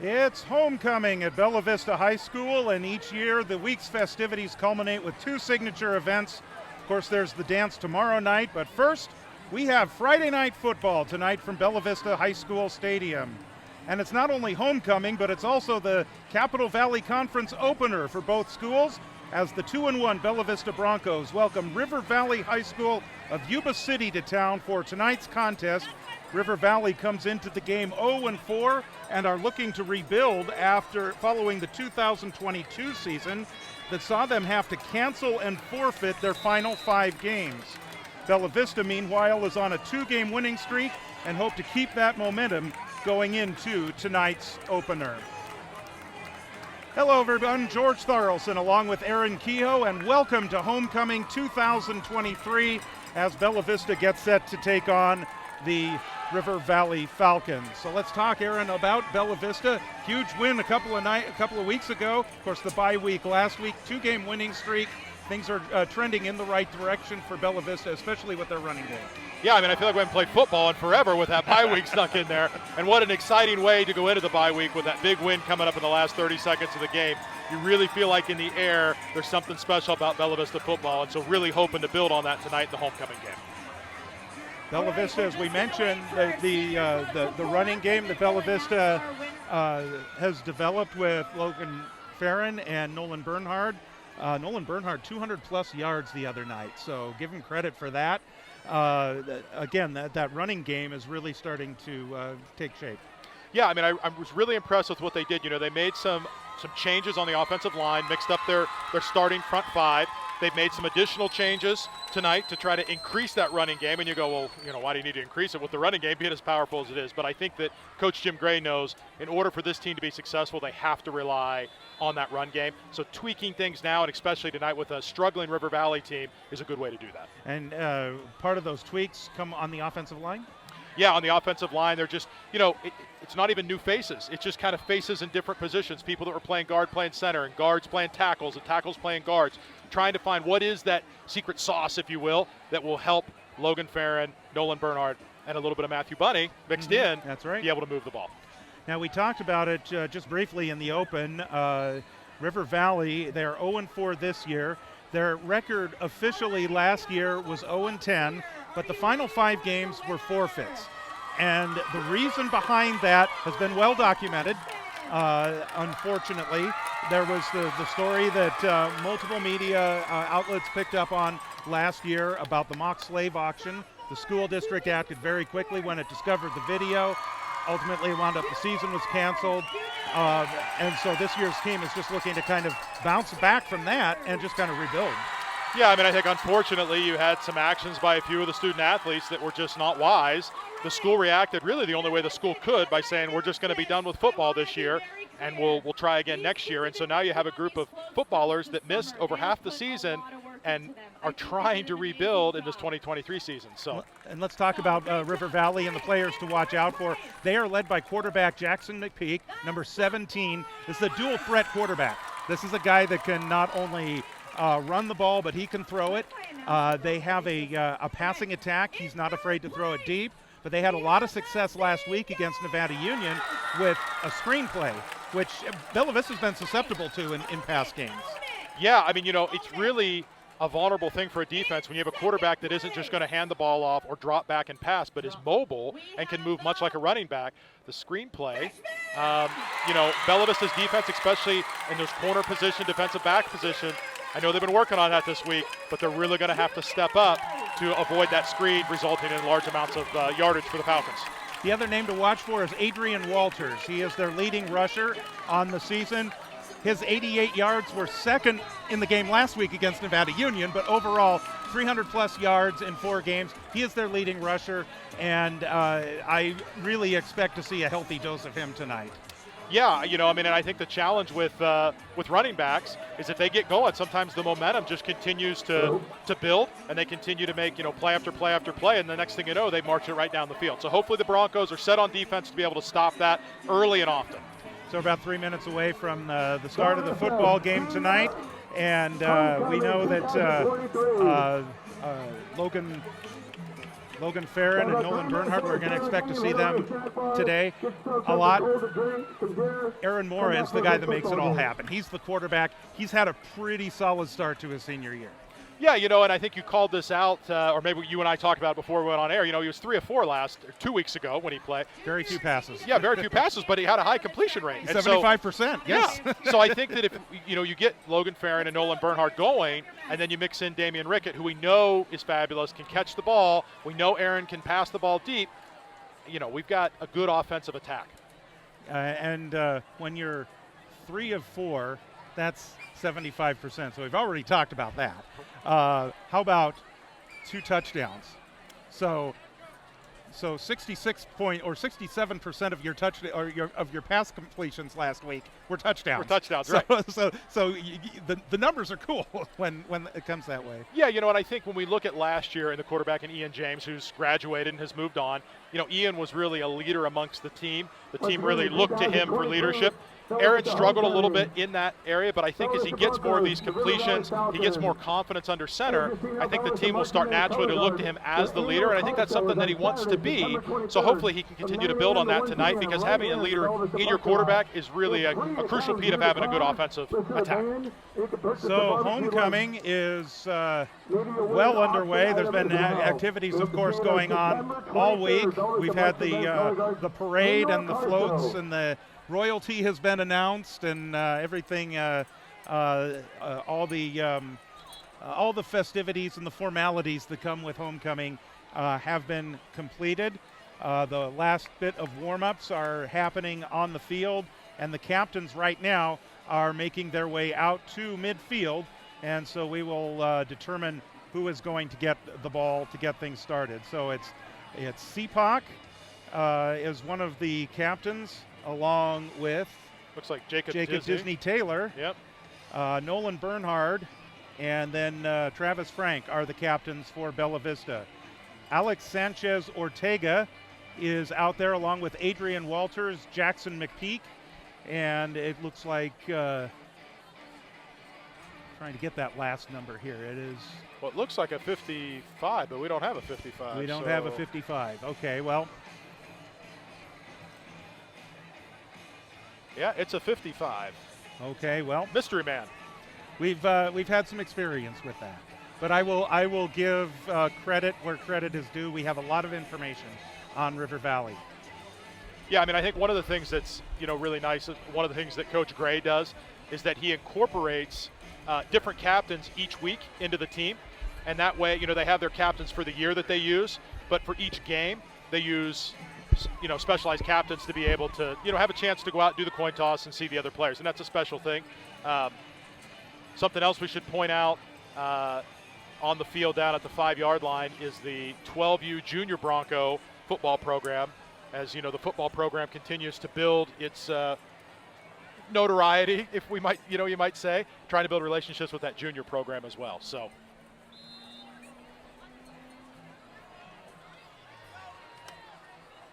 It's homecoming at Bella Vista High School, and each year the week's festivities culminate with two signature events. Of course, there's the dance tomorrow night, but first, we have Friday night football tonight from Bella Vista High School Stadium. And it's not only homecoming, but it's also the Capital Valley Conference opener for both schools, as the 2-1 Bella Vista Broncos welcome River Valley High School of Yuba City to town for tonight's contest. River Valley comes into the game 0-4 and are looking to rebuild following the 2022 season that saw them have to cancel and forfeit their final 5 games. Bella Vista, meanwhile, is on a 2-game winning streak and hope to keep that momentum going into tonight's opener. Hello everyone, George Tharlson along with Aaron Kehoe, and welcome to Homecoming 2023 as Bella Vista gets set to take on the River Valley Falcons. So let's talk, Aaron, about Bella Vista. Huge win a couple of weeks ago. Of course, the bye week last week, 2-game winning streak. Things are trending in the right direction for Bella Vista, especially with their running game. Yeah, I feel like we haven't played football in forever with that bye week stuck in there. And what an exciting way to go into the bye week with that big win coming up in the last 30 seconds of the game. You really feel like in the air there's something special about Bella Vista football, and so really hoping to build on that tonight in the homecoming game. Bella Vista, as we mentioned, the running game that Bella Vista has developed with Logan Farron and Nolan Bernhard. Nolan Bernhard, 200-plus yards the other night, so give him credit for that. Again, that running game is really starting to take shape. Yeah, I was really impressed with what they did. You know, they made some changes on the offensive line, mixed up their starting front 5. They've made some additional changes tonight to try to increase that running game. And you go, well, why do you need to increase it with the running game being as powerful as it is? But I think that Coach Jim Gray knows in order for this team to be successful, they have to rely on that run game. So tweaking things now, and especially tonight with a struggling River Valley team, is a good way to do that. And part of those tweaks come on the offensive line? Yeah, on the offensive line, they're just, it's not even new faces. It's just kind of faces in different positions. People that were playing guard playing center, and guards playing tackles, and tackles playing guards. Trying to find what is that secret sauce, if you will, that will help Logan Farron, Nolan Bernhard, and a little bit of Matthew Bunny mixed in. That's right. Be able to move the ball. Now, we talked about it just briefly in the open. River Valley, they're 0-4 this year. Their record officially last year was 0-10, but the final 5 games were forfeits. And the reason behind that has been well documented. Unfortunately, there was the story that multiple media outlets picked up on last year about the mock slave auction. The school district acted very quickly when it discovered the video. Ultimately wound up the season was canceled. And so this year's team is just looking to kind of bounce back from that and just kind of rebuild. Yeah, I think unfortunately you had some actions by a few of the student athletes that were just not wise. The school reacted really the only way the school could by saying we're just going to be done with football this year and we'll try again next year. And so now you have a group of footballers that missed over half the season and are trying to rebuild in this 2023 season. So, and let's talk about River Valley and the players to watch out for. They are led by quarterback Jackson McPeak, number 17. This is a dual threat quarterback. This is a guy that can not only run the ball, but he can throw it. They have a passing attack. He's not afraid to throw it deep, but they had a lot of success last week against Nevada Union with a screenplay, which Bella Vista's been susceptible to in past games. Yeah, it's really a vulnerable thing for a defense when you have a quarterback that isn't just going to hand the ball off or drop back and pass, but is mobile and can move much like a running back. The screenplay, Bella Vista's defense, especially in those corner position, defensive back position, I know they've been working on that this week, but they're really going to have to step up to avoid that screen, resulting in large amounts of yardage for the Falcons. The other name to watch for is Adrian Walters. He is their leading rusher on the season. His 88 yards were second in the game last week against Nevada Union, but overall 300-plus yards in 4 games. He is their leading rusher, and I really expect to see a healthy dose of him tonight. Yeah, and I think the challenge with running backs is if they get going, sometimes the momentum just continues to build, and they continue to make, play after play after play, and the next thing you know, they march it right down the field. So hopefully the Broncos are set on defense to be able to stop that early and often. So about 3 minutes away from the start of the football game tonight, and we know that Logan Logan Farron and Nolan Bernhardt, we're going to expect to see them today a lot. Aaron Mora is the guy that makes it all happen. He's the quarterback. He's had a pretty solid start to his senior year. Yeah, and I think you called this out, or maybe you and I talked about it before we went on air. He was 3 of 4 2 weeks ago when he played. Very few passes. Yeah, very few passes, but he had a high completion rate. 75%, yes. Yeah. So I think that if, you get Logan Farron and Nolan Bernhardt going, and then you mix in Damian Rickett, who we know is fabulous, can catch the ball. We know Aaron can pass the ball deep. We've got a good offensive attack. And when you're 3 of 4, that's 75%. So we've already talked about that. How about 2 touchdowns? So 67% of your of your pass completions last week were touchdowns. Right? So the numbers are cool when it comes that way. Yeah, and I think when we look at last year in the quarterback in Ian James, who's graduated and has moved on, Ian was really a leader amongst the team. The team really looked to him for leadership. Aaron struggled a little bit in that area, but I think as he gets more of these completions, he gets more confidence under center, I think the team will start naturally to look to him as the leader, and I think that's something that he wants to be. So hopefully he can continue to build on that tonight, because having a leader in your quarterback is really a crucial piece of having a good offensive attack. So homecoming is well underway. There's been activities, of course, going on all week. We've had the parade and the floats, and the royalty has been announced, and everything, all the festivities and the formalities that come with homecoming have been completed. The last bit of warm-ups are happening on the field, and the captains right now are making their way out to midfield, and so we will determine who is going to get the ball to get things started. So it's CPOC is one of the captains, along with looks like Jacob Disney Taylor. Yep. Nolan Bernhardt, and then Travis Frank are the captains for Bella Vista. Alex Sanchez Ortega is out there along with Adrian Walters, Jackson McPeak, and it looks like trying to get that last number here. It is well, it looks like a 55, but we don't have a 55. We don't have a 55. Okay, well. Yeah, it's a 55. Okay, well, mystery man. We've had some experience with that, but I will give credit where credit is due. We have a lot of information on River Valley. Yeah, I think one of the things that's really nice, one of the things that Coach Gray does is that he incorporates different captains each week into the team, and that way they have their captains for the year that they use, but for each game they use specialized captains to be able to, have a chance to go out and do the coin toss and see the other players. And that's a special thing. Something else we should point out on the field down at the 5-yard line is the 12U Junior Bronco football program. As the football program continues to build its notoriety, if we might, you might say, trying to build relationships with that junior program as well. So.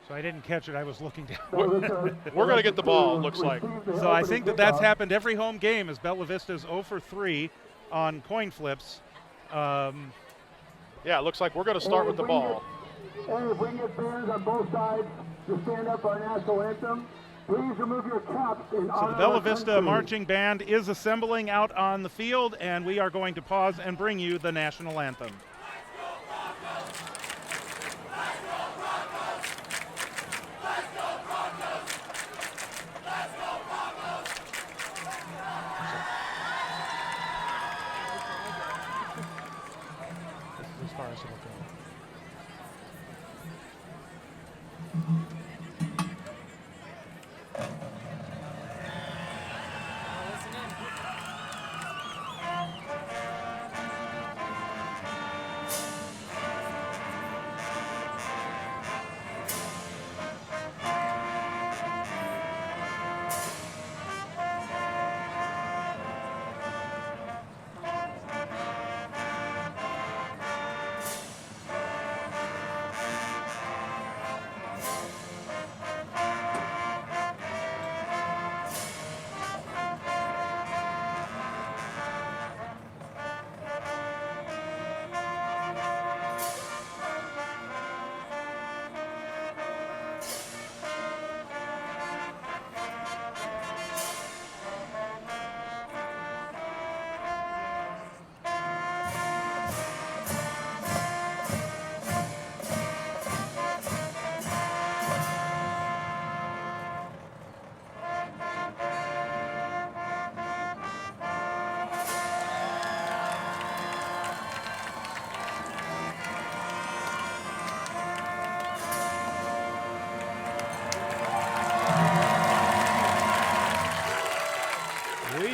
So I didn't catch it. I was looking down. We're going to get the ball, it looks like. So I think that's happened every home game, as Bella Vista is 0 for 3 on coin flips. Yeah, it looks like we're going to start with the ball. And if we can get fans on both sides to stand up our national anthem, please remove your caps. So the Bella Vista marching band is assembling out on the field, and we are going to pause and bring you the national anthem. As far as it'll go.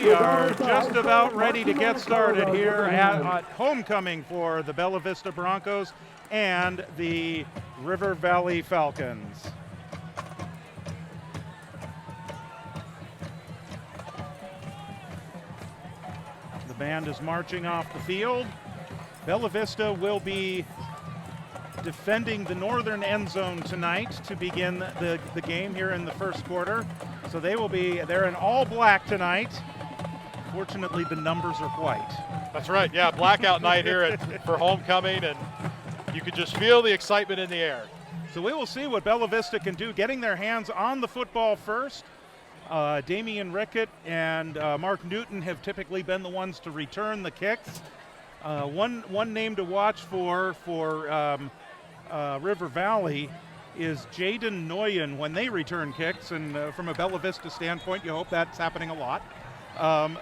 We are just about ready to get started here at homecoming for the Bella Vista Broncos and the River Valley Falcons. The band is marching off the field. Bella Vista will be defending the northern end zone tonight to begin the game here in the first quarter. So they're in all black tonight. Fortunately, the numbers are white. That's right, yeah, blackout night here for homecoming, and you could just feel the excitement in the air. So we will see what Bella Vista can do, getting their hands on the football first. Damian Rickett and Mark Newton have typically been the ones to return the kicks. One name to watch for River Valley is Jaden Noyen when they return kicks, and from a Bella Vista standpoint, you hope that's happening a lot.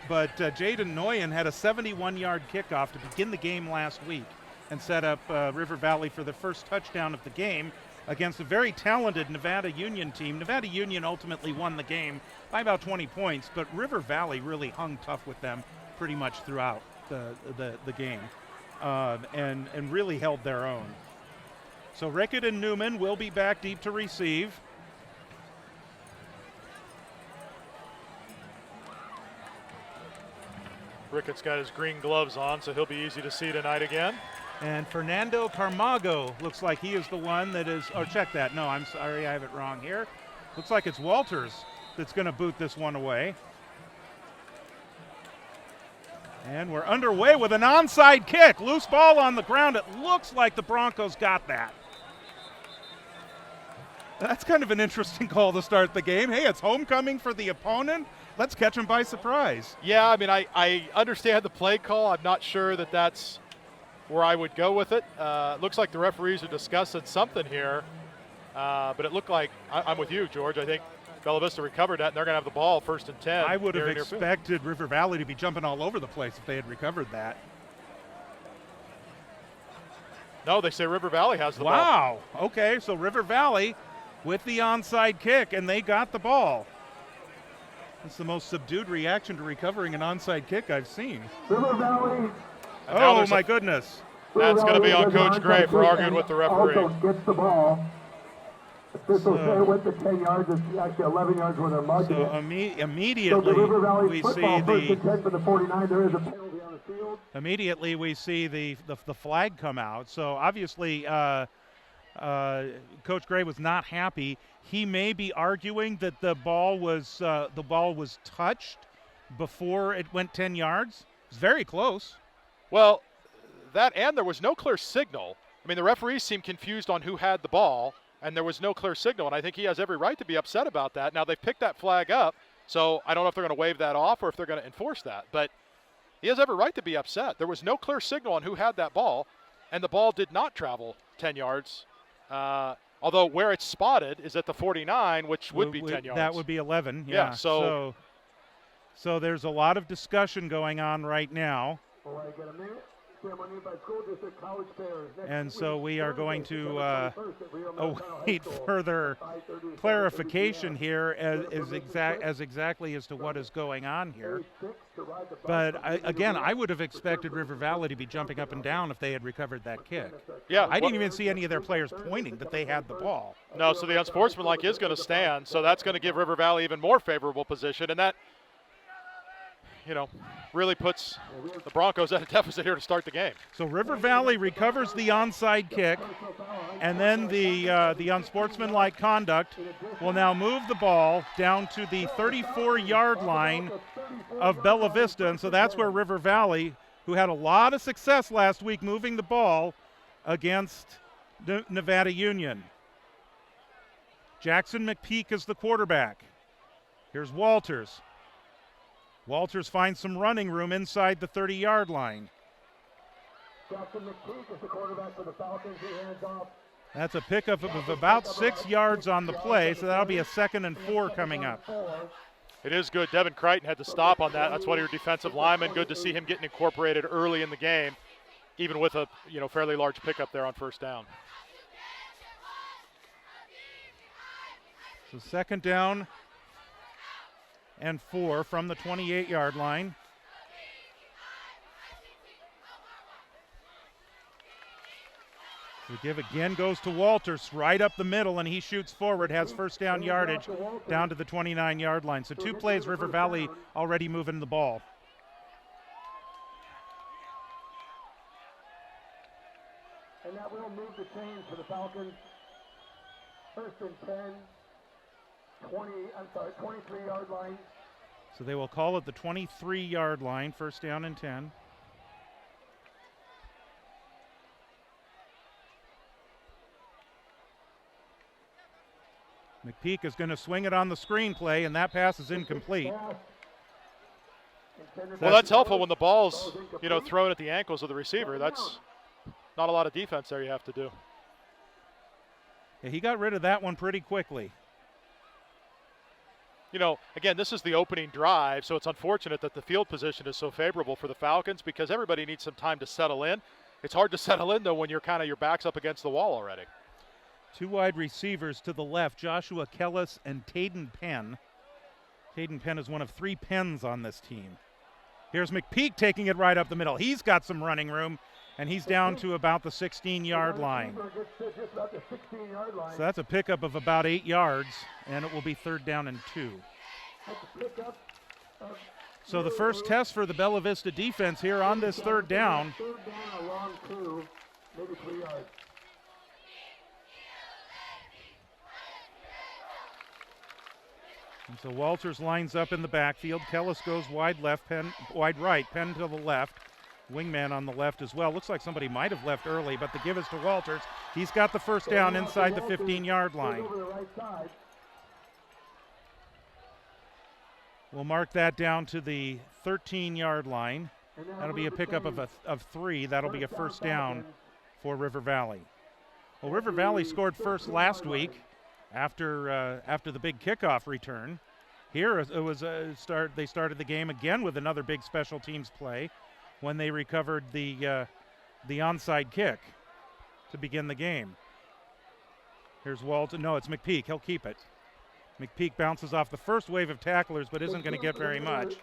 But Jaden Noyen had a 71-yard kickoff to begin the game last week and set up River Valley for the first touchdown of the game against a very talented Nevada Union team. Nevada Union ultimately won the game by about 20 points, but River Valley really hung tough with them pretty much throughout the game and really held their own. So Rickett and Newman will be back deep to receive. Rickett's got his green gloves on, so he'll be easy to see tonight again. And Fernando Carmago looks like he is the one that is, oh, check that. No, I'm sorry, I have it wrong here. Looks like it's Walters that's going to boot this one away. And we're underway with an onside kick. Loose ball on the ground. It looks like the Broncos got that. That's kind of an interesting call to start the game. Hey, it's homecoming for the opponent. Let's catch them by surprise. Yeah, I mean, I understand the play call. I'm not sure that that's where I would go with it. Looks like the referees are discussing something here, but it looked like, I'm with you, George. I think Bella Vista recovered that, and they're going to have the ball 1st and 10. I would have expected River Valley to be jumping all over the place if they had recovered that. No, they say River Valley has the ball. Wow. Okay, so River Valley with the onside kick, and they got the ball. It's the most subdued reaction to recovering an onside kick I've seen. River Valley. Oh, my goodness. That's going to be on Coach Gray for arguing with the referee. Also gets the ball. Officials say it went to 10 yards. It's actually 11 yards where they're marking So it. immediately River Valley we football, see first and 10 for the 49. There is a penalty on the field. immediately we see the flag come out. So obviously Coach Gray was not happy. He may be arguing that the ball was touched before it went 10 yards. It's very close. Well, that, and there was no clear signal. I mean, the referees seemed confused on who had the ball, and there was no clear signal, and I think he has every right to be upset about that. Now, they've picked that flag up, so I don't know if they're going to wave that off or if they're going to enforce that, but he has every right to be upset. There was no clear signal on who had that ball, and the ball did not travel 10 yards, although where it's spotted is at the 49, which would be 10 yards. That would be 11, yeah. So there's a lot of discussion going on right now. And so we are going to await further clarification here as exactly as to what is going on here. But I would have expected River Valley to be jumping up and down if they had recovered that kick. Yeah, I didn't even see any of their players pointing that they had the ball. No, so the unsportsmanlike is going to stand, so that's going to give River Valley even more favorable position, and that, really puts the Broncos at a deficit here to start the game. So River Valley recovers the onside kick, and then the unsportsmanlike conduct will now move the ball down to the 34-yard line of Bella Vista, and so that's where River Valley, who had a lot of success last week moving the ball against Nevada Union. Jackson McPeak is the quarterback. Here's Walters. Walters finds some running room inside the 30-yard line. Jackson McPeak is the quarterback for the Falcons. He hands off. That's a pickup of about 6 yards on the play, so that'll be a 2nd and 4 coming up. It is good. Devin Crichton had to stop on that. That's one of your defensive linemen. Good to see him getting incorporated early in the game, even with a fairly large pickup there on 1st down. So 2nd down and 4 from the 28-yard line. The give again goes to Walters right up the middle, and he shoots forward, has first down yardage down to the 29-yard line. So 2 plays, River Valley already moving the ball. And that will move the chains for the Falcons. First and 10, 23-yard line. So they will call it the 23-yard line, first down and 10. McPeak is going to swing it on the screen play, and that pass is incomplete. Well, that's helpful when the ball's, thrown at the ankles of the receiver. That's not a lot of defense there you have to do. Yeah, he got rid of that one pretty quickly. Again, this is the opening drive, so it's unfortunate that the field position is so favorable for the Falcons because everybody needs some time to settle in. It's hard to settle in, though, when your back's up against the wall already. 2 wide receivers to the left, Joshua Kellis and Taden Penn. Taden Penn is one of 3 Penns on this team. Here's McPeak taking it right up the middle. He's got some running room, and he's down to about the 16-yard line. So that's a pickup of about 8 yards, and it will be 3rd down and 2. So the first test for the Bella Vista defense here on this 3rd down. Along 2, maybe 3 yards. And so Walters lines up in the backfield. Kellis goes wide left, Penn wide right, Penn to the left. Wingman on the left as well. Looks like somebody might have left early, but the give is to Walters. He's got the first down inside the 15-yard line. We'll mark that down to the 13-yard line. That'll be a pickup of 3. That'll be a first down for River Valley. Well, River Valley scored first last week after the big kickoff return. Here it was they started the game again with another big special teams play when they recovered the onside kick to begin the game. Here's Walton. No, it's McPeak. He'll keep it. McPeak bounces off the first wave of tacklers but isn't going to get very much,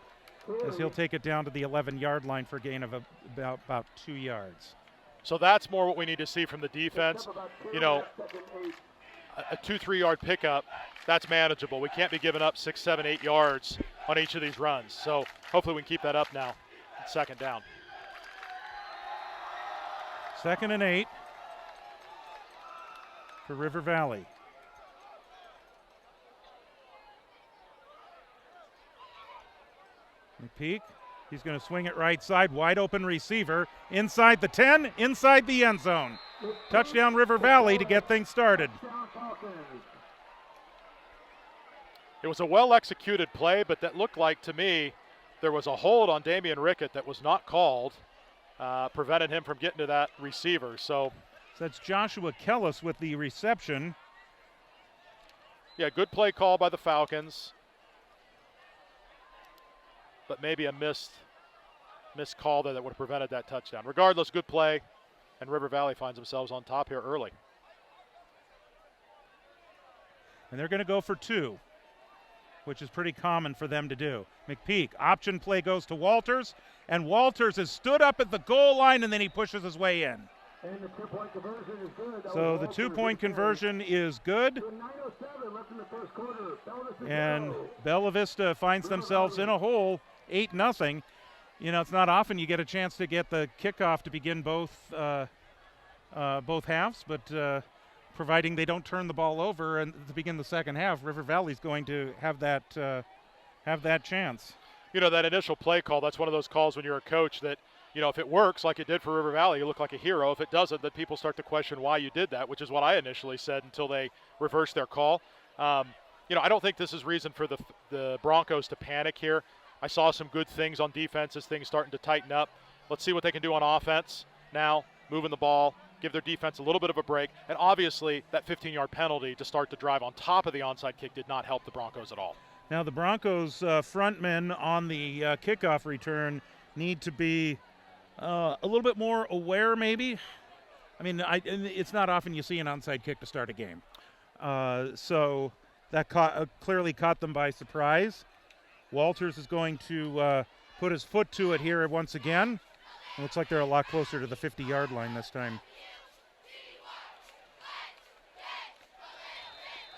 as he'll take it down to the 11-yard line for a gain of about 2 yards. So that's more what we need to see from the defense. A 2-3 yard pickup, that's manageable. We can't be giving up 6, 7, 8 yards on each of these runs. So hopefully we can keep that up now. 2nd down. 2nd and 8 for River Valley. McPeak, he's going to swing it right side, wide open receiver, inside the 10, inside the end zone. Touchdown River Valley to get things started. It was a well-executed play, but that looked like, to me, there was a hold on Damian Rickett that was not called, prevented him from getting to that receiver. So that's Joshua Kellis with the reception. Yeah, good play call by the Falcons, but maybe a missed call there that would have prevented that touchdown. Regardless, good play, and River Valley finds themselves on top here early. And they're going to go for 2, which is pretty common for them to do. McPeak, option play goes to Walters, and Walters has stood up at the goal line, and then he pushes his way in. And the 2-point conversion is good. So the 2-point conversion is good. 9:07 left in the first quarter. And Bella Vista finds themselves in a hole, 8-0. It's not often you get a chance to get the kickoff to begin both halves, but providing they don't turn the ball over and to begin the second half, River Valley's going to have that chance. That initial play call, that's one of those calls when you're a coach that, if it works like it did for River Valley, you look like a hero. If it doesn't, then people start to question why you did that, which is what I initially said until they reversed their call. I don't think this is reason for the Broncos to panic here. I saw some good things on defense as things starting to tighten up. Let's see what they can do on offense now, moving the ball, give their defense a little bit of a break. And obviously that 15-yard penalty to start the drive on top of the onside kick did not help the Broncos at all. Now the Broncos front men on the kickoff return need to be a little bit more aware maybe. It's not often you see an onside kick to start a game. So that clearly caught them by surprise. Walters is going to put his foot to it here once again. It looks like they're a lot closer to the 50-yard line this time.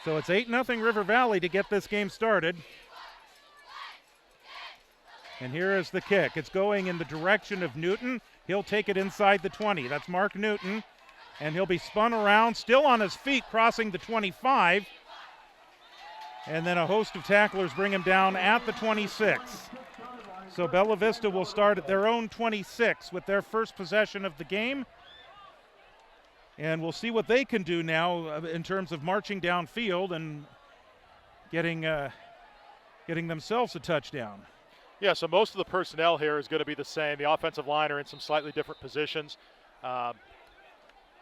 So it's 8-0 River Valley to get this game started. And here is the kick. It's going in the direction of Newton. He'll take it inside the 20. That's Mark Newton. And he'll be spun around, still on his feet, crossing the 25. And then a host of tacklers bring him down at the 26. So Bella Vista will start at their own 26 with their first possession of the game. And we'll see what they can do now in terms of marching downfield and getting themselves a touchdown. Yeah, so most of the personnel here is going to be the same. The offensive line are in some slightly different positions. The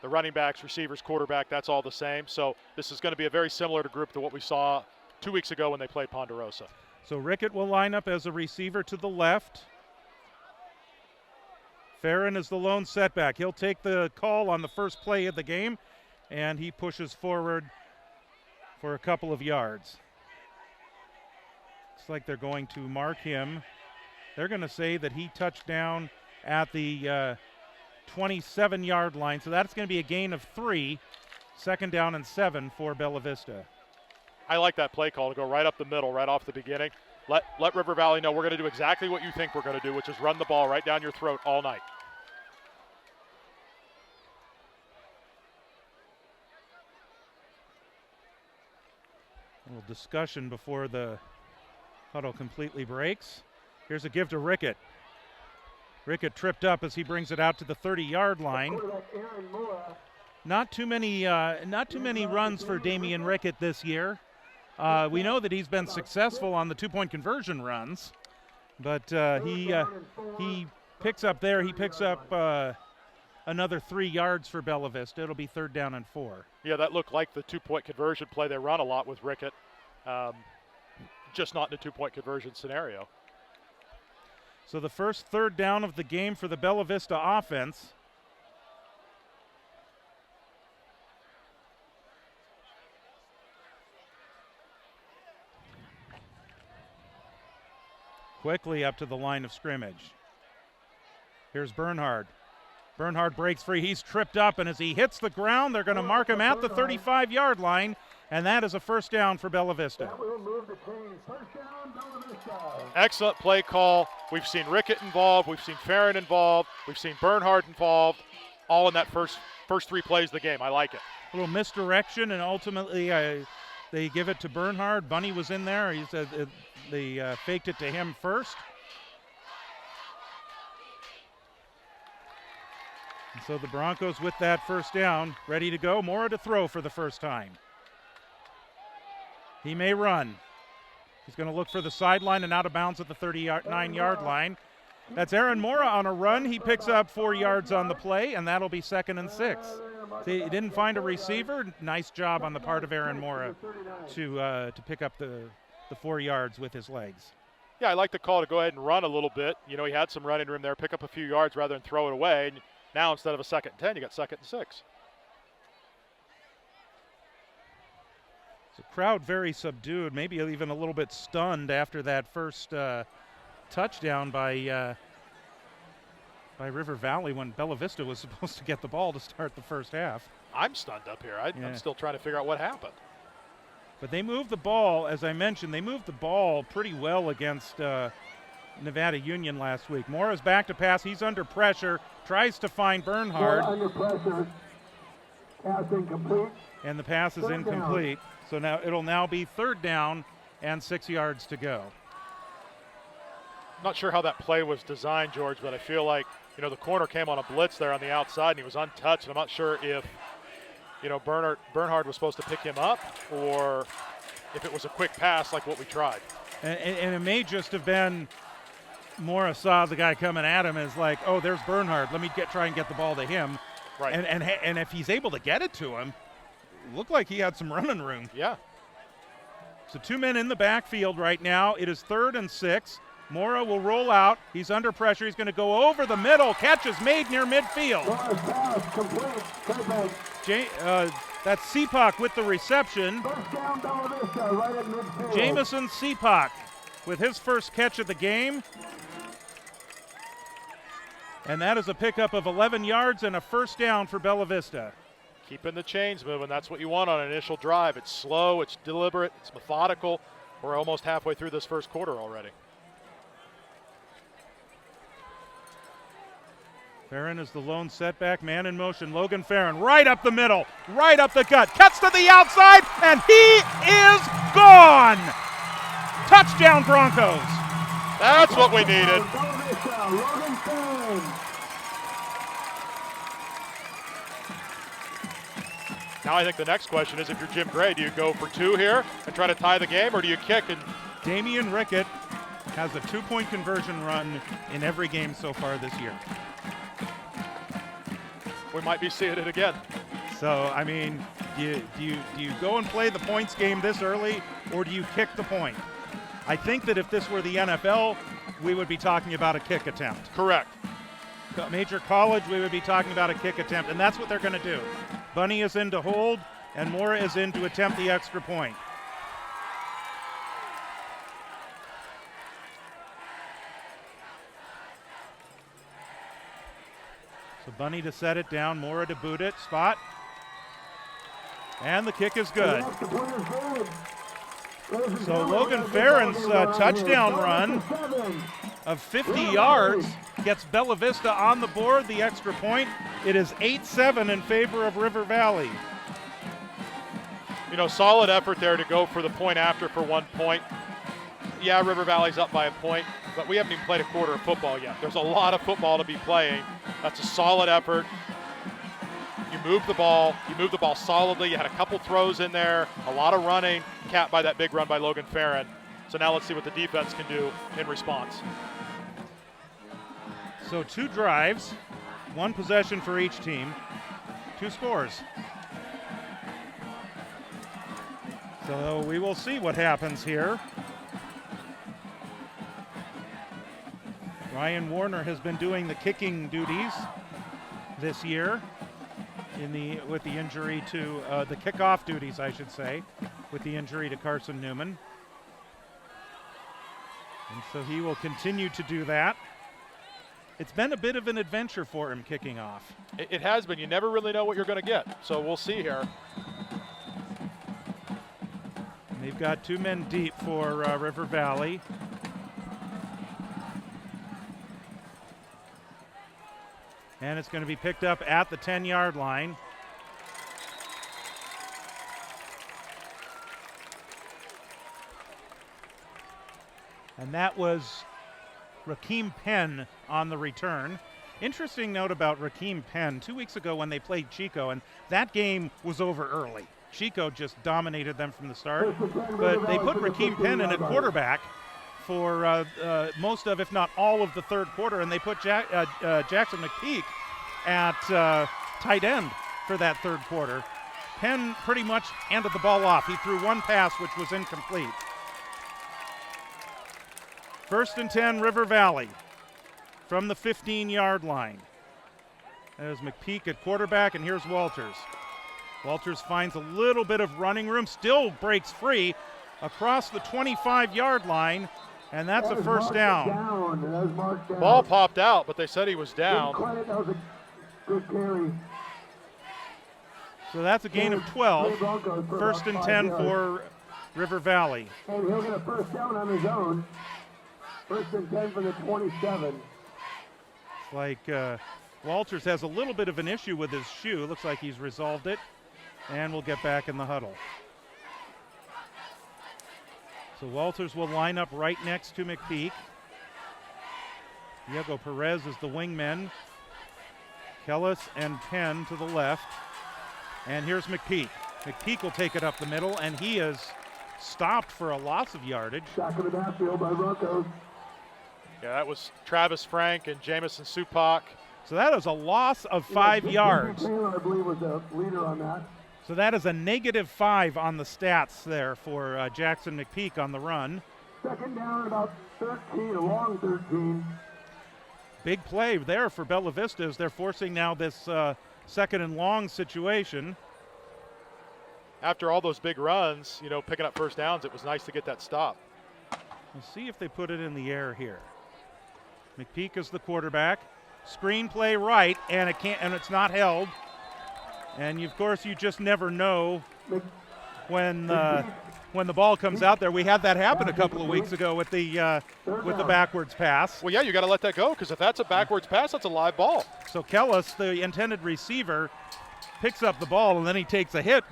running backs, receivers, quarterback, that's all the same. So this is going to be a very similar group to what we saw 2 weeks ago when they played Ponderosa. So Rickett will line up as a receiver to the left. Farron is the lone setback. He'll take the call on the first play of the game, and he pushes forward for a couple of yards. Looks like they're going to mark him. They're going to say that he touched down at the 27-yard line, so that's going to be a gain of 3, 2nd down and 7 for Bella Vista. I like that play call to go right up the middle, right off the beginning. Let River Valley know we're going to do exactly what you think we're going to do, which is run the ball right down your throat all night. A little discussion before the huddle completely breaks. Here's a give to Rickett. Rickett tripped up as he brings it out to the 30-yard line. Not too many runs for Damian Rickett this year. We know that he's been successful on the 2-point conversion runs, but he picks up there. He picks up another 3 yards for Bella Vista. It'll be 3rd down and 4. Yeah, that looked like the 2-point conversion play they run a lot with Rickett, just not in a 2-point conversion scenario. So the first 3rd down of the game for the Bella Vista offense. Quickly up to the line of scrimmage. Here's Bernhard. Bernhard breaks free. He's tripped up, and as he hits the ground, they're going to mark him at the 35-yard line, and that is a 1st down for Bella Vista. Excellent play call. We've seen Rickett involved. We've seen Farron involved. We've seen Bernhard involved, all in that first 3 plays of the game. I like it. A little misdirection, and ultimately they give it to Bernhard. Bunny was in there. He said they faked it to him first. And so the Broncos with that 1st down, ready to go. Mora to throw for the first time. He may run. He's going to look for the sideline and out of bounds at the 39-yard line. That's Aaron Mora on a run. He picks up 4 yards on the play, and that'll be 2nd and 6. See, he didn't find a receiver. Nice job on the part of Aaron Mora to pick up the 4 yards with his legs. Yeah, I like the call to go ahead and run a little bit. You know, he had some running room there, pick up a few yards rather than throw it away. And now instead of a 2nd and 10, you got 2nd and 6. So crowd very subdued, maybe even a little bit stunned after that first touchdown by River Valley when Bella Vista was supposed to get the ball to start the first half. I'm stunned up here. I'm still trying to figure out what happened. But they moved the ball, as I mentioned, they moved the ball pretty well against Nevada Union last week. Mora's back to pass. He's under pressure, tries to find Bernhard. Under pressure. Pass incomplete. And the pass is incomplete. So now it'll now be 3rd down and 6 yards to go. Not sure how that play was designed, George, but I feel like, you know, the corner came on a blitz there on the outside and he was untouched. And I'm not sure if, you know, Bernhard was supposed to pick him up or if it was a quick pass like what we tried. And it may just have been Mora saw the guy coming at him as like, oh, there's Bernhard. Let me try and get the ball to him. Right. And if he's able to get it to him, looked like he had some running room. Yeah. So 2 men in the backfield right now. It is 3rd and 6. Mora will roll out. He's under pressure. He's going to go over the middle. Catch is made near midfield. That's Sepak with the reception. First down, Bella Vista, right at midfield. Jamison Sepak with his first catch of the game. And that is a pickup of 11 yards and a first down for Bella Vista. Keeping the chains moving, that's what you want on an initial drive. It's slow, it's deliberate, it's methodical. We're almost halfway through this first quarter already. Farron is the lone setback, man in motion. Logan Farron right up the middle, right up the gut, cuts to the outside, and he is gone! Touchdown Broncos! That's what we needed. Now I think the next question is, if you're Jim Gray, do you go for 2 here and try to tie the game, or do you kick? And Damian Rickett has a 2-point conversion run in every game so far this year. We might be seeing it again. So, I mean, do you go and play the points game this early, or do you kick the point? I think that if this were the NFL, we would be talking about a kick attempt. Correct. Major college, we would be talking about a kick attempt, and that's what they're going to do. Bunny is in to hold, and Mora is in to attempt the extra point. So Bunny to set it down, Mora to boot it, spot. And the kick is good. So Logan Farron's touchdown run of 50 yards gets Bella Vista on the board, the extra point. It is 8-7 in favor of River Valley. You know, solid effort there to go for the point after for 1 point. Yeah, River Valley's up by a point, but we haven't even played a quarter of football yet. There's a lot of football to be playing. That's a solid effort. You moved the ball solidly. You had a couple throws in there, a lot of running, capped by that big run by Logan Farron. So now let's see what the defense can do in response. So 2 drives, 1 possession for each team, 2 scores. So we will see what happens here. Ryan Warner has been doing the kicking duties this year with the injury to the kickoff duties, I should say, with the injury to Carson Newman. And so he will continue to do that. It's been a bit of an adventure for him kicking off. It has been. You never really know what you're going to get. So we'll see here. And they've got 2 men deep for River Valley. And it's going to be picked up at the 10-yard line. And that was Rakeem Penn on the return. Interesting note about Rakeem Penn. 2 weeks ago when they played Chico, and that game was over early. Chico just dominated them from the start. But they put Rakeem Penn in at quarterback for most of, if not all of the third quarter, and they put Jackson McPeak at tight end for that third quarter. Penn pretty much handed the ball off. He threw 1 pass, which was incomplete. 1st and 10, River Valley from the 15-yard line. There's McPeak at quarterback, and here's Walters. Walters finds a little bit of running room, still breaks free across the 25-yard line, and that's a first down. Ball popped out, but they said he was down. That was a good carry. So that's a gain of 12. 1st and 10 for River Valley. And he'll get a first down on his own. 1st and 10 for the 27. It's like Walters has a little bit of an issue with his shoe. Looks like he's resolved it, and we'll get back in the huddle. So Walters will line up right next to McPeak. Diego Perez is the wingman. Kellis and Penn to the left. And here's McPeak. McPeak will take it up the middle, and he is stopped for a loss of yardage. Back in the backfield by Broncos. Yeah, that was Travis Frank and Jamison Supak. So that is a loss of 5 yards. Taylor, I believe, was the leader on that. So that is a -5 on the stats there for Jackson McPeak on the run. 2nd down, about 13, a long 13. Big play there for Bella Vista as they're forcing now this 2nd and long situation. After all those big runs, you know, picking up first downs, it was nice to get that stop. Let's see if they put it in the air here. McPeak is the quarterback. Screen play right, and it's not held. And of course, you just never know when the ball comes out there. We had that happen a couple of weeks ago with the backwards pass. Well, yeah, you got to let that go, because if that's a backwards pass, that's a live ball. So Kellis, the intended receiver, picks up the ball, and then he takes a hit.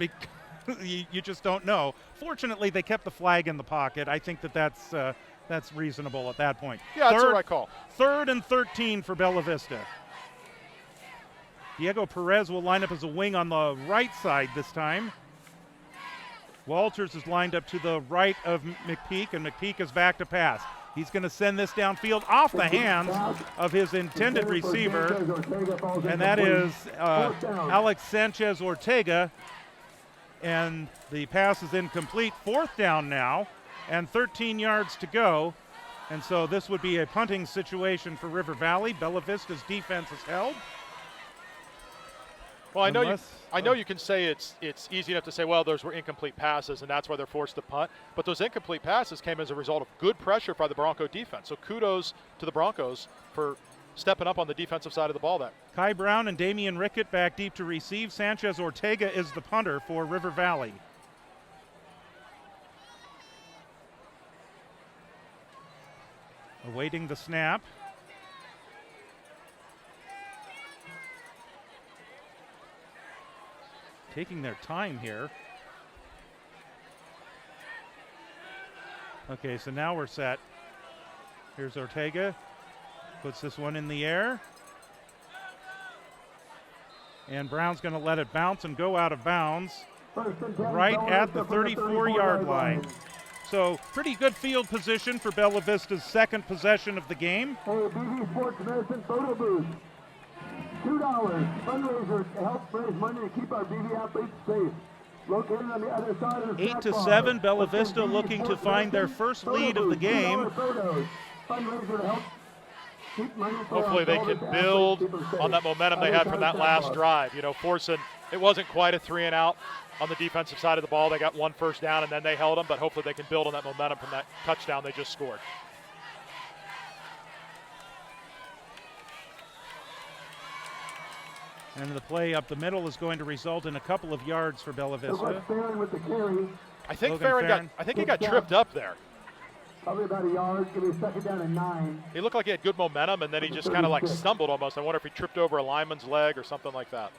You just don't know. Fortunately, they kept the flag in the pocket. I think that's reasonable at that point. Yeah, that's the right call. 3rd and 13 for Bella Vista. Diego Perez will line up as a wing on the right side this time. Walters is lined up to the right of McPeak, and McPeak is back to pass. He's going to send this downfield off the hands of his intended receiver, and that is Alex Sanchez Ortega. And the pass is incomplete. 4th down now, and 13 yards to go. And so this would be a punting situation for River Valley. Bella Vista's defense is held. Well, I know you can say it's easy enough to say, well, those were incomplete passes, and that's why they're forced to punt. But those incomplete passes came as a result of good pressure by the Bronco defense. So kudos to the Broncos for stepping up on the defensive side of the ball there. Kai Brown and Damian Rickett back deep to receive. Sanchez Ortega is the punter for River Valley. Awaiting the snap. Taking their time here. Okay, so now we're set. Here's Ortega. Puts this one in the air. And Brown's going to let it bounce and go out of bounds right at the 34-yard line. So pretty good field position for Bella Vista's second possession of the game. Hey, BV Sports Medicine photo booth. $2 fundraiser to help raise money to keep our BV athletes safe. Located on the other side of the 8-7, Bella Vista looking to find their first lead of the game. Hopefully they can build on that momentum they had from that last drive. You know, forcing, it wasn't quite a 3-and-out on the defensive side of the ball. They got 1 first down and then they held them, but hopefully they can build on that momentum from that touchdown they just scored. And the play up the middle is going to result in a couple of yards for Bella Vista. I think he got tripped up there. Probably about a yard, give me a 2nd down and 9. He looked like he had good momentum, and then he just kind of like stumbled almost. I wonder if he tripped over a lineman's leg or something like that.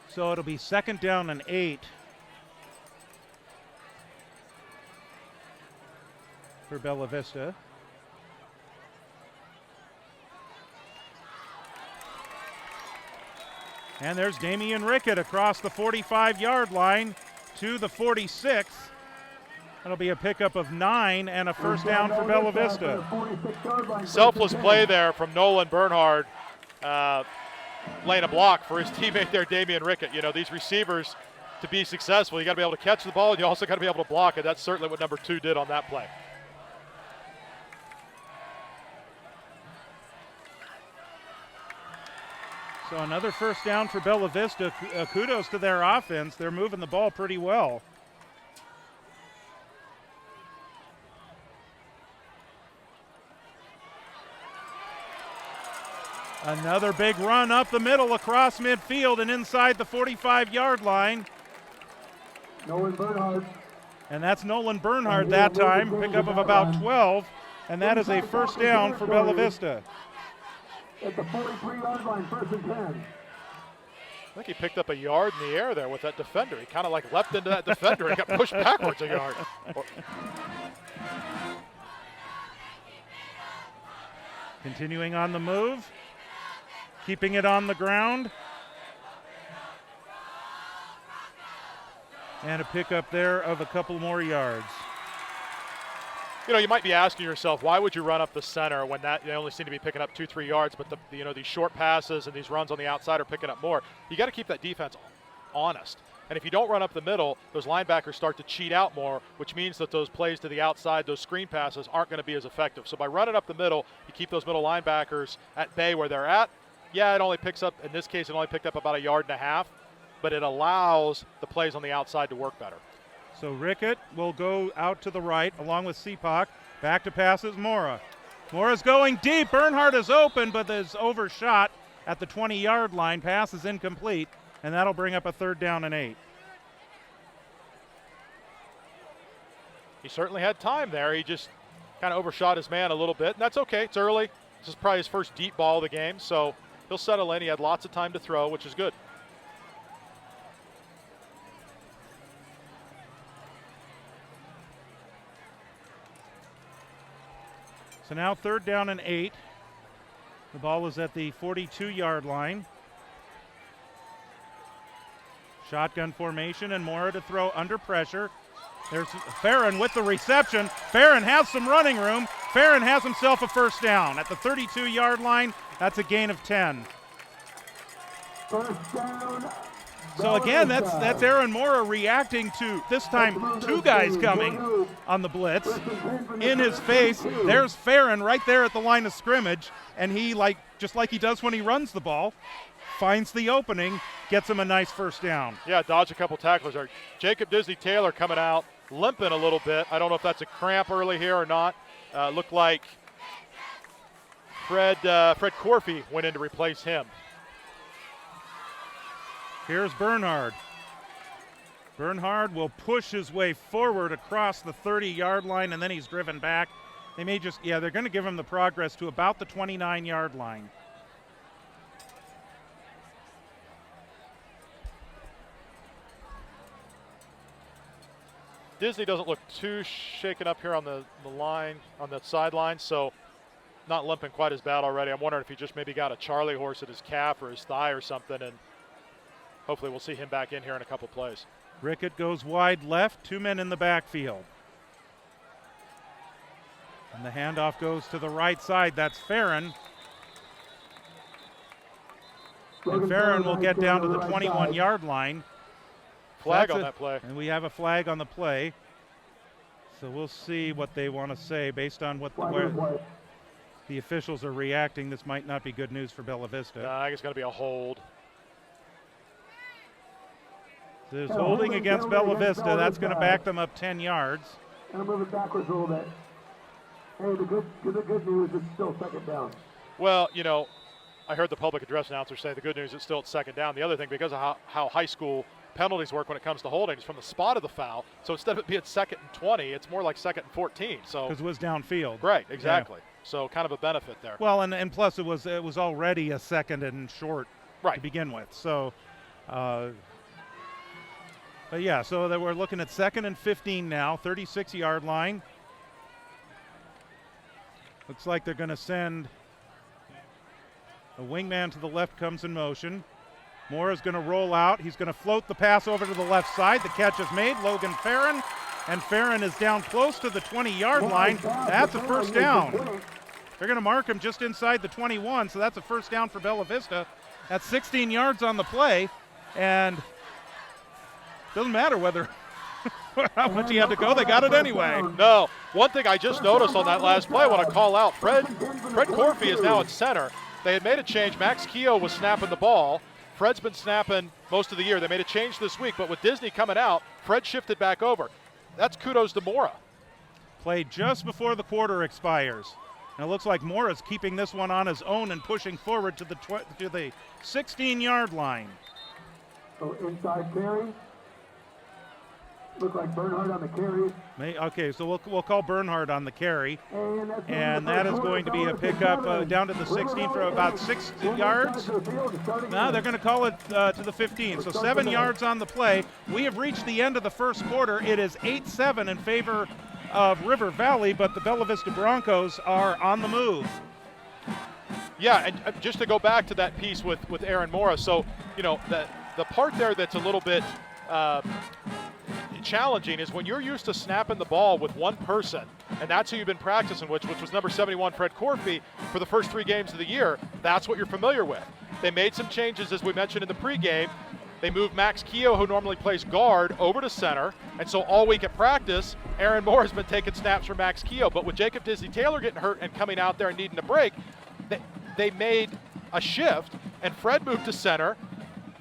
So it'll be 2nd down and 8 for Bella Vista. And there's Damian Rickett across the 45-yard line to the 46. That'll be a pickup of 9 and a first down for Bella Vista. Selfless play there from Nolan Bernhard, laying a block for his teammate there, Damian Rickett. You know, these receivers, to be successful, you got to be able to catch the ball, and you also got to be able to block it. That's certainly what number 2 did on that play. So another first down for Bella Vista. Kudos to their offense. They're moving the ball pretty well. Another big run up the middle across midfield and inside the 45-yard line. Nolan Bernhard. And that's Nolan Bernhard that time. Pickup of about 12. And that is a first down for Bella Vista. At the 43-yard line, 1st and 10. I think he picked up a yard in the air there with that defender. He kind of like leapt into that defender and got pushed backwards a yard. Continuing on the move, keeping it on the ground. And a pickup there of a couple more yards. You know, you might be asking yourself, why would you run up the center when that they only seem to be picking up 2-3 yards, but these short passes and these runs on the outside are picking up more. You got to keep that defense honest. And if you don't run up the middle, those linebackers start to cheat out more, which means that those plays to the outside, those screen passes aren't going to be as effective. So by running up the middle, you keep those middle linebackers at bay where they're at. Yeah, it only picks up, in this case, it only picked up about a yard and a half. but it allows the plays on the outside to work better. So Rickett will go out to the right along with Sepak. Back to passes Mora. Mora's going deep. Bernhardt is open, but is overshot at the 20-yard line. Pass is incomplete, and that'll bring up a 3rd down and 8. He certainly had time there. He just kind of overshot his man a little bit, and that's okay. It's early. This is probably his first deep ball of the game, so he'll settle in. He had lots of time to throw, which is good. So now 3rd down and 8. The ball is at the 42-yard line. Shotgun formation and Mora to throw under pressure. There's Farron with the reception. Farron has some running room. Farron has himself a 1st down. At the 32-yard line, that's a gain of 10. 1st down. So again, that's Aaron Mora reacting to, this time, 2 guys coming on the blitz in his face. There's Farron right there at the line of scrimmage, and he, just like he does when he runs the ball, finds the opening, gets him a nice 1st down. Yeah, dodge a couple tacklers there. Jacob Disney-Taylor coming out, limping a little bit. I don't know if that's a cramp early here or not. Looked like Fred Corfey went in to replace him. Here's Bernhard. Bernhard will push his way forward across the 30-yard line, and then he's driven back. They may just, they're going to give him the progress to about the 29-yard line. Disney doesn't look too shaken up here on the line, on the sideline, so not limping quite as bad already. I'm wondering if he just maybe got a Charlie horse at his calf or his thigh or something, and hopefully we'll see him back in here in a couple plays. Rickett goes wide left, 2 men in the backfield. And the handoff goes to the right side. That's Farron. And Farron will get down to the 21-yard line. Flag on that play. And we have a flag on the play. So we'll see what they want to say based on what the officials are reacting. This might not be good news for Bella Vista. I think it's going to be a hold. There's holding against Bella Vista. That's going to back them up 10 yards. And move it backwards a little bit. Hey, the good news is it's still 2nd down. Well, I heard the public address announcer say the good news is still at 2nd down. The other thing, because of how high school penalties work when it comes to holding, is from the spot of the foul. So instead of it being 2nd and 20, it's more like 2nd and 14. So because it was downfield. Right, exactly. Yeah. So kind of a benefit there. Well, and plus it was already a 2nd and short to begin with. So, but yeah, so we're looking at 2nd and 15 now, 36-yard line. Looks like they're going to send a wingman to the left, comes in motion. Moore is going to roll out. He's going to float the pass over to the left side. The catch is made. Logan Farron. And Farron is down close to the 20-yard line. That's a 1st down. They're going to mark him just inside the 21, so that's a 1st down for Bella Vista. That's 16 yards on the play. And doesn't matter whether how much he had to go. They got it anyway. No. One thing I just noticed on that last play, I want to call out, Fred Corfey is now at center. They had made a change. Max Keogh was snapping the ball. Fred's been snapping most of the year. They made a change this week, but with Disney coming out, Fred shifted back over. That's kudos to Mora. Played just before the quarter expires. And it looks like Mora's keeping this one on his own and pushing forward to the 16-yard line. So inside carry. Look like Bernhard on the carry. Okay, so we'll call Bernhard on the carry. And that is going to be a pickup down to the 16 for about 6 yards. Now they're going to call it to the 15. So 7 yards on the play. We have reached the end of the first quarter. It is 8-7 in favor of River Valley, but the Bella Vista Broncos are on the move. Yeah, and just to go back to that piece with Aaron Mora, so, the part there that's a little bit challenging is when you're used to snapping the ball with one person, and that's who you've been practicing with, which was number 71 Fred Corfey for the first 3 games of the year. That's what you're familiar with. They made some changes, as we mentioned in the pregame. They moved Max Keogh, who normally plays guard, over to center, and so all week at practice, Aaron Moore has been taking snaps from Max Keogh. But with Jacob Disney-Taylor getting hurt and coming out there and needing a break, they made a shift, and Fred moved to center.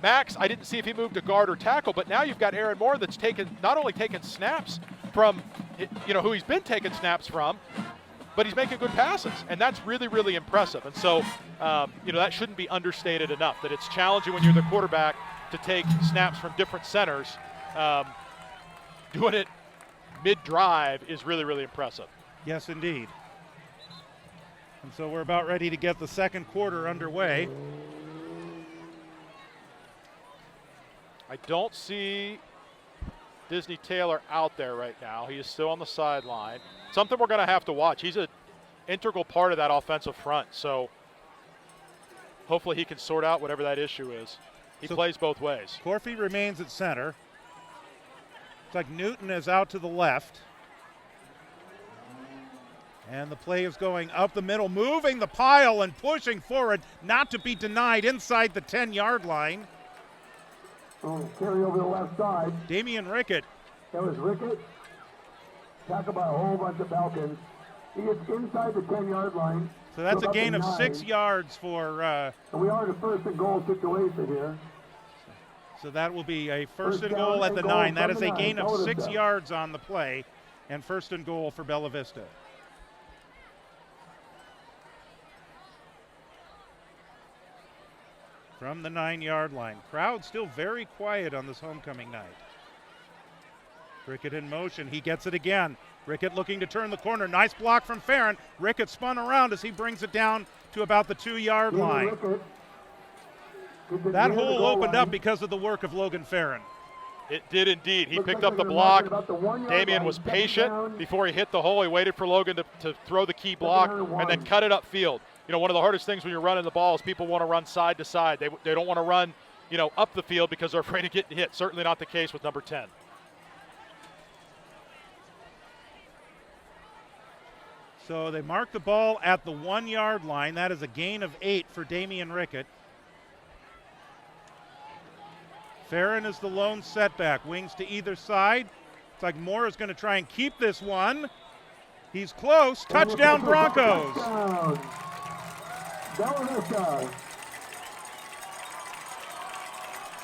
Max, I didn't see if he moved to guard or tackle, but now you've got Aaron Moore that's not only taken snaps from, who he's been taking snaps from, but he's making good passes, and that's really, really impressive. And so, that shouldn't be understated enough, that it's challenging when you're the quarterback to take snaps from different centers. Doing it mid-drive is really, really impressive. Yes, indeed. And so we're about ready to get the second quarter underway. I don't see Disney Taylor out there right now. He is still on the sideline. Something we're going to have to watch. He's an integral part of that offensive front, so hopefully he can sort out whatever that issue is. He plays both ways. Corfey remains at center. It's like Newton is out to the left. And the play is going up the middle, moving the pile and pushing forward, not to be denied inside the 10-yard line. Carry over the left side. Damian Rickett. That was Rickett. Tackled by a whole bunch of Falcons. He is inside the 10-yard line. So that's a gain of 6 yards for... and we are in a first and goal situation here. So that will be a first and goal at the 9. That is a gain of 6 yards on the play, and first and goal for Bella Vista. From the 9-yard line. Crowd still very quiet on this homecoming night. Rickett in motion. He gets it again. Rickett looking to turn the corner. Nice block from Farron. Rickett spun around as he brings it down to about the 2-yard line. That hole opened up because of the work of Logan Farron. It did indeed. He picked up the block. Damian was patient before he hit the hole. He waited for Logan to throw the key block and then cut it upfield. One of the hardest things when you're running the ball is people want to run side to side. They don't want to run, up the field because they're afraid of getting hit. Certainly not the case with number 10. So they mark the ball at the 1-yard line. That is a gain of 8 for Damian Rickett. Farron is the lone setback. Wings to either side. It's like Moore is going to try and keep this one. He's close. Touchdown Broncos.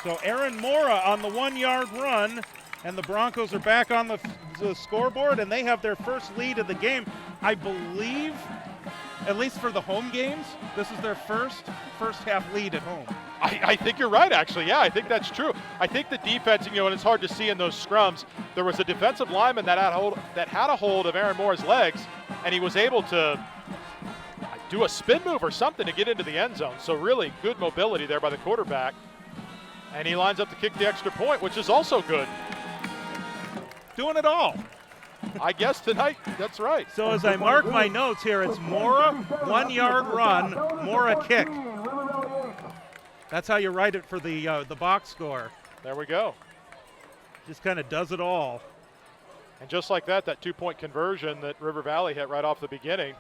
So Aaron Mora on the 1-yard run, and the Broncos are back on the scoreboard, and they have their first lead of the game. I believe, at least for the home games, this is their first half lead at home. I think you're right, actually. Yeah, I think that's true. I think the defense, and it's hard to see in those scrums, there was a defensive lineman that had a hold of Aaron Moore's legs, and he was able to do a spin move or something to get into the end zone. So really good mobility there by the quarterback. And he lines up to kick the extra point, which is also good. Doing it all. I guess tonight, that's right. So as I mark my notes here, it's Mora, 1-yard run, Mora kick. That's how you write it for the box score. There we go. Just kind of does it all. And just like that 2-point conversion that River Valley hit right off the beginning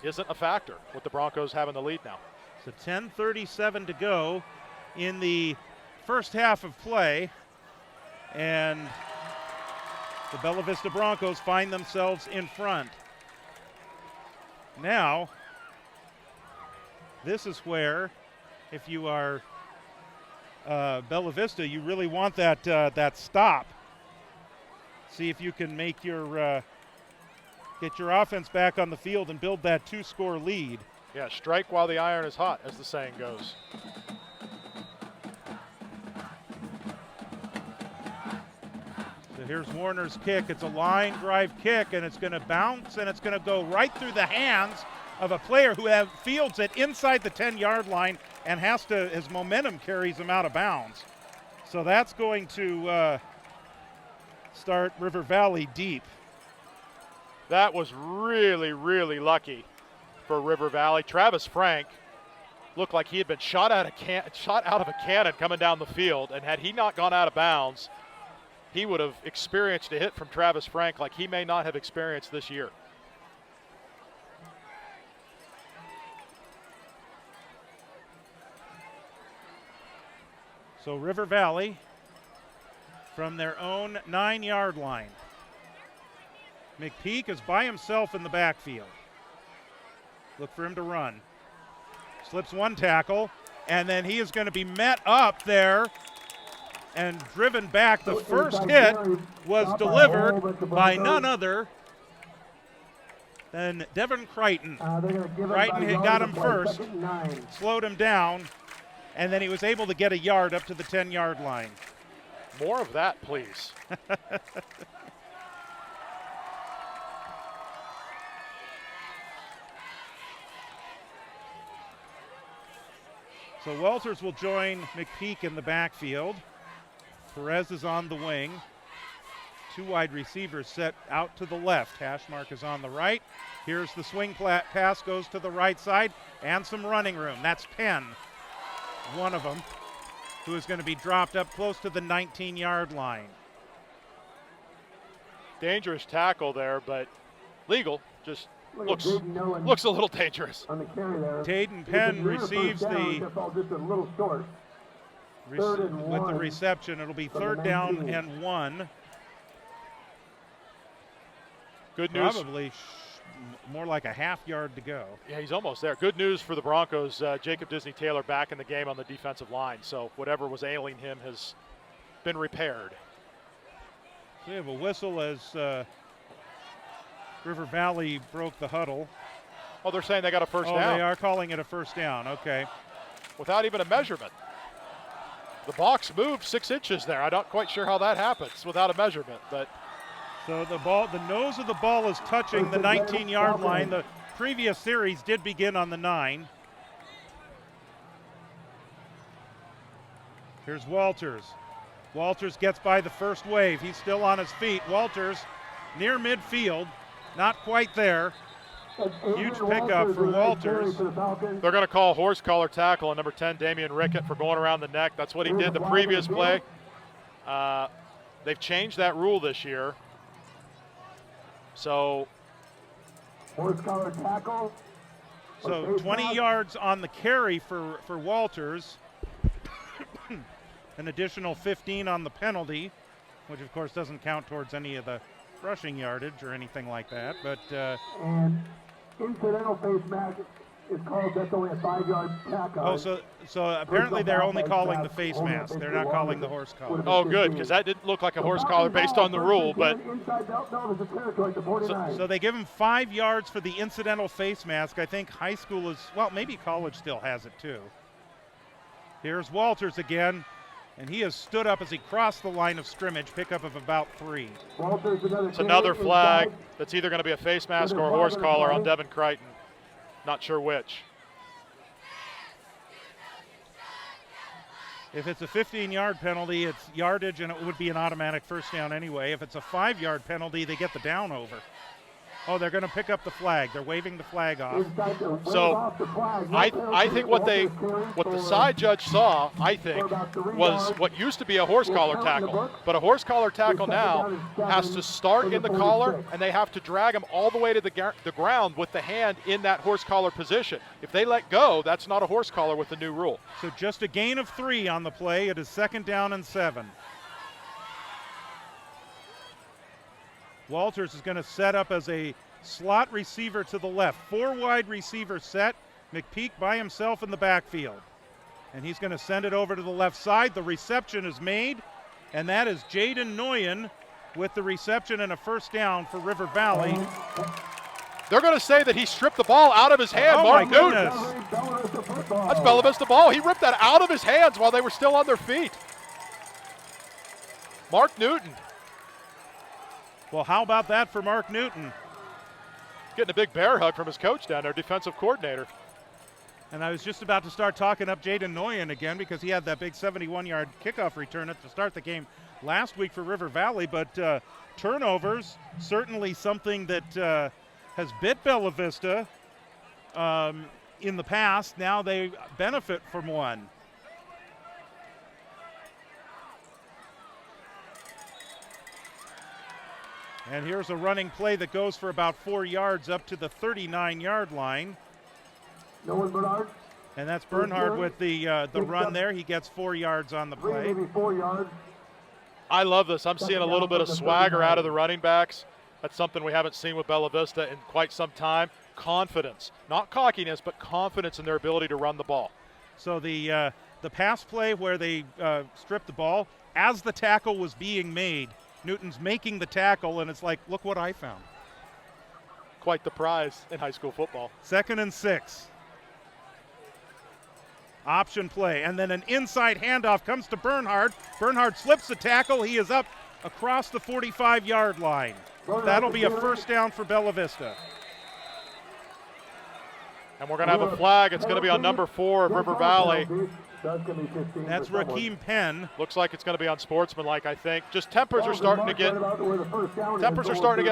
isn't a factor with the Broncos having the lead now. So 10:37 to go in the first half of play, and the Bella Vista Broncos find themselves in front. Now, this is where, if you are Bella Vista, you really want that stop. See if you can make your get your offense back on the field and build that 2-score lead. Yeah, strike while the iron is hot, as the saying goes. So here's Warner's kick. It's a line drive kick, and it's going to bounce, and it's going to go right through the hands of a player who fields it inside the 10-yard line and his momentum carries him out of bounds. So that's going to start River Valley deep. That was really, really lucky for River Valley. Travis Frank looked like he had been shot out of a cannon coming down the field, and had he not gone out of bounds, he would have experienced a hit from Travis Frank like he may not have experienced this year. So River Valley from their own 9-yard line. McPeak is by himself in the backfield. Look for him to run. Slips one tackle, And then he is going to be met up there and driven back. The first hit was delivered by none other than Devin Crichton. Crichton had got him first, slowed him down, and then he was able to get a yard up to the 10-yard line. More of that, please. So Walters will join McPeak in the backfield. Perez is on the wing. Two wide receivers set out to the left. Hashmark is on the right. Here's the swing pass, goes to the right side, and some running room. That's Penn, one of them, who is going to be dropped up close to the 19-yard line. Dangerous tackle there, but legal. Just looks a little dangerous. On the carry there. Taden Penn receives with the reception. It'll be third down and 1. Good news. Probably more like a half yard to go. Yeah, he's almost there. Good news for the Broncos. Jacob Disney-Taylor back in the game on the defensive line. So whatever was ailing him has been repaired. So we have a whistle as River Valley broke the huddle. Oh, they're saying they got a first down. Oh, they are calling it a first down. Okay. Without even a measurement. The box moved 6 inches there. I'm not quite sure how that happens without a measurement, but. So the nose of the ball is touching the 19-yard line. The previous series did begin on the 9. Here's Walters. Walters gets by the first wave. He's still on his feet. Walters near midfield, not quite there. Huge pickup for Walters. They're going to call horse collar tackle on number 10, Damian Rickett, for going around the neck. That's what he did the previous play. They've changed that rule this year. So horse collar tackle. So 20 yards on the carry for Walters. An additional 15 on the penalty, which of course doesn't count towards any of the rushing yardage or anything like that. But and incidental face mask is called. That's only a 5-yard tackle. Oh, so apparently they're only calling the face mask. They're not calling the horse collar. Oh, good, because that didn't look like a horse collar based on the rule. But so they give him 5 yards for the incidental face mask. I think high school is, well, maybe college still has it too. Here's Walters again, and he has stood up as he crossed the line of scrimmage, pickup of about 3. It's another flag that's either going to be a face mask or a horse collar on Devin Crichton. Not sure which. If it's a 15-yard penalty, it's yardage, and it would be an automatic first down anyway. If it's a 5-yard penalty, they get the down over. Oh, they're going to pick up the flag. They're waving the flag off. So I think what the side judge saw, I think, was what used to be a horse collar tackle. But a horse collar tackle now has to start in the collar, and they have to drag him all the way to the ground with the hand in that horse collar position. If they let go, that's not a horse collar with the new rule. So just a gain of 3 on the play. It is 2nd down and 7. Walters is going to set up as a slot receiver to the left. 4 wide receivers set. McPeak by himself in the backfield. And he's going to send it over to the left side. The reception is made, and that is Jaden Nguyen with the reception and a first down for River Valley. They're going to say that he stripped the ball out of his hand. Oh, Mark my Newton. goodness. That's Bella Vista ball. He ripped that out of his hands while they were still on their feet. Mark Newton. Well, how about that for Mark Newton? Getting a big bear hug from his coach down there, defensive coordinator. And I was just about to start talking up Jaden Nguyen again because he had that big 71-yard kickoff return to start the game last week for River Valley. But turnovers, certainly something that has bit Bella Vista in the past. Now they benefit from one. And here's a running play that goes for about 4 yards up to the 39-yard line. Nolan Bernard. And that's Bernhard with the run there. He gets 4 yards on the play. 4 yards. I love this. I'm seeing a little bit of swagger out of the running backs. That's something we haven't seen with Bella Vista in quite some time. Confidence. Not cockiness, but confidence in their ability to run the ball. So the pass play where they stripped the ball, as the tackle was being made, Newton's making the tackle, and it's like, look what I found. Quite the prize in high school football. 2nd and 6. Option play, and then an inside handoff comes to Bernhard. Bernhard slips the tackle. He is up across the 45-yard line. That'll be a first down for Bella Vista. And we're going to have a flag. It's going to be on number 4 of River Valley. That's Rakeem Penn. Looks like it's going to be unsportsmanlike, I think. Just tempers are starting to get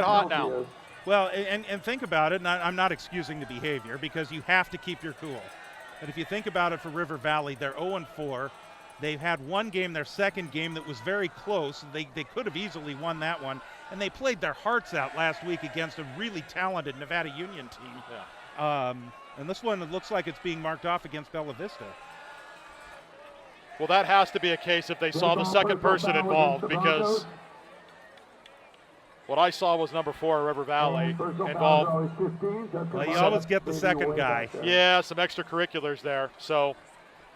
hot now. Well, and think about it, and I'm not excusing the behavior because you have to keep your cool. But if you think about it for River Valley, they're 0-4. They've had one game, their second game, that was very close. They could have easily won that one. And they played their hearts out last week against a really talented Nevada Union team. Yeah. And this one, it looks like it's being marked off against Bella Vista. Well, that has to be a case if they saw the second person involved, because what I saw was number 4 River Valley involved. Well, you always get the second guy. Yeah, some extracurriculars there. So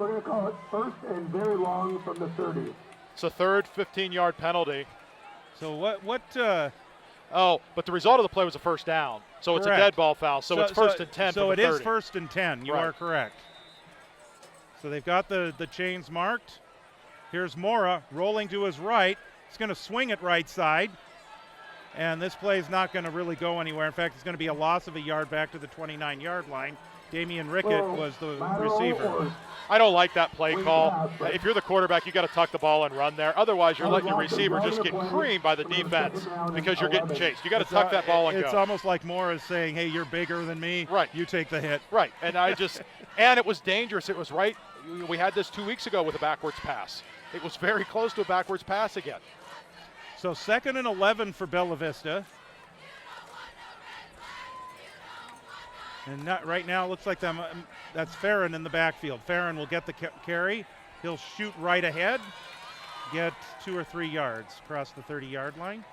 we're going to call it first and very long from the 30. It's a third 15-yard penalty. So what? Oh, but the result of the play was a first down. So it's a dead ball foul. So it's first and 10. So from the it 30. is first and 10. You are correct. So they've got the chains marked. Here's Mora rolling to his right. He's going to swing it right side. And this play is not going to really go anywhere. In fact, it's going to be a loss of a yard back to the 29-yard line. Damian Rickett was the receiver. I don't like that play call. If you're the quarterback, you got to tuck the ball and run there. Otherwise, you're letting your receiver just get creamed by the defense because you're getting chased. You got to tuck that ball and go. It's almost like Moore is saying, hey, you're bigger than me. Right. You take the hit. Right. And and it was dangerous. It was right. We had this 2 weeks ago with a backwards pass. It was very close to a backwards pass again. So 2nd and 11 for Bella Vista. And right now it looks like that's Farron in the backfield. Farron will get the carry. He'll shoot right ahead, get 2 or 3 yards across the 30-yard line.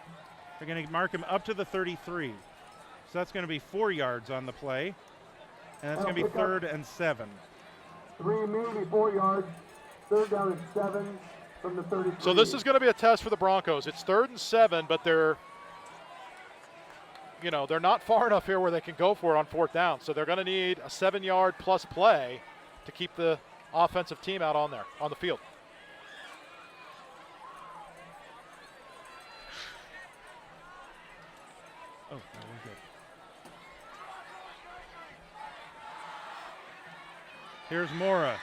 They're going to mark him up to the 33. So that's going to be 4 yards on the play. And that's going to be 3rd and 7. 3, maybe 4 yards. 3rd down and 7 from the 33. So this is going to be a test for the Broncos. It's 3rd and 7, but they're not far enough here where they can go for it on 4th down. So they're going to need a 7-yard plus play to keep the offensive team out on the field. Oh, no, we're good. Here's Mora.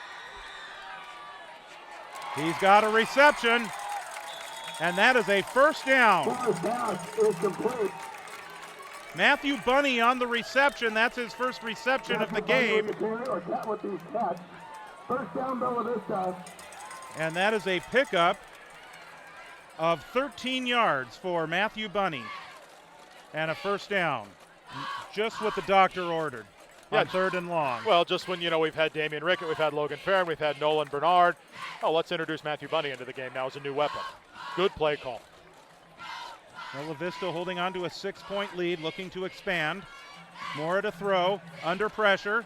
He's got a reception, and that is a first down. First down is complete. Matthew Bunny on the reception. That's his first reception of the game. First down, Bella Vista. And that is a pickup of 13 yards for Matthew Bunny. And a first down. Just what the doctor ordered on 3rd and long. Well, just when, we've had Damian Rickett, we've had Logan Farron, we've had Nolan Bernard. Oh, let's introduce Matthew Bunny into the game now as a new weapon. Good play call. Bella Vista holding on to a 6-point lead, looking to expand. Mora to throw, under pressure.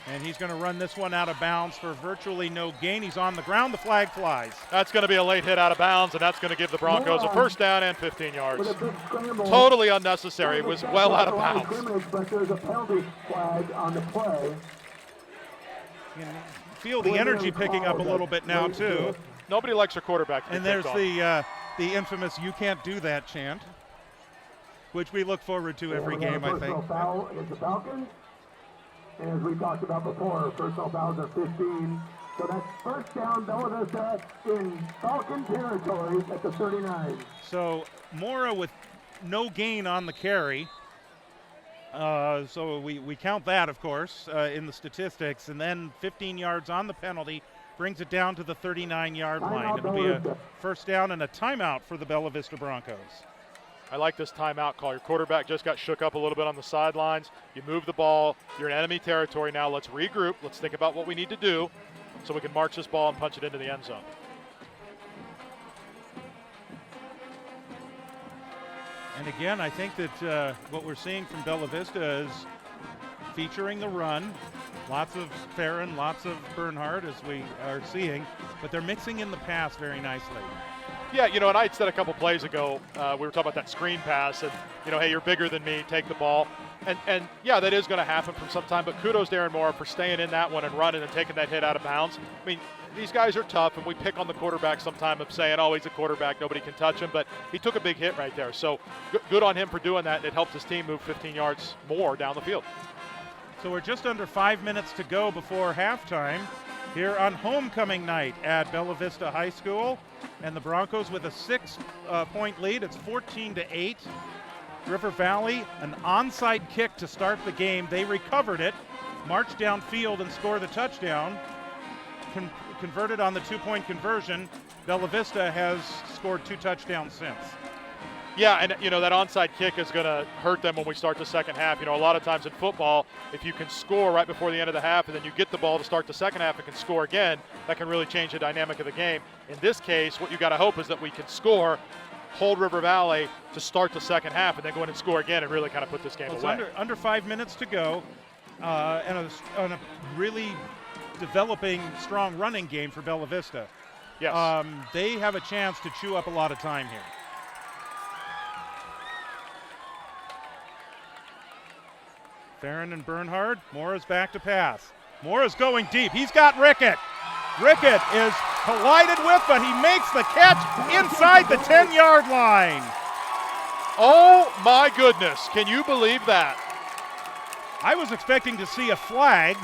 And he's going to run this one out of bounds for virtually no gain. He's on the ground. The flag flies. That's going to be a late hit out of bounds, and that's going to give the Broncos a first down and 15 yards. Totally unnecessary. It was well out of bounds. But there's a penalty flag on the play. You can feel the energy picking up a little bit now, too. Nobody likes their quarterback to be and there's picked on. the infamous "you can't do that" chant, which we look forward to every game, I think. Personal foul against the Falcons. And as we talked about before, personal fouls are 15. So that's first down, Bella Vista in Falcon territory at the 39. So Mora with no gain on the carry. So we count that, of course, in the statistics. And then 15 yards on the penalty brings it down to the 39-yard line. It'll be a first down and a timeout for the Bella Vista Broncos. I like this timeout call. Your quarterback just got shook up a little bit on the sidelines. You move the ball. You're in enemy territory now. Let's regroup. Let's think about what we need to do so we can march this ball and punch it into the end zone. And again, I think that what we're seeing from Bella Vista is featuring the run. Lots of Farron, lots of Bernhard, as we are seeing, but they're mixing in the pass very nicely. Yeah, you know, and I had said a couple plays ago, we were talking about that screen pass, and, you know, hey, you're bigger than me, take the ball. And yeah, that is going to happen from some time, but kudos to Aaron Moore for staying in that one and running and taking that hit out of bounds. I mean, these guys are tough, and we pick on the quarterback sometime of saying, oh, he's a quarterback, nobody can touch him, but he took a big hit right there. So good on him for doing that, and it helped his team move 15 yards more down the field. So we're just under 5 minutes to go before halftime here on homecoming night at Bella Vista High School, and the Broncos with a 6-point lead. It's 14-8. River Valley, an onside kick to start the game. They recovered it, marched downfield and scored the touchdown. Converted on the 2-point conversion. Bella Vista has scored 2 touchdowns since. Yeah, and you know, that onside kick is going to hurt them when we start the second half. You know, a lot of times in football, if you can score right before the end of the half and then you get the ball to start the second half and can score again, that can really change the dynamic of the game. In this case, what you got to hope is that we can score, hold River Valley to start the second half, and then go in and score again and really kind of put this game away. It's under 5 minutes to go, and a really developing strong running game for Bella Vista. Yes. They have a chance to chew up a lot of time here. Farron and Bernhard. Moore is back to pass. Moore is going deep. He's got Rickett. Rickett is collided with, but he makes the catch inside the 10-yard line. Oh, my goodness. Can you believe that? I was expecting to see a flag.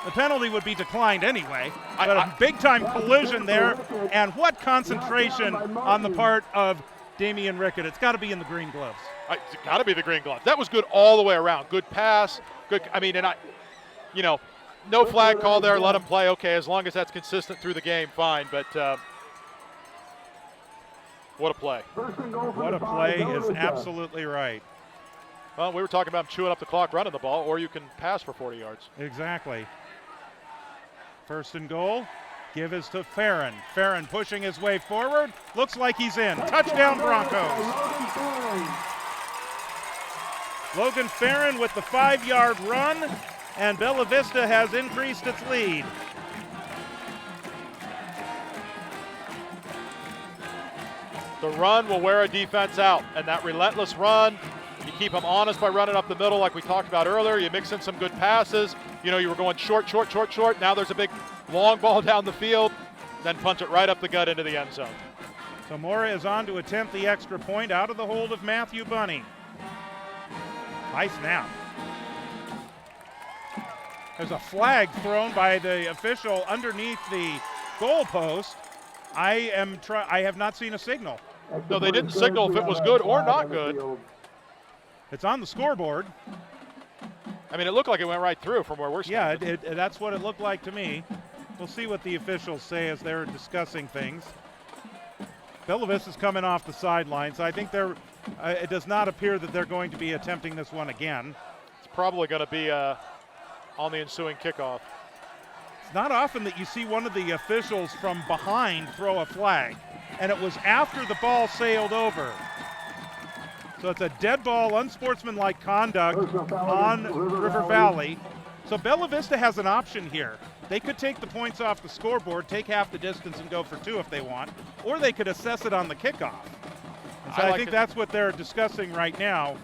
The penalty would be declined anyway, but a big-time collision there, and what concentration on the part of Damian Rickett. It's got to be in the green gloves. It's got to be the green gloves. That was good all the way around. Good pass. Good. I mean, and no flag call there. Let him play. Okay, as long as that's consistent through the game, fine. But what a play. What a play is absolutely right. Well, we were talking about him chewing up the clock running the ball, or you can pass for 40 yards. Exactly. First and goal. Give is to Farron. Farron pushing his way forward. Looks like he's in. Touchdown Broncos. Logan Farron with the 5-yard run, and Bella Vista has increased its lead. The run will wear a defense out, and that relentless run, you keep them honest by running up the middle like we talked about earlier. You mix in some good passes. You know, you were going short. Now there's a big long ball down the field, then punch it right up the gut into the end zone. So Mora is on to attempt the extra point out of the hold of Matthew Bunny. High snap. There's a flag thrown by the official underneath the goalpost. I have not seen a signal. No, they didn't signal if it was good or not good. It's on the scoreboard. I mean, it looked like it went right through from where we're Yeah, standing. that's what it looked like to me. We'll see what the officials say as they're discussing things. Bella Vista's coming off the sidelines. I think it does not appear that they're going to be attempting this one again. It's probably going to be on the ensuing kickoff. It's not often that you see one of the officials from behind throw a flag, and it was after the ball sailed over. So it's a dead ball, unsportsmanlike conduct on River Valley. So Bella Vista has an option here. They could take the points off the scoreboard, take half the distance and go for 2 if they want, or they could assess it on the kickoff. And so I think that's what they're discussing right now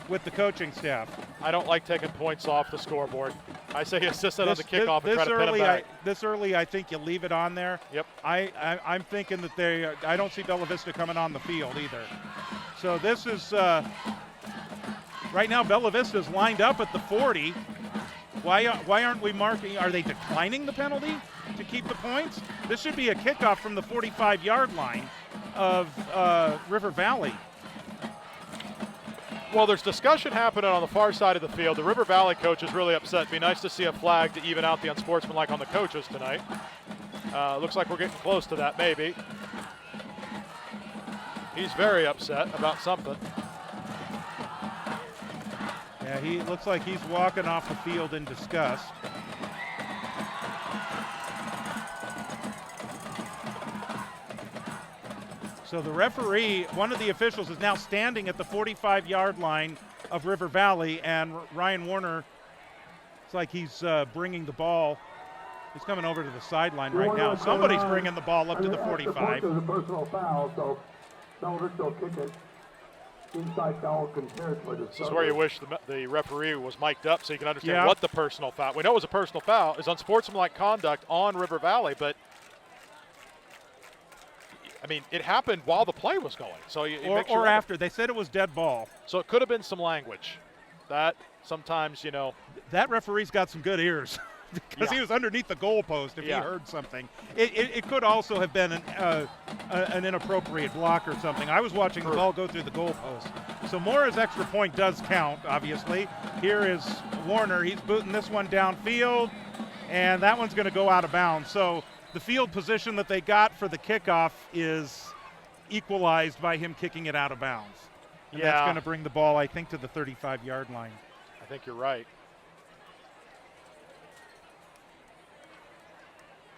with the coaching staff. I don't like taking points off the scoreboard. I say assist it on the kickoff and try to pin them back. This early, I think you leave it on there. Yep. I'm thinking that I don't see Bella Vista coming on the field either. So this is, right now Bella Vista's lined up at the 40. Why aren't we marking? Are they declining the penalty to keep the points? This should be a kickoff from the 45-yard line of River Valley. Well, there's discussion happening on the far side of the field. The River Valley coach is really upset. It'd be nice to see a flag to even out the unsportsmanlike on the coaches tonight. Looks like we're getting close to that, maybe. He's very upset about something. Yeah, he looks like he's walking off the field in disgust. So the referee, one of the officials, is now standing at the 45-yard line of River Valley, and Ryan Warner It's like he's bringing the ball. He's coming over to the sideline right now. Somebody's bringing the ball up to the 45. There's a personal foul, so Bella Vista will kick it inside Falcon territory. This is where you wish the referee was mic'd up so you can understand what the personal foul. We know it was a personal foul. It's unsportsmanlike conduct on River Valley, but I mean, it happened while the play was going. So or after. They said it was dead ball. So it could have been some language. That sometimes, you know. That referee's got some good ears. Because he was underneath the goalpost if he heard something. It could also have been an inappropriate block or something. I was watching the ball go through the goalpost. So Mora's extra point does count, obviously. Here is Warner. He's booting this one downfield, and that one's going to go out of bounds. So the field position that they got for the kickoff is equalized by him kicking it out of bounds. And that's going to bring the ball, I think, to the 35-yard line. I think you're right.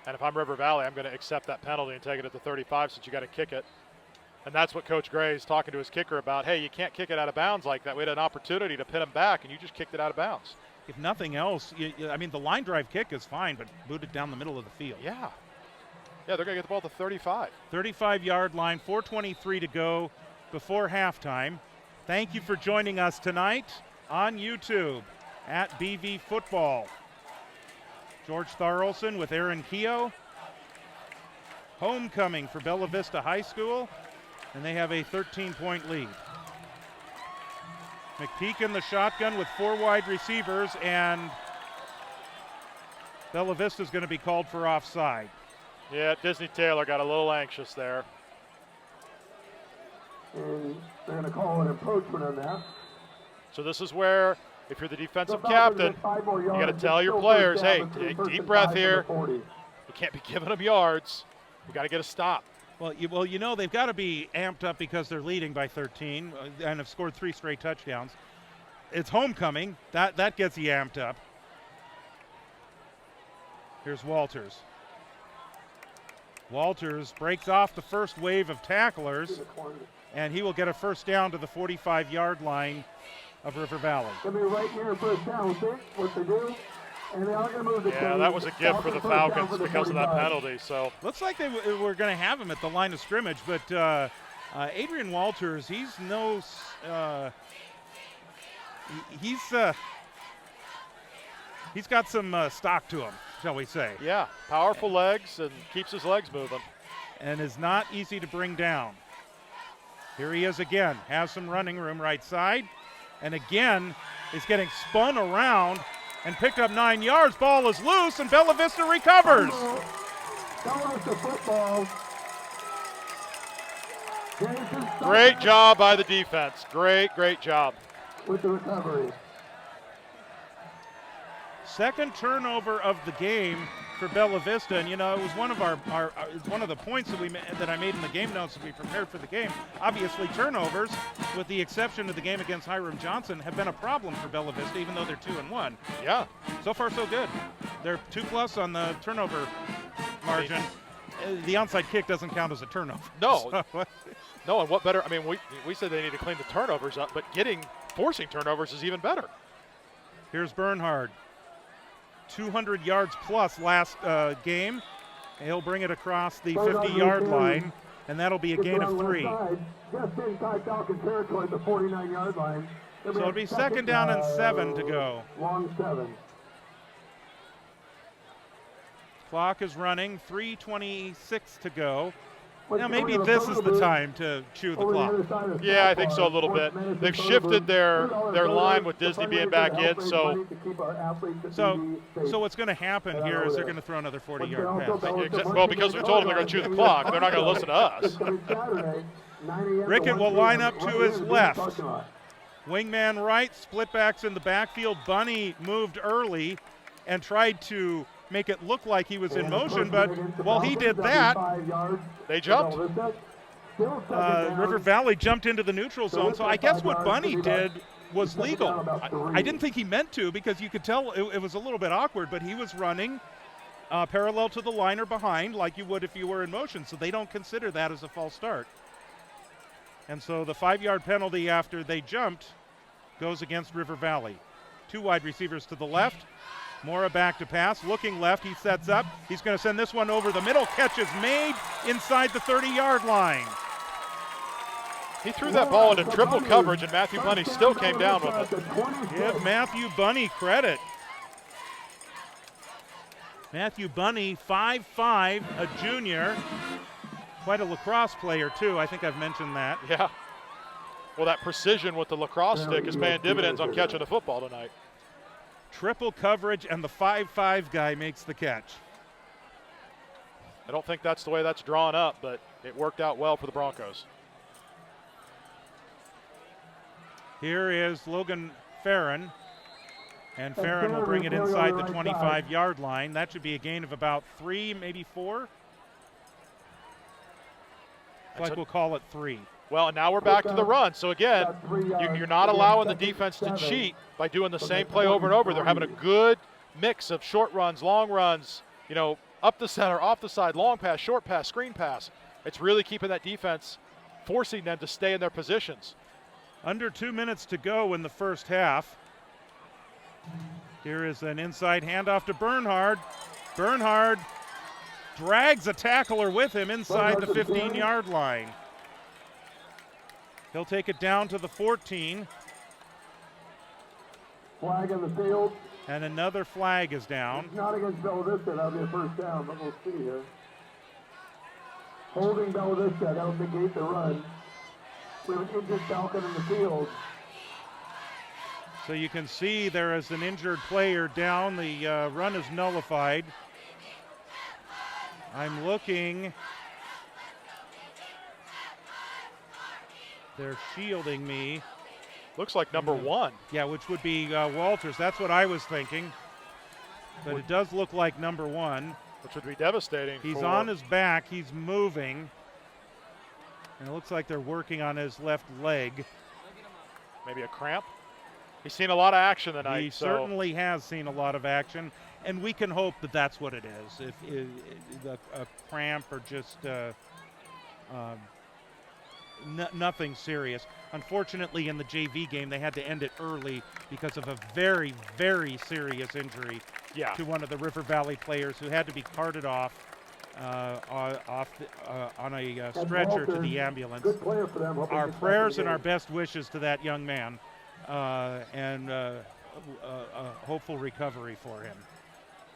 And if I'm River Valley, I'm going to accept that penalty and take it at the 35 since you got to kick it. And that's what Coach Gray is talking to his kicker about. Hey, you can't kick it out of bounds like that. We had an opportunity to pin him back, and you just kicked it out of bounds. If nothing else, I mean, the line drive kick is fine, but boot it down the middle of the field. Yeah. Yeah, they're going to get the ball at the 35. 35-yard line, 4:23 to go before halftime. Thank you for joining us tonight on YouTube at BV Football. George Tharolson with Aaron Keogh. Homecoming for Bella Vista High School, and they have a 13-point lead. McPeak in the shotgun with 4 wide receivers, and Bella Vista is going to be called for offside. Yeah, Disney Taylor got a little anxious there. And they're going to call an encroachment on that. So this is where, if you're the defensive captain, you got to tell your players, hey, take deep breath here. You can't be giving them yards. You got to get a stop. Well, you know they've got to be amped up because they're leading by 13 and have scored 3 straight touchdowns. It's homecoming. That gets you amped up. Here's Walters. Walters breaks off the first wave of tacklers, and he will get a first down to the 45-yard line of River Valley. They'll be right here first down. See what they do. And they are going to move the that was a gift for the Falcons because of that penalty. So looks like they were going to have him at the line of scrimmage, but Adrian Walters, he's got some stock to him, shall we say. Yeah, powerful legs and keeps his legs moving. And is not easy to bring down. Here he is again, has some running room right side, and again is getting spun around and picked up 9 yards. Ball is loose, and Bella Vista recovers. Bella Vista football. Great job by the defense. Great job. With the recovery. Second turnover of the game for Bella Vista, and it was one of one of the points that I made in the game notes as we prepared for the game. Obviously, turnovers, with the exception of the game against Hiram Johnson, have been a problem for Bella Vista, even though they're 2-1. Yeah. So far, so good. They're 2+ on the turnover margin. The onside kick doesn't count as a turnover. No. No, and what better? I mean, we said they need to clean the turnovers up, but forcing turnovers is even better. Here's Bernhard. 200 yards plus last game. He'll bring it across the 50-yard line, and that'll be a gain of 3. Just inside Falcon territory, the 49-yard line. So it'll be second down and 7 to go. Long 7. Clock is running, 3:26 to go. Now maybe this is the time to chew the clock. Yeah, I think so a little bit. They've shifted their line with Disney being back in, so what's going to happen here is they're going to throw another 40-yard pass. Well, because we told them they're going to chew the clock, they're not going to listen to us. Rickett will line up to his left. Wingman right, split backs in the backfield. Bunny moved early and tried to make it look like he was in motion, but while he did that, they jumped. River Valley jumped into the neutral zone, so I guess what Bunny did was legal. I didn't think he meant to, because you could tell it was a little bit awkward, but he was running parallel to the line or behind like you would if you were in motion, so they don't consider that as a false start. And so the 5-yard penalty after they jumped goes against River Valley. 2 wide receivers to the left. Mora back to pass, looking left, he sets up. He's going to send this one over the middle. Catch is made inside the 30-yard line. He threw that ball into triple coverage, and Matthew Bunny still came down with it. Give Matthew Bunny credit. Matthew Bunny, 5'5", a junior. Quite a lacrosse player, too. I think I've mentioned that. Yeah. Well, that precision with the lacrosse stick is paying dividends on catching the football tonight. Triple coverage, and the 5'5" guy makes the catch. I don't think that's the way that's drawn up, but it worked out well for the Broncos. Here is Logan Farron. And Farron will bring it inside the 25-yard line. That should be a gain of about 3, maybe 4. We'll call it 3. Well, and now we're back to the run. So again, you're not allowing the defense to cheat by doing the same play over and over. They're having a good mix of short runs, long runs, up the center, off the side, long pass, short pass, screen pass. It's really keeping that defense, forcing them to stay in their positions. Under 2 minutes to go in the first half. Here is an inside handoff to Bernhard. Bernhard drags a tackler with him inside the 15-yard line. He'll take it down to the 14. Flag in the field. And another flag is down. It's not against Bella Vista. That'll be a first down, but we'll see here. Holding Bella Vista. That'll negate the run. We have an injured Falcon in the field. So you can see there is an injured player down. The run is nullified. I'm looking. They're shielding me. Looks like number 1. Yeah, which would be Walters. That's what I was thinking. But it does look like number 1. Which would be devastating. He's on his back. He's moving. And it looks like they're working on his left leg. Maybe a cramp? He's seen a lot of action tonight. He certainly has seen a lot of action. And we can hope that that's what it is. If a cramp or just nothing serious. Unfortunately, in the JV game, they had to end it early because of a very, very serious injury to one of the River Valley players who had to be carted off on a stretcher to the ambulance. Good player for them. Our prayers and our best wishes to that young man, and a hopeful recovery for him.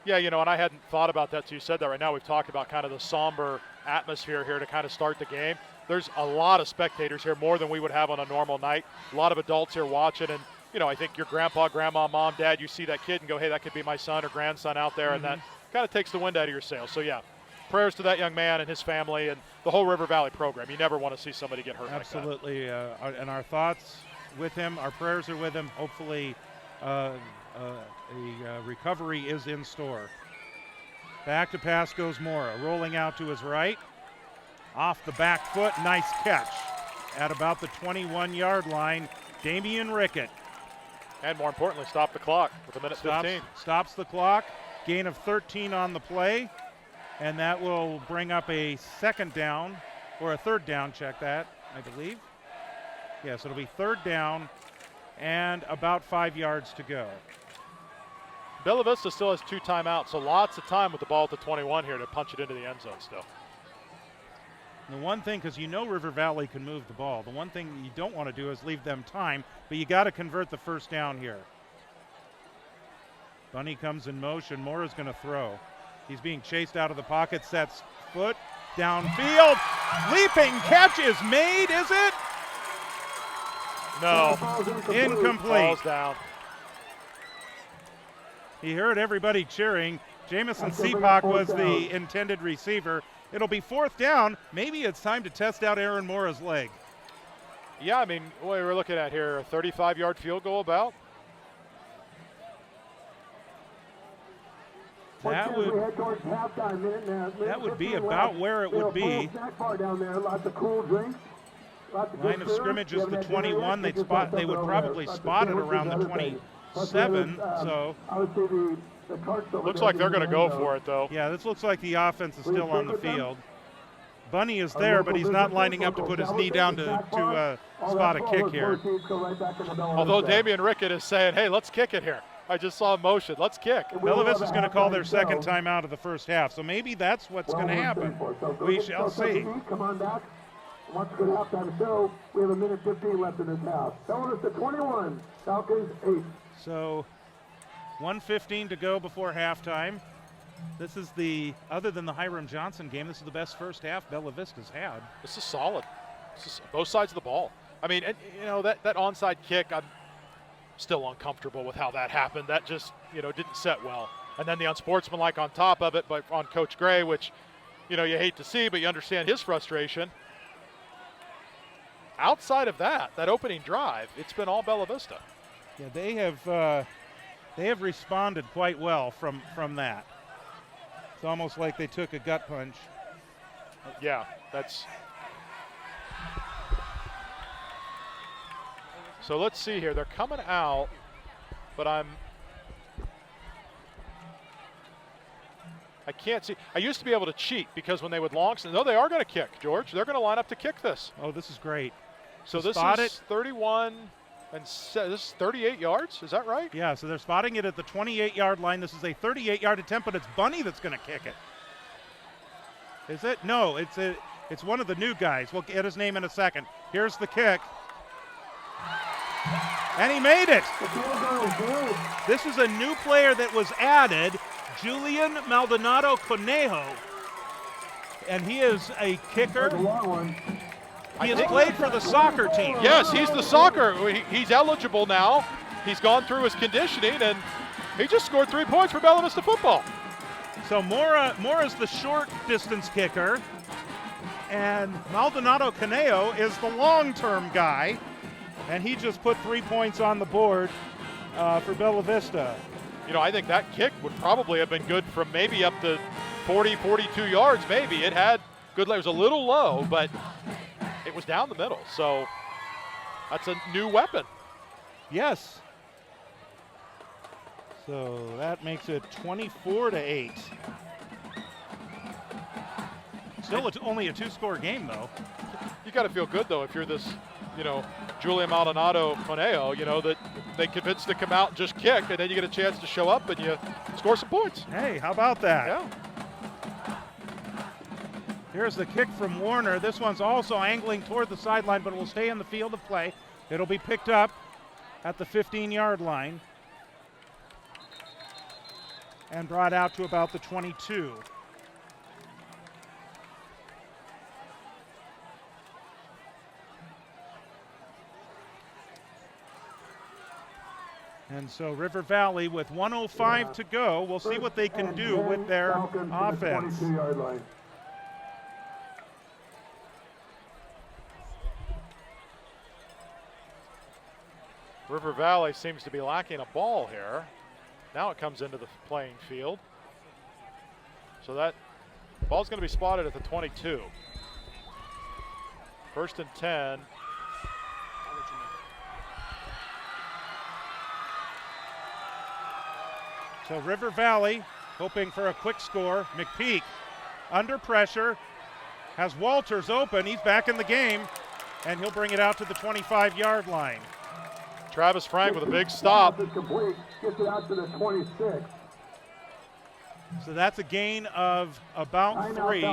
Yeah, and I hadn't thought about that till you said that. Right now we've talked about kind of the somber atmosphere here to kind of start the game. There's a lot of spectators here, more than we would have on a normal night. A lot of adults here watching, and I think your grandpa, grandma, mom, dad, you see that kid and go, hey, that could be my son or grandson out there, and that kind of takes the wind out of your sails. So yeah, prayers to that young man and his family and the whole River Valley program. You never want to see somebody get hurt. Absolutely, like that. And our thoughts with him, our prayers are with him. Hopefully a recovery is in store. Back to pass goes Mora, rolling out to his right. Off the back foot, nice catch. At about the 21-yard line, Damian Rickett. And more importantly, stop the clock with a minute 15. Stops the clock, gain of 13 on the play, and that will bring up a second down, or a third down, check that, I believe. Yes, it'll be third down and about 5 yards to go. Bella Vista still has 2 timeouts, so lots of time with the ball at the 21 here to punch it into the end zone still. The one thing, because River Valley can move the ball, the one thing you don't want to do is leave them time, but you got to convert the first down here. Bunny comes in motion. Mora's going to throw. He's being chased out of the pocket, sets foot, downfield. Leaping catch is made, is it? No. Incomplete. Falls down. He heard everybody cheering. Jamison Sepak was the intended receiver. It'll be fourth down. Maybe it's time to test out Aaron Mora's leg. Yeah, I mean, what we're looking at here, a 35-yard field goal about. That would be about where it would be. Line of scrimmage is the 21. They would probably spot it around the 27. So looks like they're going to go for it, though. Yeah, this looks like the offense is still on the field. Bunny is there, but he's not lining up to put his knee down to spot a kick here. Although Damian Rickett is saying, hey, let's kick it here. I just saw a motion. Let's kick. Bella Vista's going to call their second timeout of the first half, so maybe that's what's going to happen. We shall see. Come on back. Once a good halftime show, we have 1:15 left in this half. Bella Vista 21, Falcons 8. So 1:15 to go before halftime. This is other than the Hiram Johnson game, this is the best first half Bella Vista's had. This is solid. This is both sides of the ball. I mean, and, that onside kick, I'm still uncomfortable with how that happened. That just, didn't set well. And then the unsportsmanlike on top of it, but on Coach Gray, which, you hate to see, but you understand his frustration. Outside of that opening drive, it's been all Bella Vista. Yeah, they have responded quite well from that. It's almost like they took a gut punch. Yeah, that's. So let's see here. They're coming out, but I can't see. I used to be able to cheat because when they would long, no, they are going to kick, George. They're going to line up to kick this. Oh, this is great. So this is 31 and this is 38 yards. Is that right? Yeah, so they're spotting it at the 28-yard line. This is a 38-yard attempt, but it's Bunny that's going to kick it. Is it? No, it's one of the new guys. We'll get his name in a second. Here's the kick. And he made it. This is a new player that was added, Julian Maldonado Conejo. And he is a kicker. He has played for the soccer team. Yes, he's the soccer. He's eligible now. He's gone through his conditioning, and he just scored 3 points for Bella Vista football. So Mora's the short distance kicker, and Maldonado Conejo is the long-term guy, and he just put 3 points on the board for Bella Vista. I think that kick would probably have been good from maybe up to 40, 42 yards maybe. It had good, it was a little low, but it was down the middle. So that's a new weapon. Yes. So that makes it 24-8. Still only a two-score game, though. You got to feel good, though, if you're this, Julian Maldonado Conejo, that they convinced to come out and just kick, and then you get a chance to show up and you score some points. Hey, how about that? Yeah. Here's the kick from Warner. This one's also angling toward the sideline, but it will stay in the field of play. It'll be picked up at the 15-yard line and brought out to about the 22. And so River Valley with 1:05 to go. We'll see what they can do with their offense. River Valley seems to be lacking a ball here. Now it comes into the playing field. So that ball's going to be spotted at the 22. 1st and 10. So River Valley hoping for a quick score. McPeak under pressure, has Walters open. He's back in the game, and he'll bring it out to the 25-yard line. Travis Frank with a big stop. Gets it out to the 26. So that's a gain of about 3.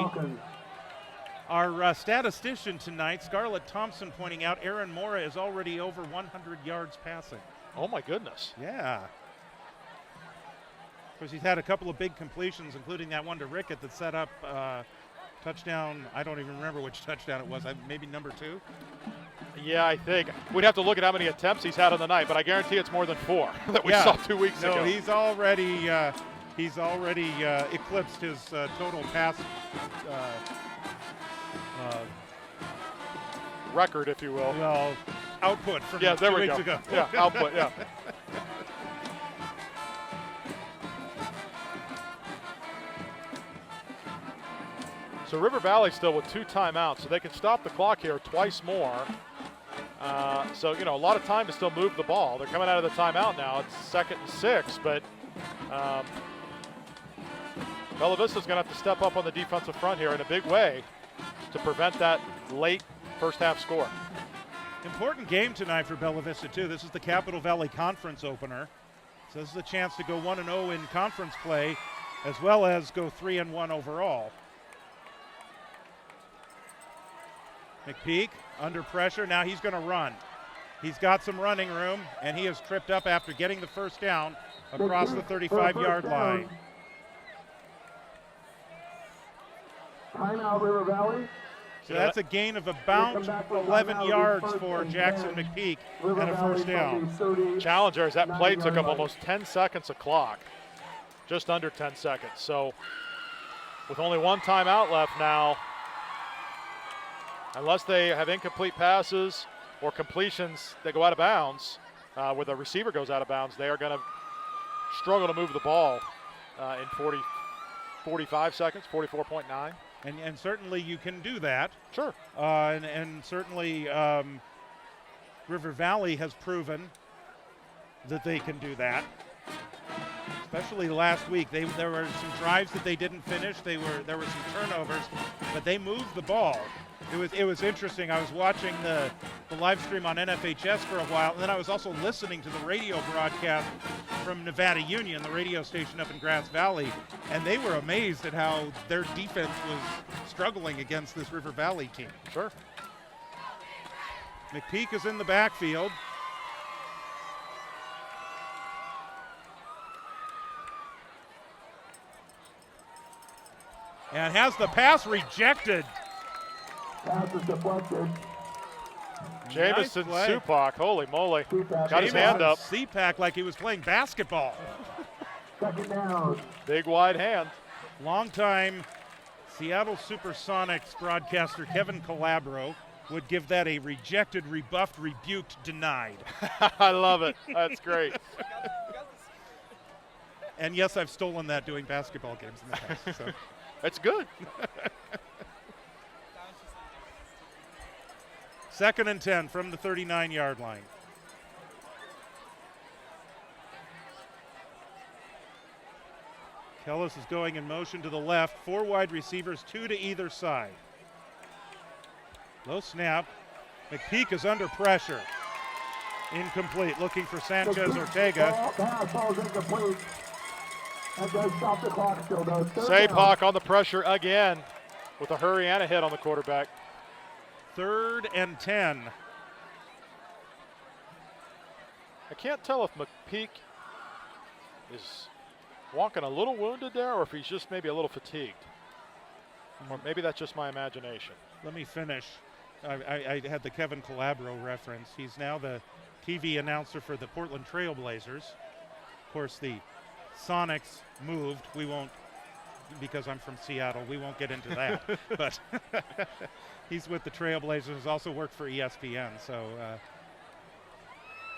Our statistician tonight, Scarlett Thompson, pointing out Aaron Mora is already over 100 yards passing. Oh, my goodness. Yeah. Of course, he's had a couple of big completions, including that one to Rickett that set up touchdown. I don't even remember which touchdown it was. Maybe number 2? Yeah, I think. We'd have to look at how many attempts he's had on the night, but I guarantee it's more than 4 that we saw 2 weeks ago. No, he's already eclipsed his total pass record, if you will. Well, output from there 2 we weeks go. ago. Yeah, output, yeah. So River Valley still with 2 timeouts, so they can stop the clock here twice more. So, a lot of time to still move the ball. They're coming out of the timeout now. It's 2nd and 6, but Bella Vista's going to have to step up on the defensive front here in a big way to prevent that late first half score. Important game tonight for Bella Vista, too. This is the Capital Valley Conference opener. So this is a chance to go 1-0 in conference play, as well as go 3-1 overall. McPeak under pressure. Now he's going to run. He's got some running room, and he is tripped up after getting the first down across the 35-yard line. Timeout, River Valley. So that's a gain of about 11 yards for Jackson McPeak and a first down. Challengers, that play took up almost 10 seconds of clock, just under 10 seconds. So with only one timeout left now, unless they have incomplete passes or completions that go out of bounds, where the receiver goes out of bounds, they are going to struggle to move the ball in 45 seconds, 44.9. And certainly you can do that. Sure. And certainly River Valley has proven that they can do that. Especially last week, there were some drives that they didn't finish. There were some turnovers, but they moved the ball. It was interesting. I was watching the live stream on NFHS for a while, and then I was also listening to the radio broadcast from Nevada Union, the radio station up in Grass Valley, and they were amazed at how their defense was struggling against this River Valley team. Sure. McPeak is in the backfield. And has the pass rejected. Pass is deflected. Jamison Nice play. Supak, holy moly. Supak. Got his hand up. CPAC like he was playing basketball. Second down. Big wide hand. Longtime Seattle Supersonics broadcaster Kevin Calabro would give that a rejected, rebuffed, rebuked, denied. I love it. That's great. And yes, I've stolen that doing basketball games in the past. So. That's good. 2nd and 10 from the 39-yard line. Kellis is going in motion to the left. 4 wide receivers, 2 to either side. Low snap. McPeak is under pressure. Incomplete. Looking for Sanchez Ortega. Pass falls incomplete. That does stop the clock still, though. Sapak on the pressure again with a hurry and a hit on the quarterback. 3rd and 10. I can't tell if McPeak is walking a little wounded there or if he's just maybe a little fatigued. Or maybe that's just my imagination. Let me finish. I had the Kevin Calabro reference. He's now the TV announcer for the Portland Trail Blazers. Of course, the Sonics moved. We won't, because I'm from Seattle, we won't get into that. But he's with the Trailblazers. He's also worked for ESPN. So,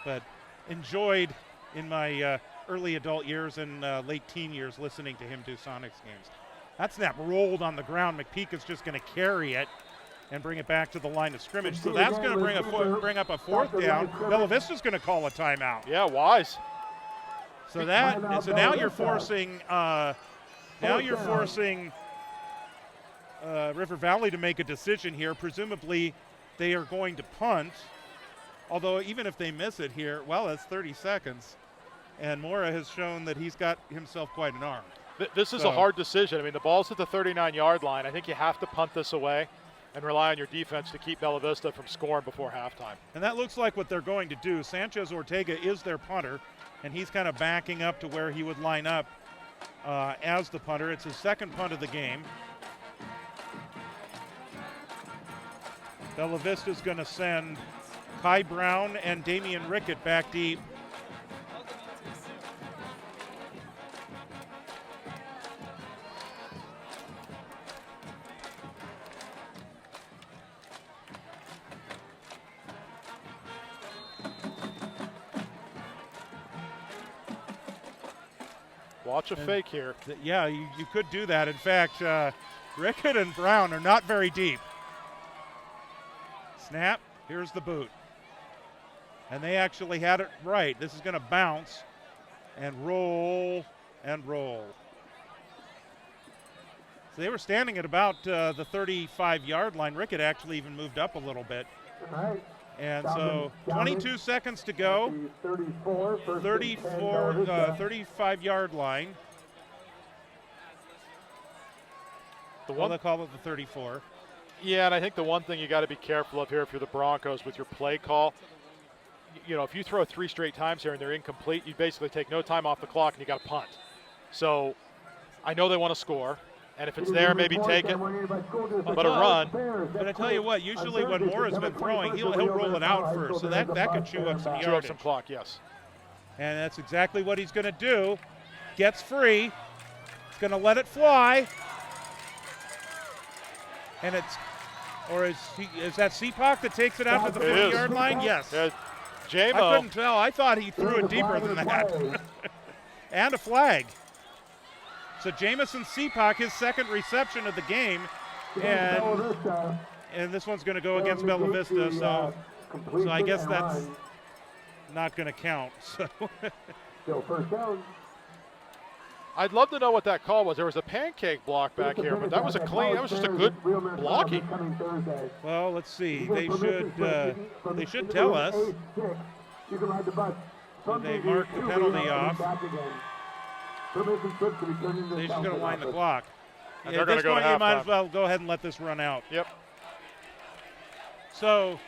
but enjoyed in my early adult years and late teen years listening to him do Sonics games. That snap rolled on the ground. McPeak is just going to carry it and bring it back to the line of scrimmage. So that's going to bring up a 4th down. Bella Vista's going to call a timeout. Yeah, wise. So now you're forcing River Valley to make a decision here. Presumably, they are going to punt. Although even if they miss it here, well, that's 30 seconds, and Mora has shown that he's got himself quite an arm. This is a hard decision. I mean, the ball's at the 39-yard line. I think you have to punt this away and rely on your defense to keep Bella Vista from scoring before halftime. And that looks like what they're going to do. Sanchez Ortega is their punter, and he's kind of backing up to where he would line up as the punter. It's his 2nd punt of the game. Bella Vista's going to send Kai Brown and Damian Rickett back deep. Watch a fake here. Yeah, you could do that. In fact, Rickett and Brown are not very deep. Snap, here's the boot. And they actually had it right. This is going to bounce and roll and roll. So they were standing at about the 35-yard line. Rickett actually even moved up a little bit. All right. And so 22 seconds to go. 35-yard line. They call it the 34. Yeah, and I think the one thing you got to be careful of here if you're the Broncos with your play call, you know, if you throw 3 straight times here and they're incomplete, you basically take no time off the clock and you got to punt. So I know they want to score, and if it's there, maybe take it, but a run. But I tell you what, usually when Moore has been throwing, he'll roll it out first, so that could chew up some yardage. Chew up some clock, yes. And that's exactly what he's going to do. Gets free. He's going to let it fly. And is that Sepak that takes it out to the 40-yard line? Yes. J-Mo. I couldn't tell. I thought he threw it deeper than that. And a flag. So Jamison Sepak, his second reception of the game, and this one's going to go against Bella Vista, so I guess that's not going to count. So Still first down. I'd love to know what that call was. There was a pancake block back here, but that was just a good blocking. Well, let's see. They should tell us. They mark the penalty off. They're just going to wind the clock. And they're going to go to halftime. You might as well go ahead and let this run out. Yep. So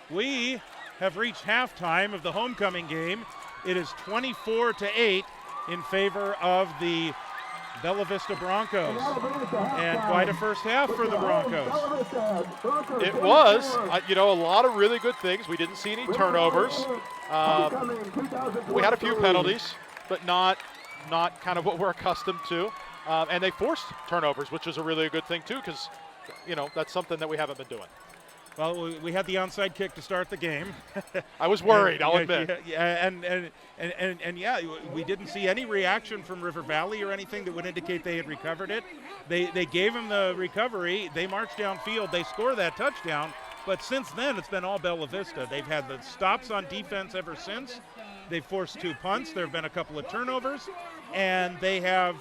we have reached halftime of the homecoming game. It is 24-8 in favor of the Bella Vista Broncos. And quite a first half for the Broncos. It was, a lot of really good things. We didn't see any turnovers. We had a few penalties, but not kind of what we're accustomed to. And they forced turnovers, which is a really good thing too, because, that's something that we haven't been doing. Well, we had the onside kick to start the game. I was worried, I'll admit. Yeah, we didn't see any reaction from River Valley or anything that would indicate they had recovered it. They gave him the recovery. They marched downfield. They scored that touchdown. But since then, it's been all Bella Vista. They've had the stops on defense ever since. They've forced 2 punts. There have been a couple of turnovers. And they have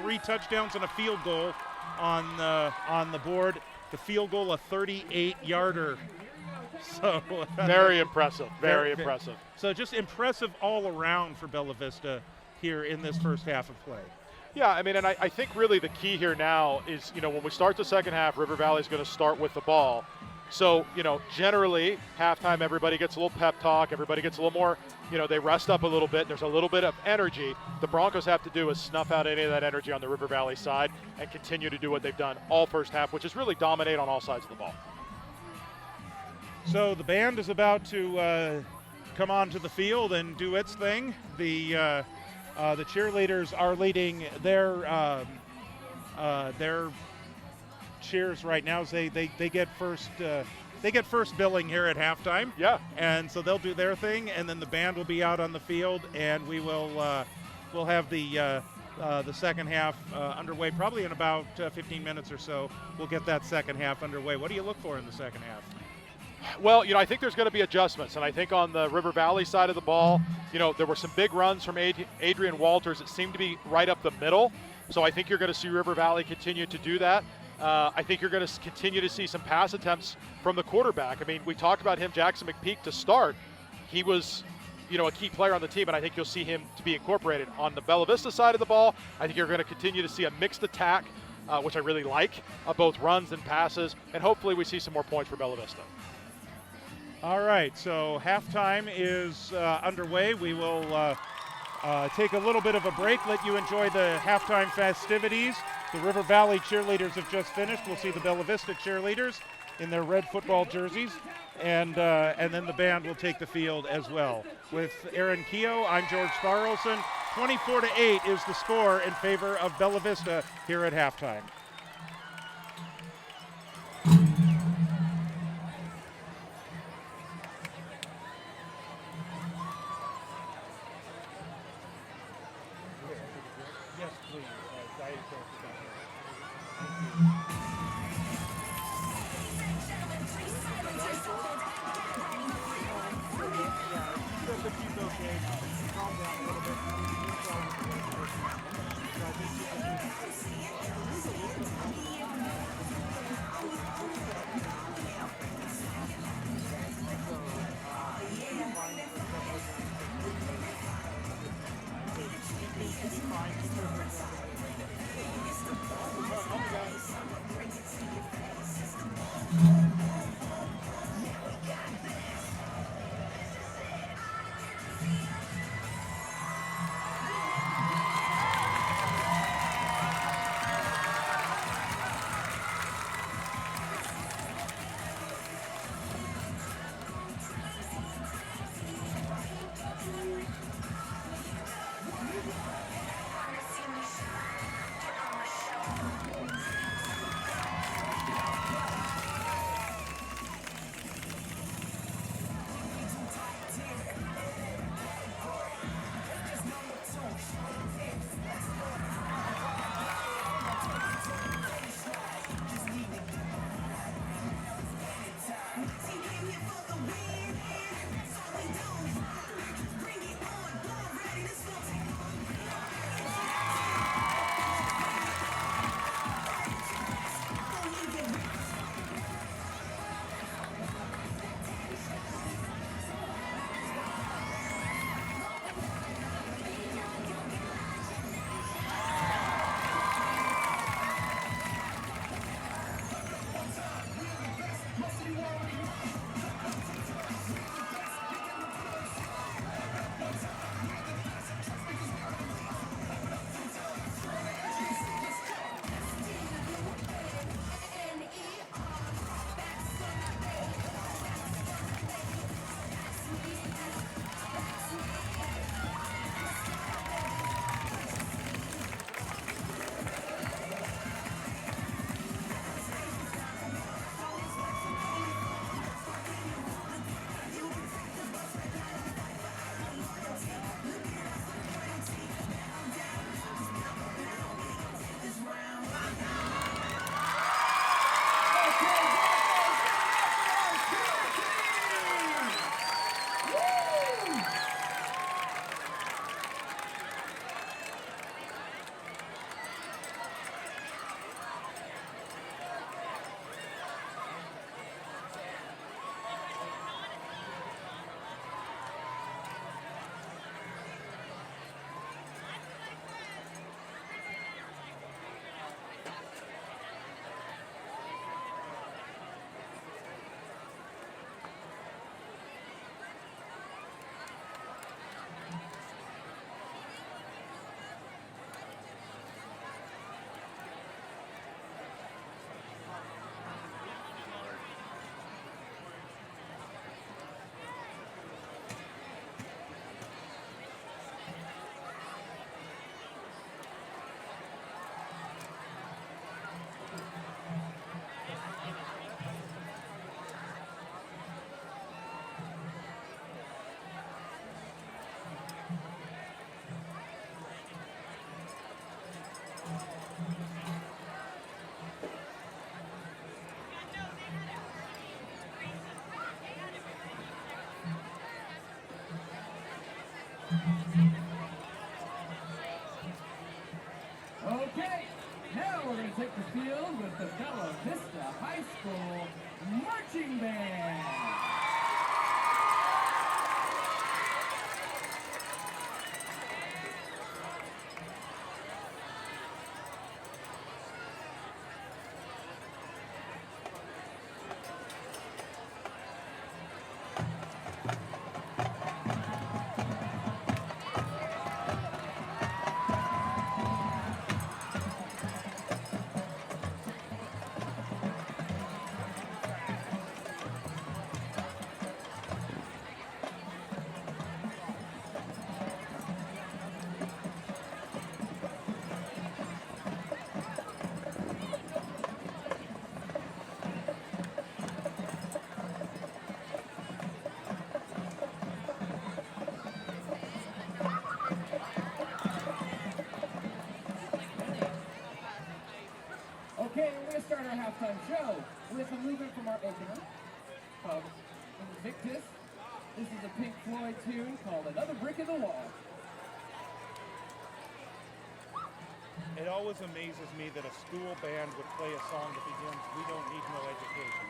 3 touchdowns and a field goal on the board. The field goal, a 38-yarder. So very impressive, very impressive. So just impressive all around for Bella Vista here in this first half of play. Yeah, and I think really the key here now is, when we start the second half, River Valley is going to start with the ball. So, generally, halftime, everybody gets a little pep talk. Everybody gets a little more, they rest up a little bit. There's a little bit of energy. The Broncos have to do is snuff out any of that energy on the River Valley side and continue to do what they've done all first half, which is really dominate on all sides of the ball. So the band is about to come onto the field and do its thing. The cheerleaders are leading their cheers right now as they get first billing here at halftime. Yeah. And so they'll do their thing, and then the band will be out on the field, and we will we'll have the second half underway probably in about 15 minutes or so. We'll get that second half underway. What do you look for in the second half? Well, I think there's going to be adjustments, and I think on the River Valley side of the ball, there were some big runs from Adrian Walters that seemed to be right up the middle. So I think you're going to see River Valley continue to do that. I think you're going to continue to see some pass attempts from the quarterback. We talked about him, Jackson McPeak, to start. He was, a key player on the team, and I think you'll see him to be incorporated. On the Bella Vista side of the ball, I think you're going to continue to see a mixed attack, which I really like, both runs and passes, and hopefully we see some more points for Bella Vista. All right, so halftime is underway. We will take a little bit of a break, let you enjoy the halftime festivities. The River Valley cheerleaders have just finished. We'll see the Bella Vista cheerleaders in their red football jerseys, and then the band will take the field as well. With Aaron Keogh, I'm George Sparrowson. 24-8 is the score in favor of Bella Vista here at halftime. Yes, please. Diet Coke. School Marching Band. Okay, we're going to start our halftime show with a movement from our opener called Invictus. This is a Pink Floyd tune called Another Brick in the Wall. It always amazes me that a school band would play a song that begins, "We don't need no education."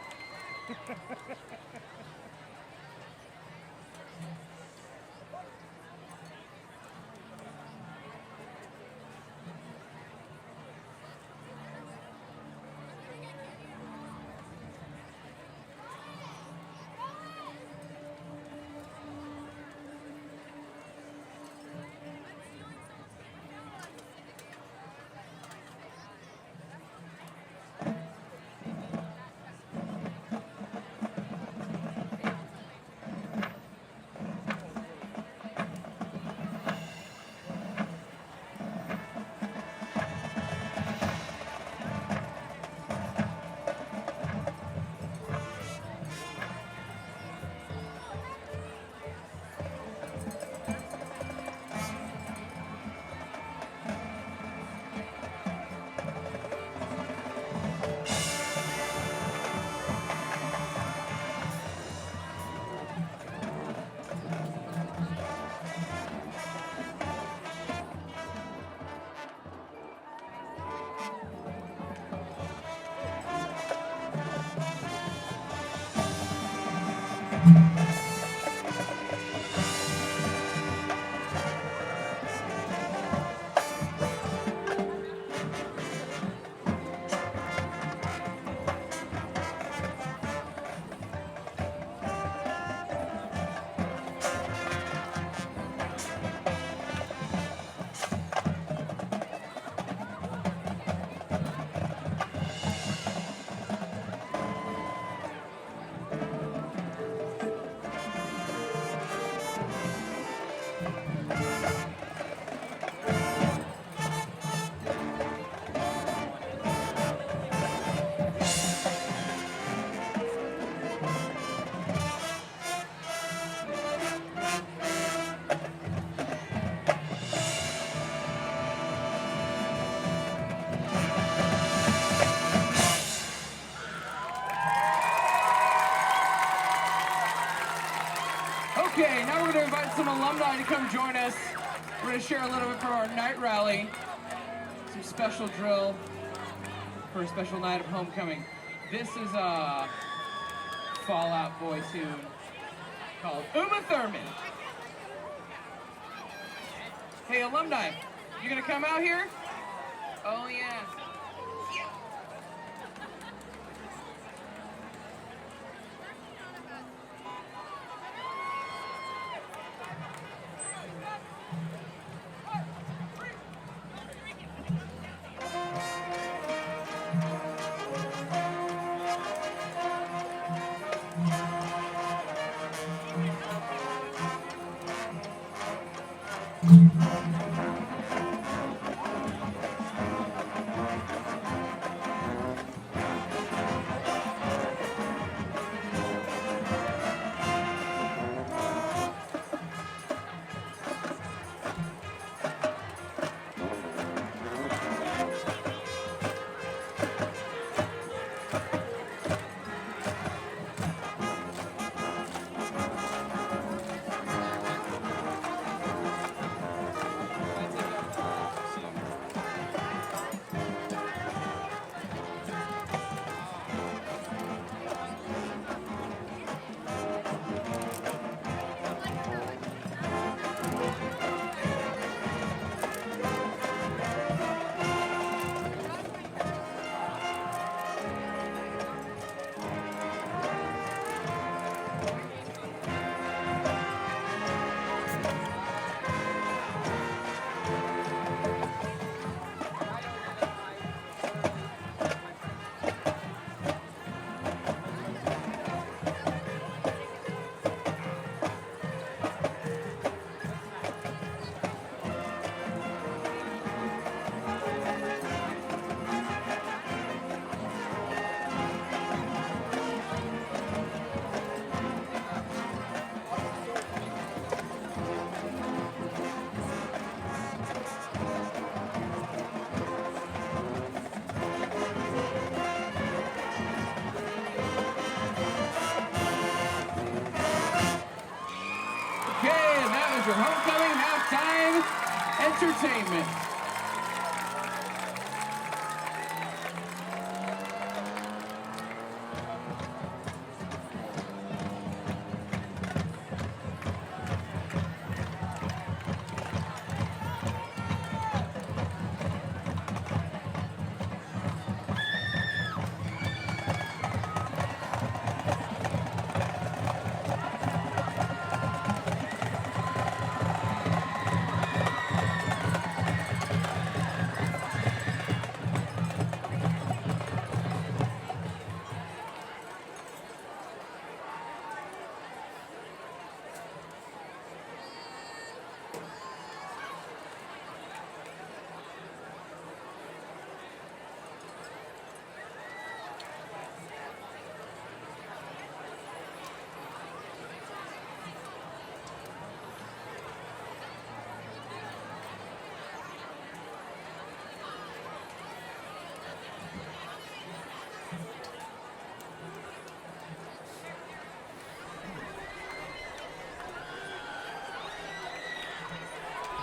Okay, now we're going to invite some alumni to come join us. We're going to share a little bit from our night rally, some special drill for a special night of homecoming. This is a Fall Out Boy tune called Uma Thurman. Hey, alumni, you going to come out here? Oh, yeah. Entertainment.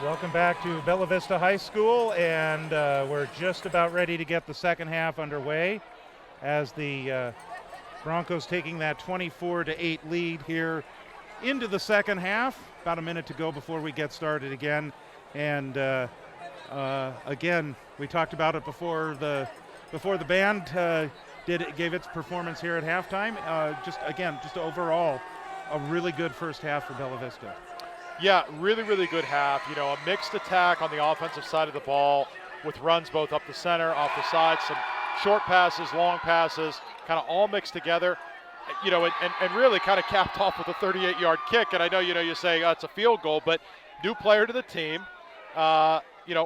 Welcome back to Bella Vista High School, and we're just about ready to get the second half underway as the Broncos taking that 24-8 lead here into the second half. About a minute to go before we get started again. And again, we talked about it before the band gave its performance here at halftime. Just overall, a really good first half for Bella Vista. Yeah, really, really good half. You know, a mixed attack on the offensive side of the ball with runs both up the center, off the side, some short passes, long passes, kind of all mixed together. You know, and really kind of capped off with a 38-yard kick. And I know, you say it's a field goal, but new player to the team,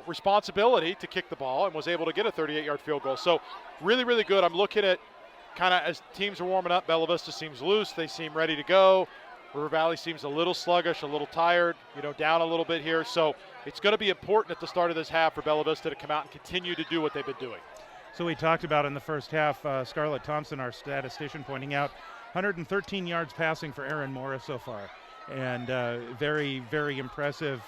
responsibility to kick the ball and was able to get a 38-yard field goal. So really, really good. I'm looking at kind of as teams are warming up, Bella Vista seems loose. They seem ready to go. River Valley seems a little sluggish, a little tired, down a little bit here. So it's going to be important at the start of this half for Bella Vista to come out and continue to do what they've been doing. So we talked about in the first half, Scarlett Thompson, our statistician, pointing out 113 yards passing for Aaron Morris so far. And very, very impressive.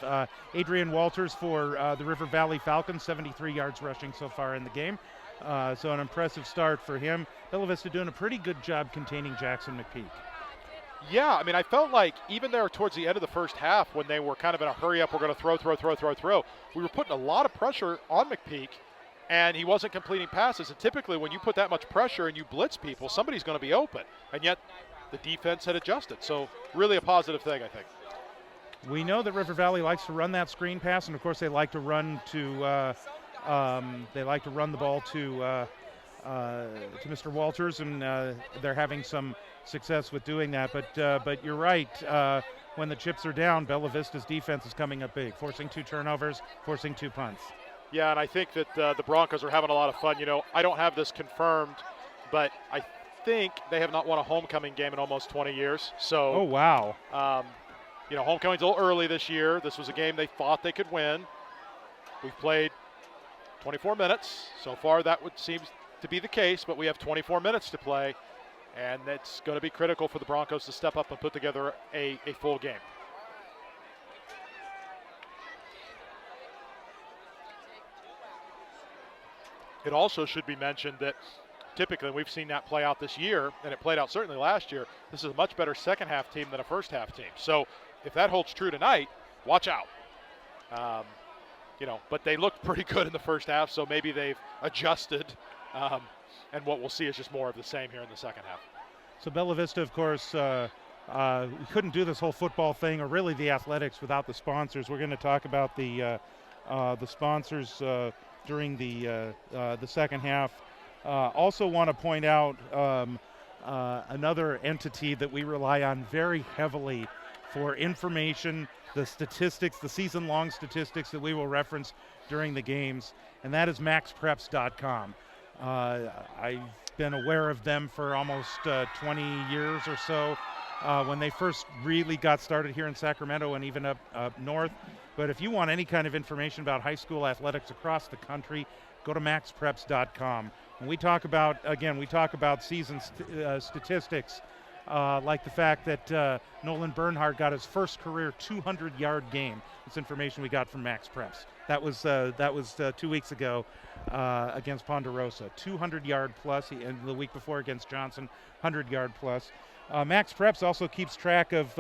Adrian Walters for the River Valley Falcons, 73 yards rushing so far in the game. So an impressive start for him. Bella Vista doing a pretty good job containing Jackson McPeak. Yeah, I mean, I felt like even there towards the end of the first half when they were kind of in a hurry up, we're going to throw, we were putting a lot of pressure on McPeak, and he wasn't completing passes. And typically when you put that much pressure and you blitz people, somebody's going to be open. And yet the defense had adjusted. So really a positive thing, I think. We know that River Valley likes to run that screen pass, and of course they like to run the ball to Mr. Walters, and they're having some success with doing that. But you're right. When the chips are down, Bella Vista's defense is coming up big, forcing 2 turnovers, forcing 2 punts. Yeah, and I think that the Broncos are having a lot of fun. I don't have this confirmed, but I think they have not won a homecoming game in almost 20 years. So, oh wow. Homecoming's a little early this year. This was a game they thought they could win. We've played 24 minutes. So far that would seem to be the case, but we have 24 minutes to play, and it's going to be critical for the Broncos to step up and put together a full game. It also should be mentioned that typically we've seen that play out this year, and it played out certainly last year. This is a much better second half team than a first half team. So if that holds true tonight, watch out. But they looked pretty good in the first half, so maybe they've adjusted. And what we'll see is just more of the same here in the second half. So Bella Vista, of course, we couldn't do this whole football thing or really the athletics without the sponsors. We're going to talk about the sponsors during the second half. Also want to point out another entity that we rely on very heavily for information, the statistics, the season-long statistics that we will reference during the games, and that is maxpreps.com. I've been aware of them for almost 20 years or so when they first really got started here in Sacramento and even up north. But if you want any kind of information about high school athletics across the country, go to maxpreps.com. When we talk about, season statistics, like the fact that Nolan Bernhard got his first career 200-yard game. It's information we got from Max Preps. That was 2 weeks ago against Ponderosa. 200-yard plus, and the week before against Johnson, 100-yard plus. Max Preps also keeps track of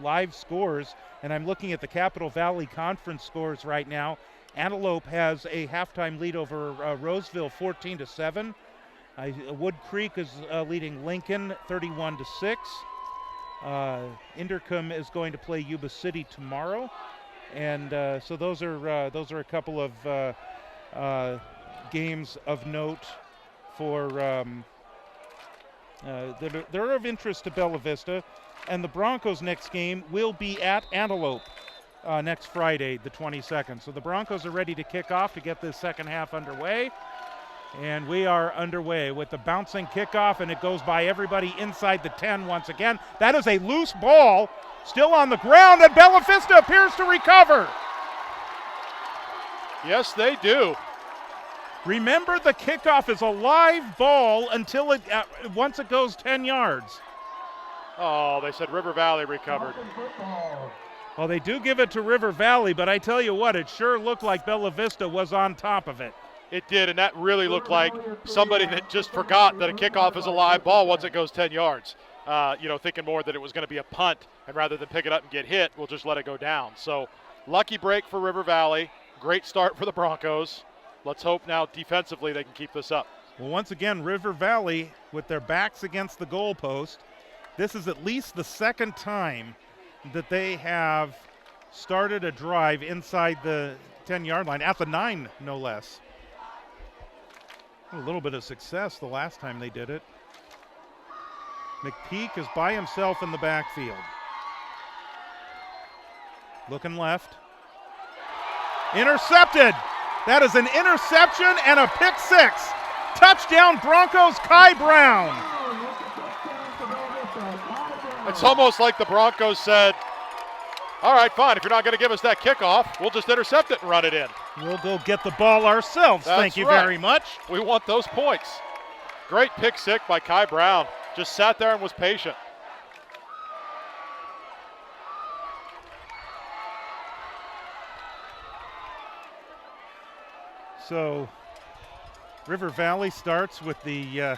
live scores, and I'm looking at the Capital Valley Conference scores right now. Antelope has a halftime lead over Roseville, 14-7. Wood Creek is leading Lincoln 31-6. Inderkum is going to play Yuba City tomorrow, and so those are a couple of games of note for that are of interest to Bella Vista. And the Broncos' next game will be at Antelope next Friday, the 22nd. So the Broncos are ready to kick off to get this second half underway. And we are underway with the bouncing kickoff, and it goes by everybody inside the 10 once again. That is a loose ball, still on the ground, and Bella Vista appears to recover. Yes, they do. Remember, the kickoff is a live ball until once it goes 10 yards. Oh, they said River Valley recovered. Well, they do give it to River Valley, but I tell you what, it sure looked like Bella Vista was on top of it. It did, and that really looked like somebody that just forgot that a kickoff is a live ball once it goes 10 yards. Thinking more that it was going to be a punt, and rather than pick it up and get hit, we'll just let it go down. So, lucky break for River Valley. Great start for the Broncos. Let's hope now defensively they can keep this up. Well, once again, River Valley with their backs against the goalpost. This is at least the second time that they have started a drive inside the 10-yard line, at the 9, no less. A little bit of success the last time they did it. McPeak is by himself in the backfield. Looking left. Intercepted. That is an interception and a pick six. Touchdown Broncos, Kai Brown. It's almost like the Broncos said, all right, fine, if you're not going to give us that kickoff, we'll just intercept it and run it in. We'll go get the ball ourselves. Thank you very much. We want those points. Great pick six by Kai Brown. Just sat there and was patient. So River Valley starts with the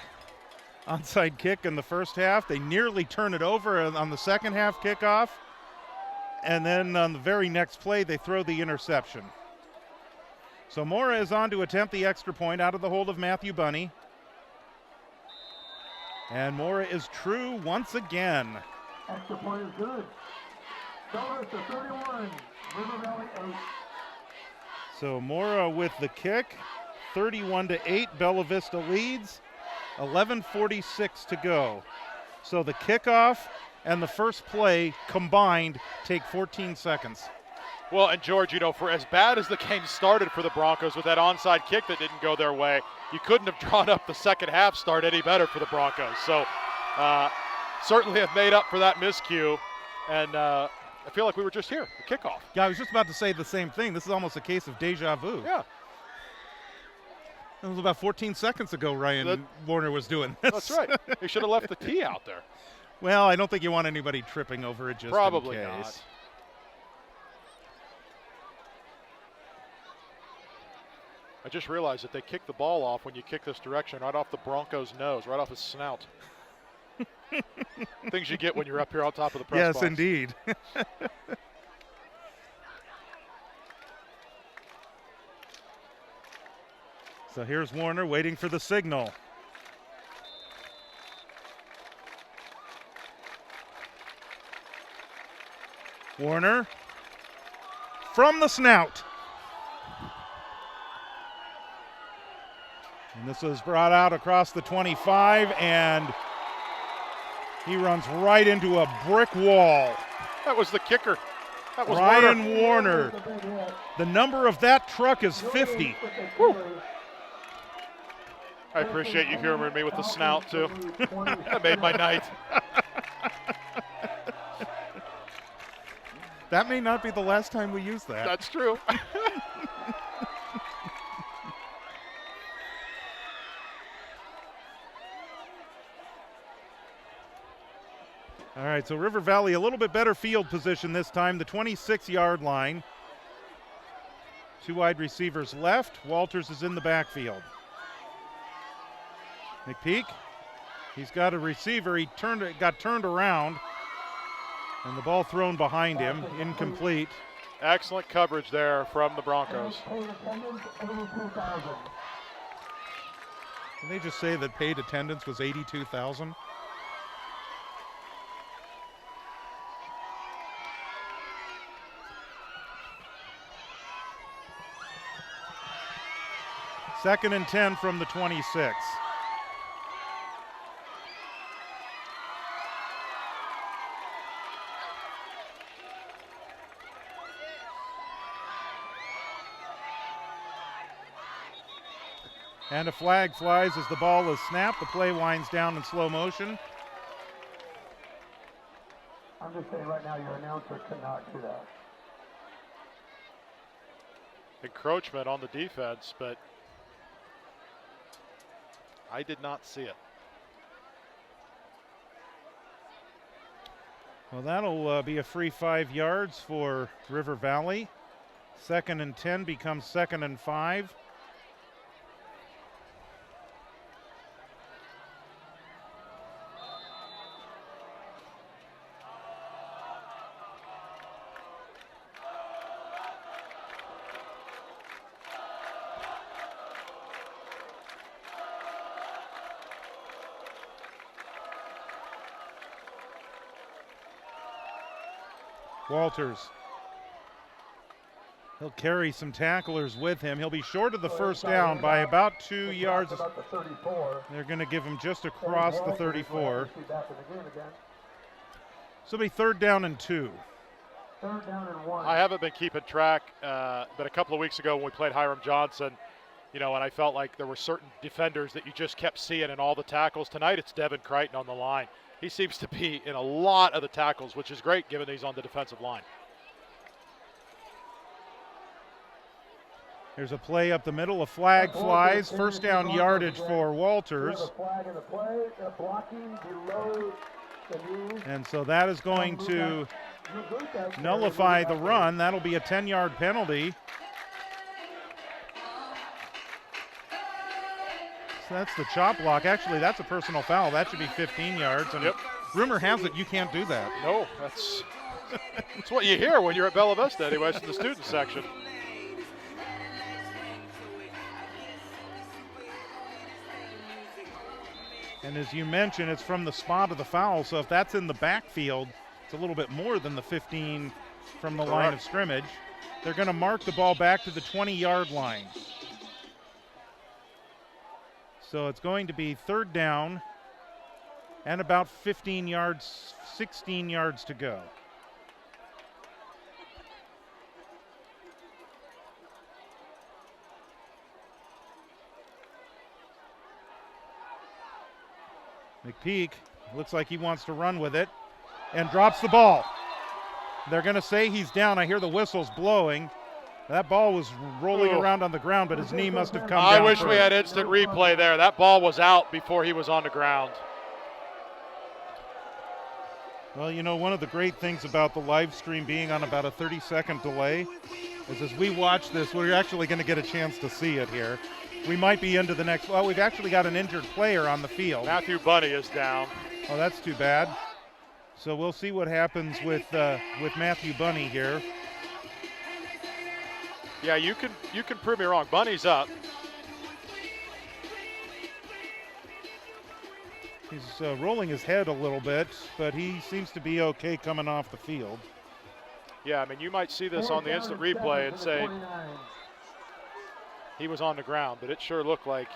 onside kick in the first half. They nearly turn it over on the second half kickoff. And then on the very next play, they throw the interception. So Mora is on to attempt the extra point out of the hold of Matthew Bunny. And Mora is true once again. Extra point is good. Bella Vista 31, River Valley 8. So Mora with the kick, 31-8, Bella Vista leads, 11:46 to go. So the kickoff and the first play combined take 14 seconds. Well, and George, for as bad as the game started for the Broncos with that onside kick that didn't go their way, you couldn't have drawn up the second half start any better for the Broncos. So certainly have made up for that miscue, and I feel like we were just here, the kickoff. Yeah, I was just about to say the same thing. This is almost a case of deja vu. Yeah. It was about 14 seconds ago Ryan Warner was doing this. That's right. He should have left the tee out there. Well, I don't think you want anybody tripping over it just Probably in case. Not. I just realized that they kick the ball off when you kick this direction, right off the Broncos' nose, right off his snout. Things you get when you're up here on top of the press box. Yes, indeed. So here's Warner waiting for the signal. Warner from the snout. And this was brought out across the 25, and he runs right into a brick wall. That was the kicker. That was Ryan Warner. The number of that truck is 50. Woo. I appreciate you humoring me with the snout, too. That made my night. That may not be the last time we use that. That's true. right, so River Valley a little bit better field position this time, the 26-yard line. 2 wide receivers left. Walters is in the backfield. McPeak, he's got a receiver. He got turned around, and the ball thrown behind him, incomplete. Excellent coverage there from the Broncos. Can they just say that paid attendance was 82,000? Second and 10 from the 26. And a flag flies as the ball is snapped. The play winds down in slow motion. I'm just saying right now, your announcer cannot do that. Encroachment on the defense, but I did not see it. Well, that'll be a free 5 yards for River Valley. Second and 10 becomes second and 5. Walters. He'll carry some tacklers with him. He'll be short of the first down by about 2 yards. They're going to give him just across the 34. So it'll be third down and 2. Third down and 1. I haven't been keeping track, but a couple of weeks ago when we played Hiram Johnson, and I felt like there were certain defenders that you just kept seeing in all the tackles. Tonight it's Devin Crichton on the line. He seems to be in a lot of the tackles, which is great given he's on the defensive line. There's a play up the middle. A flag flies. First down yardage for Walters. And so that is going to nullify the run. That'll be a 10-yard penalty. That's the chop block. Actually, that's a personal foul. That should be 15 yards. And rumor has it you can't do that. No, that's what you hear when you're at Bella Vista, anyways, in the student section. And as you mentioned, it's from the spot of the foul. So if that's in the backfield, it's a little bit more than the 15 from the line of scrimmage. They're going to mark the ball back to the 20-yard line. So it's going to be third down and about 15 yards, 16 yards to go. McPeak looks like he wants to run with it and drops the ball. They're going to say he's down. I hear the whistles blowing. That ball was rolling around on the ground, but his knee must have come down. I wish we had instant replay there. That ball was out before he was on the ground. Well, one of the great things about the live stream being on about a 30-second delay is as we watch this, we're actually going to get a chance to see it here. We might be into the next. Well, we've actually got an injured player on the field. Matthew Bunny is down. Oh, that's too bad. So we'll see what happens with Matthew Bunny here. Yeah, you can prove me wrong. Bunny's up. He's rolling his head a little bit, but he seems to be okay coming off the field. Yeah, I mean, you might see this on the instant replay and say he was on the ground, but it sure looked like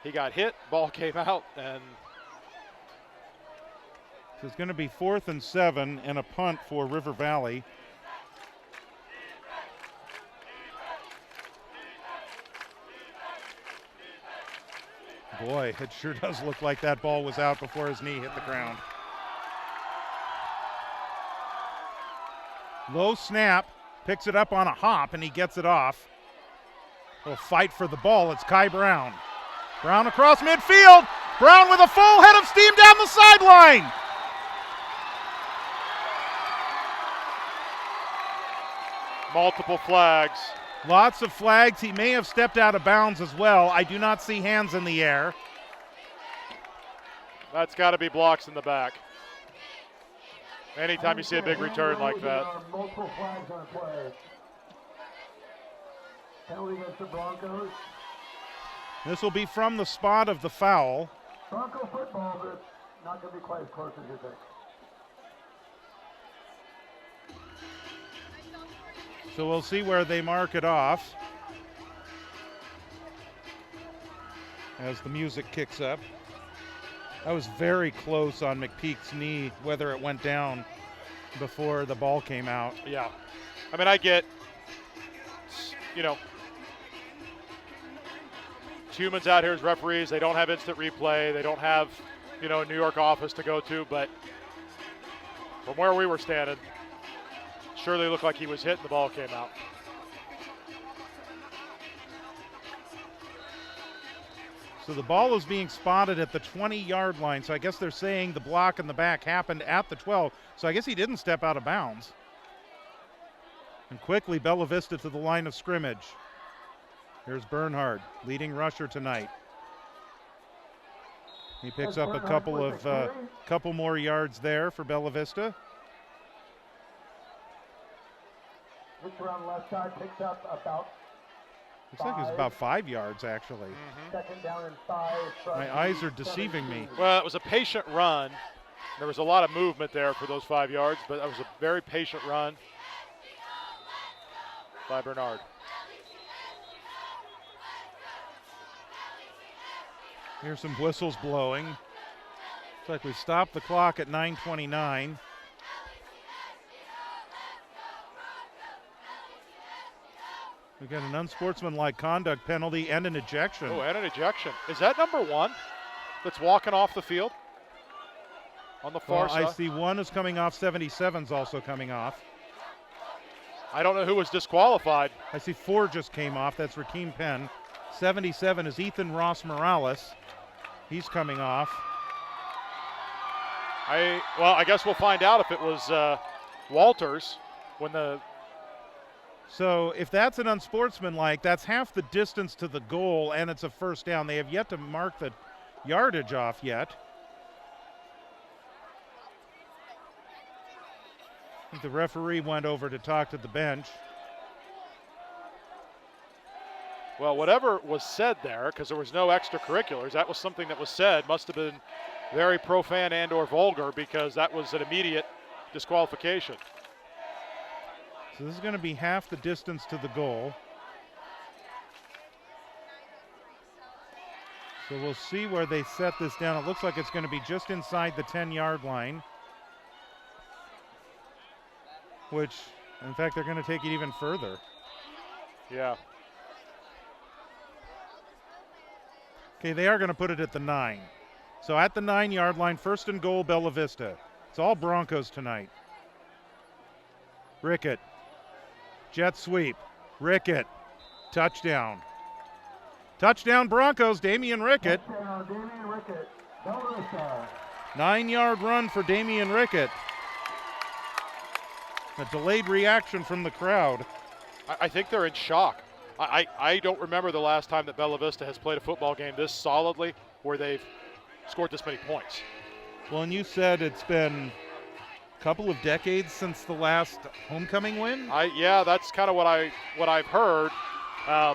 he got hit, ball came out, and so it's going to be 4th and 7 and a punt for River Valley. Boy, it sure does look like that ball was out before his knee hit the ground. Low snap, picks it up on a hop, and he gets it off. We'll fight for the ball. It's Kai Brown. Brown across midfield. Brown with a full head of steam down the sideline. Multiple flags. Lots of flags. He may have stepped out of bounds as well. I do not see hands in the air. That's got to be blocks in the back. Anytime you see a big return like that. Multiple flags on play. Penalty against the Broncos. This will be from the spot of the foul. Bronco football, but not going to be quite as close as you think. So we'll see where they mark it off as the music kicks up. That was very close on McPeak's knee, whether it went down before the ball came out. Yeah. I mean, I get, you know, humans out here as referees, they don't have instant replay. They don't have, you know, a New York office to go to. But from where we were standing, surely looked like he was hit and the ball came out. So the ball is being spotted at the 20-yard line. So I guess they're saying the block in the back happened at the 12. So I guess he didn't step out of bounds. And quickly, Bella Vista to the line of scrimmage. Here's Bernhard, leading rusher tonight. He picks up a couple more yards there for Bella Vista. Looks around the left side, picks up about Looks like it's about 5 yards, actually. second down and 5. My eyes are deceiving me. Well, it was a patient run. There was a lot of movement there for those 5 yards, but that was a very patient run by Bernard. Here's some whistles blowing. Looks like we stopped the clock at 9:29. We got an unsportsmanlike conduct penalty and an ejection. Oh, and an ejection. Is that number 1 that's walking off the field on the far side? I see one is coming off. 77's also coming off. I don't know who was disqualified. I see 4 just came off. That's Rakeem Penn. 77 is Ethan Ross Morales. He's coming off. I guess we'll find out if it was Walters when the. So if that's an unsportsmanlike, that's half the distance to the goal, and it's a first down. They have yet to mark the yardage off yet. I think the referee went over to talk to the bench. Well, whatever was said there, because there was no extracurriculars, that was something that was said, must have been very profane and or vulgar, because that was an immediate disqualification. So this is going to be half the distance to the goal. So we'll see where they set this down. It looks like it's going to be just inside the 10-yard line, which, in fact, they're going to take it even further. Yeah. Okay, they are going to put it at the 9. So at the 9-yard line, first and goal, Bella Vista. It's all Broncos tonight. Rickett. Jet sweep. Rickett. Touchdown. Touchdown Broncos, Damian Rickett. Touchdown, Damian Rickett. Bella Vista. 9-yard run for Damian Rickett. A delayed reaction from the crowd. I think they're in shock. I don't remember the last time that Bella Vista has played a football game this solidly where they've scored this many points. Well, and you said it's been a couple of decades since the last homecoming win? Yeah, that's kind of what I've heard. I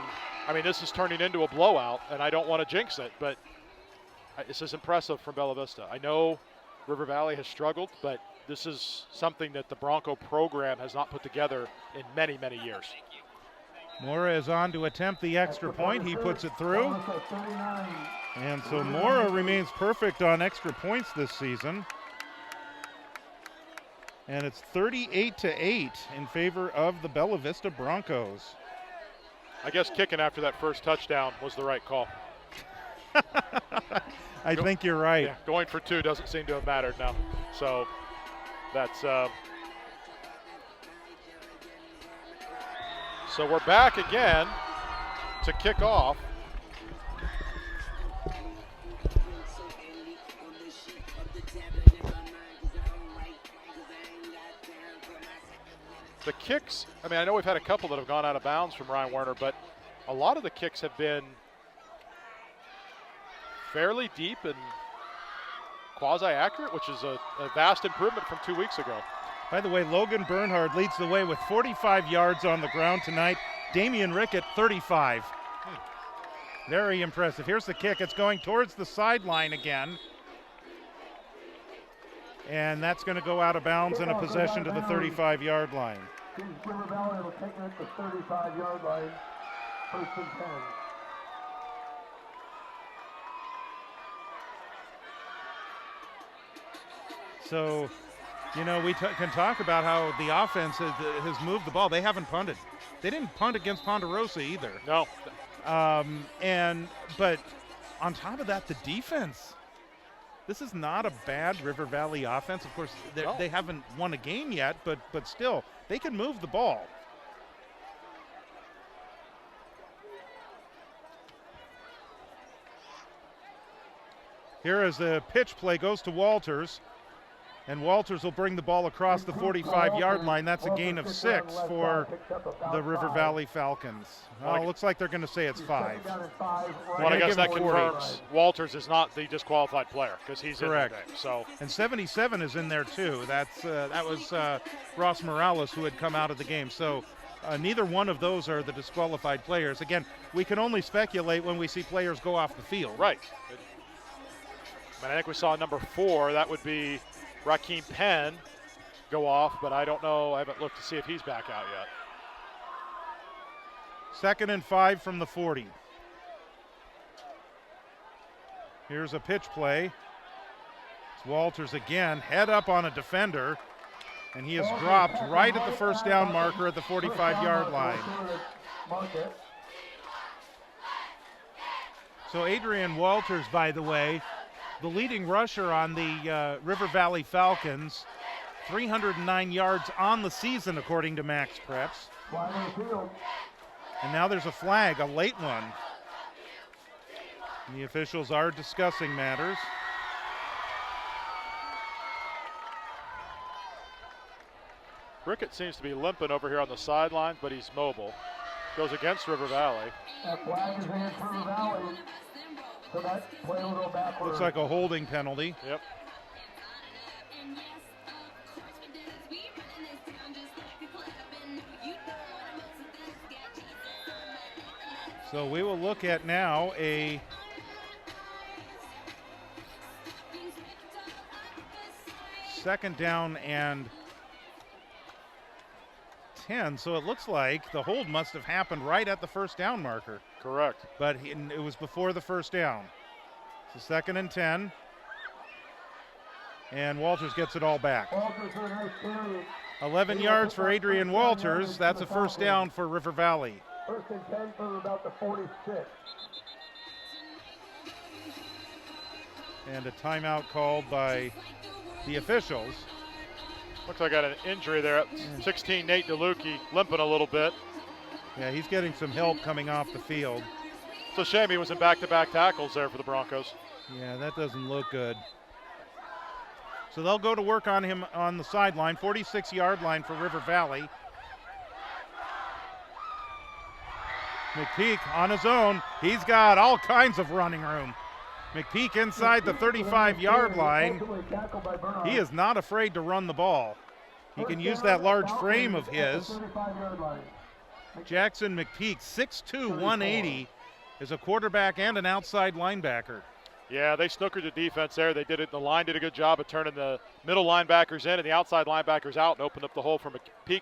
mean, this is turning into a blowout, and I don't want to jinx it, but this is impressive from Bella Vista. I know River Valley has struggled, but this is something that the Bronco program has not put together in many, many years. Mora is on to attempt the extra point. He puts it through. And so Mora remains perfect on extra points this season. And it's 38-8 in favor of the Bella Vista Broncos. I guess kicking after that first touchdown was the right call. I think you're right. Yeah, going for 2 doesn't seem to have mattered now. So that's so we're back again to kick off. The kicks, I mean, I know we've had a couple that have gone out of bounds from Ryan Werner, but a lot of the kicks have been fairly deep and quasi-accurate, which is a vast improvement from 2 weeks ago. By the way, Logan Bernhard leads the way with 45 yards on the ground tonight. Damian Rickett, 35. Very impressive. Here's the kick. It's going towards the sideline again. And that's going to go out of bounds in a possession to the 35-yard line. River Valley will take it at the 35-yard line, 1st and 10. So, you know, we can talk about how the offense has moved the ball. They haven't punted. They didn't punt against Ponderosa either. No. But on top of that, the defense. This is not a bad River Valley offense. Of course, they haven't won a game yet, but still, they can move the ball. Here is a pitch play, goes to Walters. And Walters will bring the ball across the 45-yard line. That's a gain of 6 for the River Valley Falcons. Well, it looks like they're going to say it's 5. Well, I guess that confirms Walters is not the disqualified player because he's correct. In the game. So. And 77 is in there too. That was Ross Morales who had come out of the game. So neither one of those are the disqualified players. Again, we can only speculate when we see players go off the field. Right. I think we saw number 4. That would be Rakeem Penn go off, but I don't know. I haven't looked to see if he's back out yet. 2nd and 5 from the 40. Here's a pitch play. It's Walters again, head up on a defender, and he is dropped right at the first down marker at the 45-yard line. So Adrian Walters, by the way, the leading rusher on the River Valley Falcons, 309 yards on the season, according to Max Preps. And now there's a flag, a late one. And the officials are discussing matters. Rickett seems to be limping over here on the sideline, but he's mobile. Goes against River Valley. That flag is against River Valley. So that play will go backwards. Looks like a holding penalty. Yep. So we will look at now a second down and 10. So it looks like the hold must have happened right at the first down marker. Correct. But it was before the first down. So 2nd and 10. And Walters gets it all back. 11 yards for Adrian Walters. That's a first down for River Valley. 1st and 10 from about the 46. And a timeout called by the officials. Looks like I got an injury there. 16, Nate DeLucchi limping a little bit. Yeah, he's getting some help coming off the field. It's a shame he was in back-to-back tackles there for the Broncos. Yeah, that doesn't look good. So they'll go to work on him on the sideline, 46-yard line for River Valley. McPeak on his own. He's got all kinds of running room. McPeak inside the 35-yard line. He is not afraid to run the ball. He can use that large frame of his. Jackson McPeak, 6'2", 180, is a quarterback and an outside linebacker. Yeah, they snookered the defense there. They did it. The line did a good job of turning the middle linebackers in and the outside linebackers out and opened up the hole for McPeak.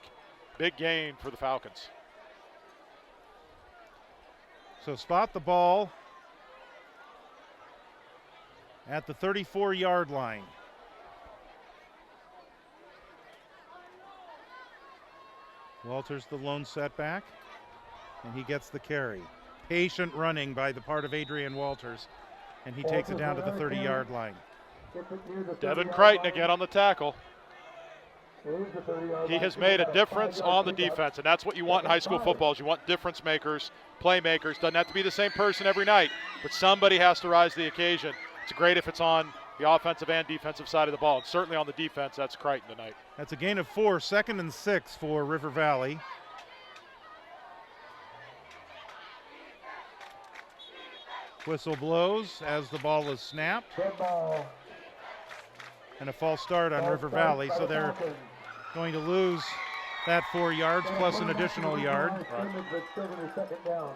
Big gain for the Falcons. So spot the ball at the 34-yard line. Walters the lone setback, and he gets the carry. Patient running by the part of Adrian Walters, and he takes it down to the 30-yard line. Devin Crichton again on the tackle. He has made a difference on the defense, and that's what you want in high school football is you want difference makers, playmakers. Doesn't have to be the same person every night, but somebody has to rise to the occasion. It's great if it's on the offensive and defensive side of the ball. And certainly on the defense, that's Crichton tonight. That's a gain of 4, 2nd and 6 for River Valley. Whistle blows as the ball is snapped. Good ball. And a false start on River Valley, so they're going to lose that 4 yards plus an additional yard. Second down.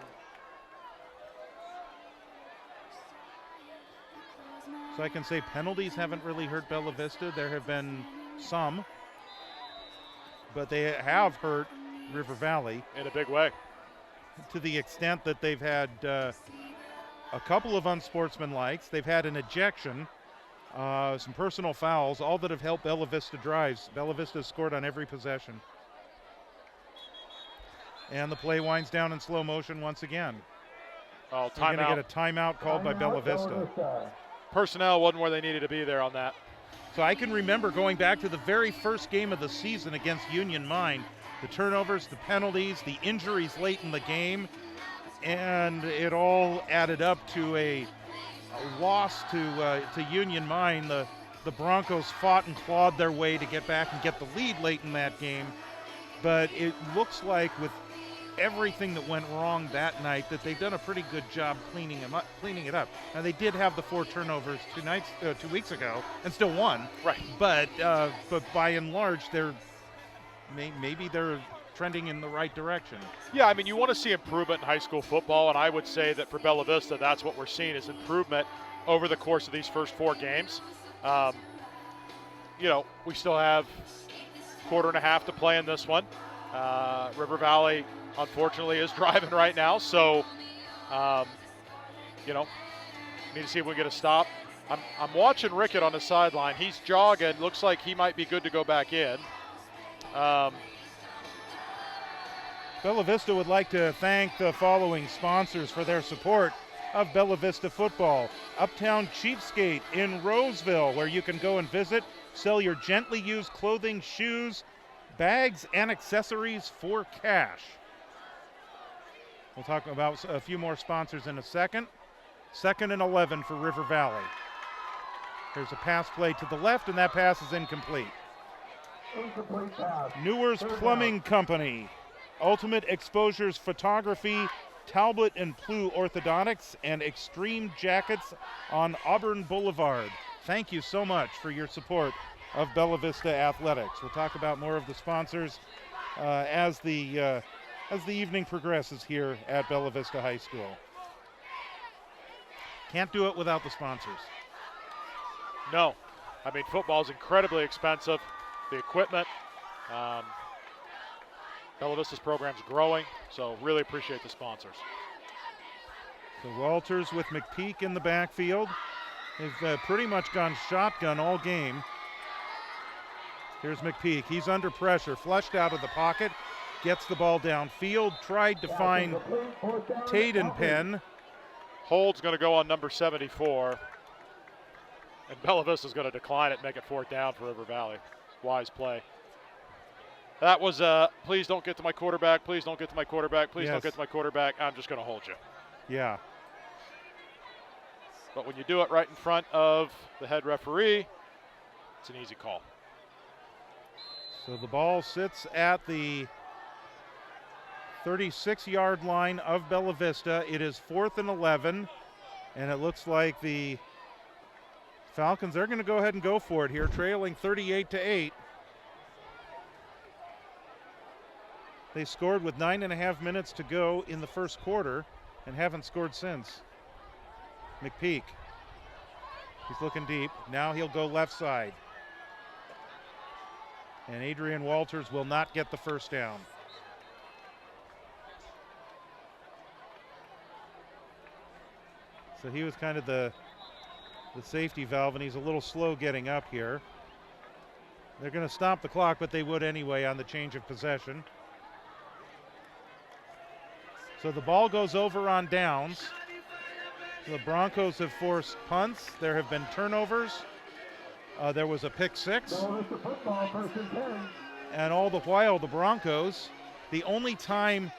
So I can say penalties haven't really hurt Bella Vista. There have been some, but they have hurt River Valley. In a big way. To the extent that they've had a couple of unsportsmanlikes. They've had an ejection, some personal fouls, all that have helped Bella Vista drives. Bella Vista has scored on every possession. And the play winds down in slow motion once again. Oh, We're going to timeout. get a timeout called by Bella Vista. Personnel wasn't where they needed to be there on that. So I can remember going back to the very first game of the season against Union Mine, the turnovers, the penalties, the injuries late in the game, and it all added up to a loss to Union Mine. The Broncos fought and clawed their way to get back and get the lead late in that game, but it looks like with everything that went wrong that night that they've done a pretty good job cleaning it up. Now they did have the 4 turnovers 2 weeks ago and still won. Right. But by and large maybe they're trending in the right direction. Yeah, I mean, you want to see improvement in high school football, and I would say that for Bella Vista, that's what we're seeing is improvement over the course of these first 4 games. We still have a quarter and a half to play in this one. River Valley, unfortunately, is driving right now, so, need to see if we get a stop. I'm watching Rickett on the sideline. He's jogging. Looks like he might be good to go back in. Bella Vista would like to thank the following sponsors for their support of Bella Vista football. Uptown Cheapskate in Roseville, where you can go and visit, sell your gently used clothing, shoes, bags, and accessories for cash. We'll talk about a few more sponsors in a second. 2nd and 11 for River Valley. There's a pass play to the left, and that pass is incomplete. Incomplete pass. Newer's Plumbing Company, Ultimate Exposures Photography, Talbot and Plu Orthodontics, and Extreme Jackets on Auburn Boulevard. Thank you so much for your support of Bella Vista Athletics. We'll talk about more of the sponsors as the evening progresses here at Bella Vista High School. Can't do it without the sponsors. No. I mean, football is incredibly expensive. The equipment, Bella Vista's program's growing, so really appreciate the sponsors. So Walters with McPeak in the backfield. They've pretty much gone shotgun all game. Here's McPeak. He's under pressure, flushed out of the pocket, gets the ball downfield, tried to find Tate and Penn. Hold's going to go on number 74. And Bella Vista's going to decline it, make it 4th down for River Valley. Wise play. That was please don't get to my quarterback, please don't get to my quarterback, please don't get to my quarterback. I'm just going to hold you. Yeah. But when you do it right in front of the head referee, it's an easy call. So the ball sits at the 36-yard line of Bella Vista. It is 4th and 11, and it looks like the Falcons are going to go ahead and go for it here, trailing 38-8. They scored with 9.5 minutes to go in the first quarter and haven't scored since. McPeak. He's looking deep. Now he'll go left side. And Adrian Walters will not get the first down. So he was kind of the safety valve, and he's a little slow getting up here. They're going to stop the clock, but they would anyway on the change of possession. So the ball goes over on downs. The Broncos have forced punts. There have been turnovers. There was a pick six. And all the while, the Broncos, the only time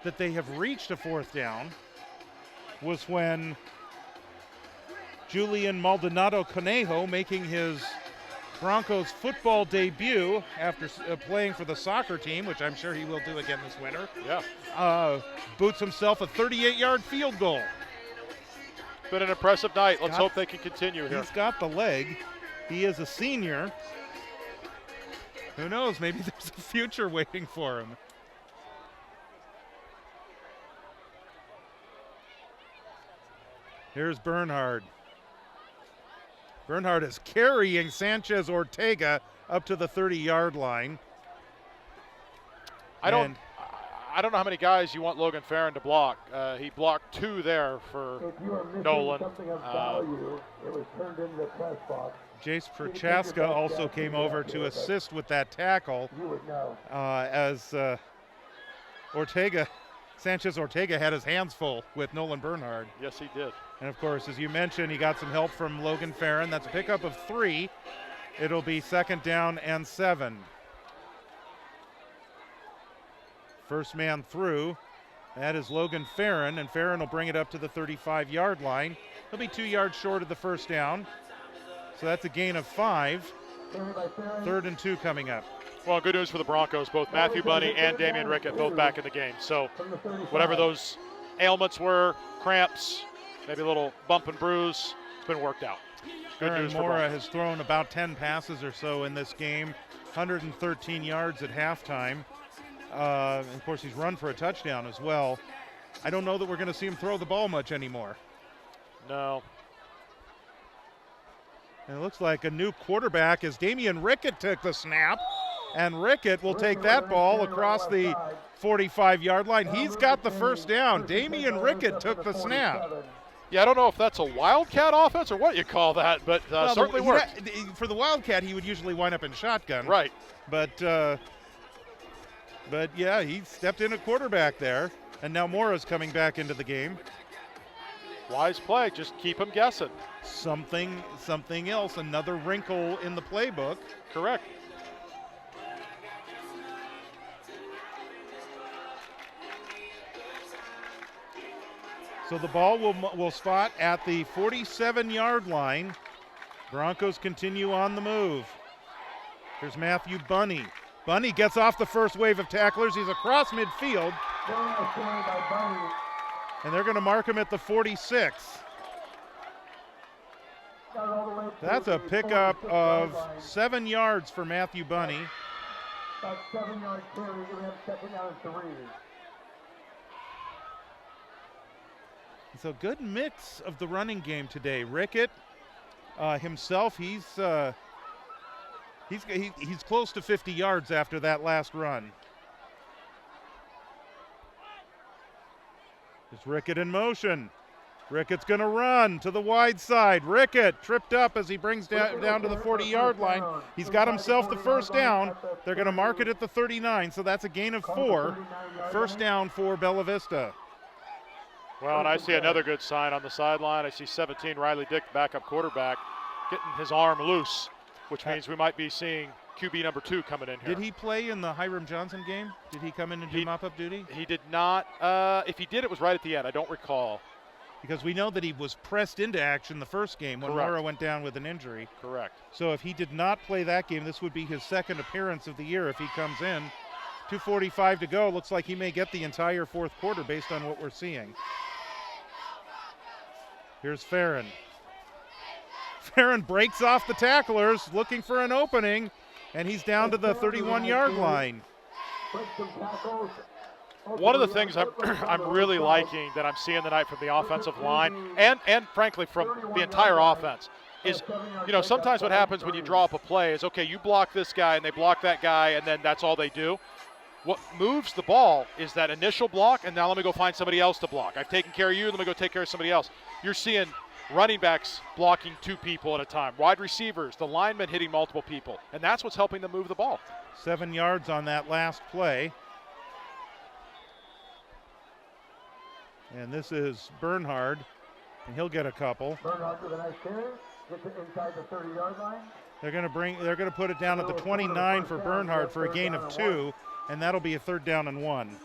that they have reached a 4th down was when Julian Maldonado Conejo making his Broncos football debut after playing for the soccer team, which I'm sure he will do again this winter. Yeah. Boots himself a 38-yard field goal. Been an impressive night. Let's hope they can continue here. He's got the leg. He is a senior. Who knows? Maybe there's a future waiting for him. Here's Bernhard. Bernhard is carrying Sanchez Ortega up to the 30-yard line. I don't know how many guys you want Logan Farron to block. He blocked 2 there for Nolan. It was turned into the press box. Jace Prochaska also came over to assist with that tackle as Sanchez Ortega had his hands full with Nolan Bernhard. Yes, he did. And of course, as you mentioned, he got some help from Logan Farron. That's a pickup of 3. It'll be 2nd down and 7. First man through. That is Logan Farron, and Farron will bring it up to the 35-yard line. He'll be 2 yards short of the first down. So that's a gain of 5. 3rd and 2 coming up. Well, good news for the Broncos. Both Matthew Bunny and Damian Rickett both back in the game. So whatever those ailments were, cramps, maybe a little bump and bruise, it's been worked out. Good Aaron news for Mora Broncos. has thrown about 10 passes or so in this game, 113 yards at halftime. Of course, he's run for a touchdown as well. I don't know that we're going to see him throw the ball much anymore. No. And it looks like a new quarterback as Damian Rickett took the snap. And Rickett will take that ball across the 45-yard line. He's got the first down. Damian Rickett took the snap. Yeah, I don't know if that's a Wildcat offense or what you call that, but certainly worked. For the Wildcat, he would usually wind up in shotgun. Right. But yeah, he stepped in at quarterback there. And now Mora's coming back into the game. Wise play, just keep him guessing. Something else, another wrinkle in the playbook. Correct. So the ball will spot at the 47-yard line. Broncos continue on the move. Here's Matthew Bunny. Bunny gets off the first wave of tacklers. He's across midfield. And they're going to mark him at the 46. That's a pickup of 7 yards for Matthew Bunny. About 7-yard carry. We have 2nd down and 3. So good mix of the running game today. Rickett himself, he's close to 50 yards after that last run. There's Rickett in motion. Rickett's going to run to the wide side. Rickett tripped up as he brings down to the 40-yard line. He's got himself the first down. They're going to mark it at the 39, so that's a gain of 4. First down for Bella Vista. Well, and I see another good sign on the sideline. I see 17, Riley Dick, backup quarterback, getting his arm loose, which means we might be seeing QB number 2 coming in here. Did he play in the Hiram Johnson game? Did he come in and do mop-up duty? He did not. If he did, it was right at the end. I don't recall. Because we know that he was pressed into action the first game when Mora went down with an injury. Correct. So if he did not play that game, this would be his 2nd appearance of the year if he comes in. 2:45 to go. Looks like he may get the entire 4th quarter based on what we're seeing. Here's Farron. Farron breaks off the tacklers, looking for an opening, and he's down to the 31-yard line. One of the things I'm really liking that I'm seeing tonight from the offensive line and frankly from the entire offense is, sometimes what happens when you draw up a play is, okay, you block this guy and they block that guy and then that's all they do. What moves the ball is that initial block, and now let me go find somebody else to block. I've taken care of you, let me go take care of somebody else. You're seeing running backs blocking 2 people at a time, wide receivers, the linemen hitting multiple people, and that's what's helping them move the ball. 7 yards on that last play. And this is Bernhard, and he'll get a couple. Bernhard with a nice carry, gets it inside the 30-yard line. They're going to put it down at the 29 for Bernhard for a gain of 2, and that'll be a 3rd down and 1.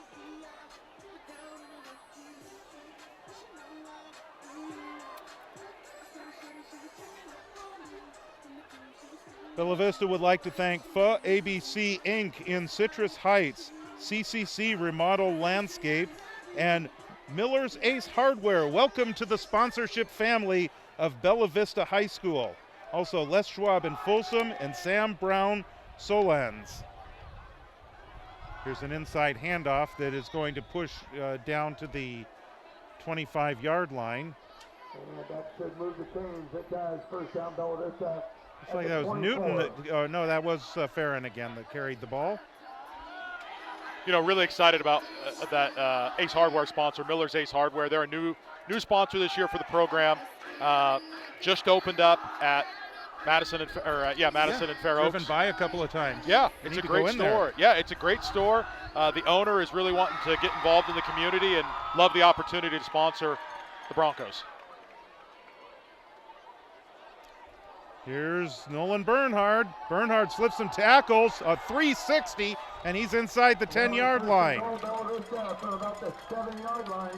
Bella Vista would like to thank Pho ABC Inc. in Citrus Heights, CCC Remodel Landscape, and Miller's Ace Hardware. Welcome to the sponsorship family of Bella Vista High School. Also Les Schwab in Folsom and Sam Brown Solans. Here's an inside handoff that is going to push down to the 25-yard line. And that should move the chains. It does. First down, Bella Vista. Looks like that was Newton. No, that was Farron again that carried the ball. You know, really excited about that Ace Hardware sponsor, Miller's Ace Hardware. They're a new sponsor this year for the program. Just opened up at Madison and Fair Oaks. Driven by a couple of times. Yeah, it's a great store. Yeah, it's a great store. The owner is really wanting to get involved in the community and love the opportunity to sponsor the Broncos. Here's Nolan Bernhard. Bernhard slips some tackles, a 360, and he's inside the 10-yard line. Bella Vista from about the 7-yard line.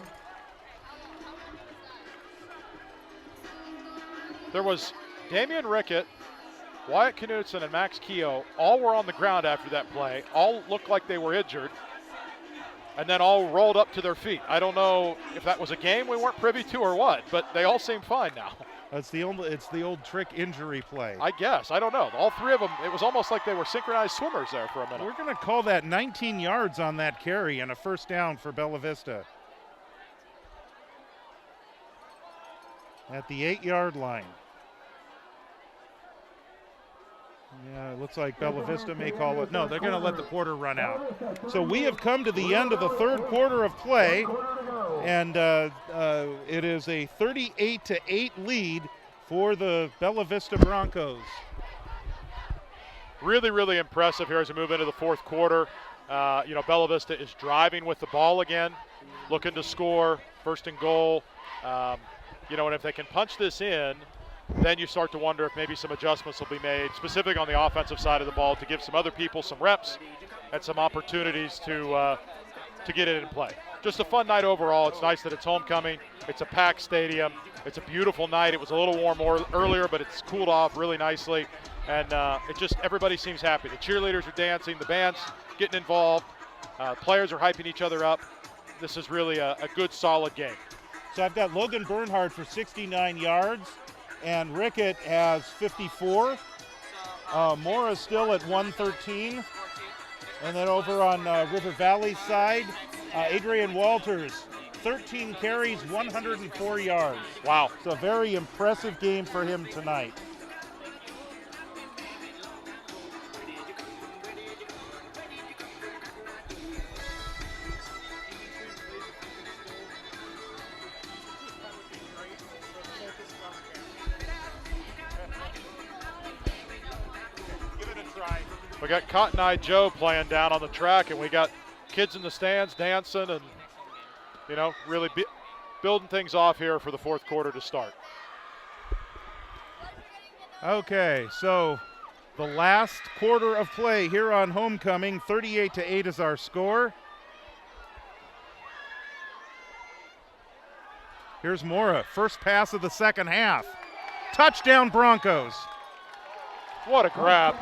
There was Damian Rickett, Wyatt Knudsen, and Max Keogh. All were on the ground after that play. All looked like they were injured, and then all rolled up to their feet. I don't know if that was a game we weren't privy to or what, but they all seem fine now. It's the old trick injury play. I guess. I don't know. All three of them, it was almost like they were synchronized swimmers there for a minute. We're going to call that 19 yards on that carry and a first down for Bella Vista. At the 8-yard line. Yeah, it looks like Bella Vista may call it. No, they're going to let the quarter run out. So we have come to the end of the third quarter of play, and it is a 38-8 lead for the Bella Vista Broncos. Really, really impressive here as we move into the fourth quarter. Bella Vista is driving with the ball again, looking to score, first and goal. And if they can punch this in, then you start to wonder if maybe some adjustments will be made, specifically on the offensive side of the ball, to give some other people some reps and some opportunities to get it in play. Just a fun night overall. It's nice that it's homecoming. It's a packed stadium. It's a beautiful night. It was a little warm earlier, but it's cooled off really nicely. And everybody seems happy. The cheerleaders are dancing. The band's getting involved. Players are hyping each other up. This is really a good, solid game. So I've got Logan Bernhard for 69 yards. And Rickett has 54. Moore still at 113. And then over on River Valley side, Adrian Walters, 13 carries, 104 yards. Wow. So a very impressive game for him tonight. We got Cotton Eye Joe playing down on the track, and we got kids in the stands dancing and, really building things off here for the fourth quarter to start. Okay, so the last quarter of play here on homecoming, 38-8 is our score. Here's Mora, first pass of the second half. Touchdown Broncos. What a grab.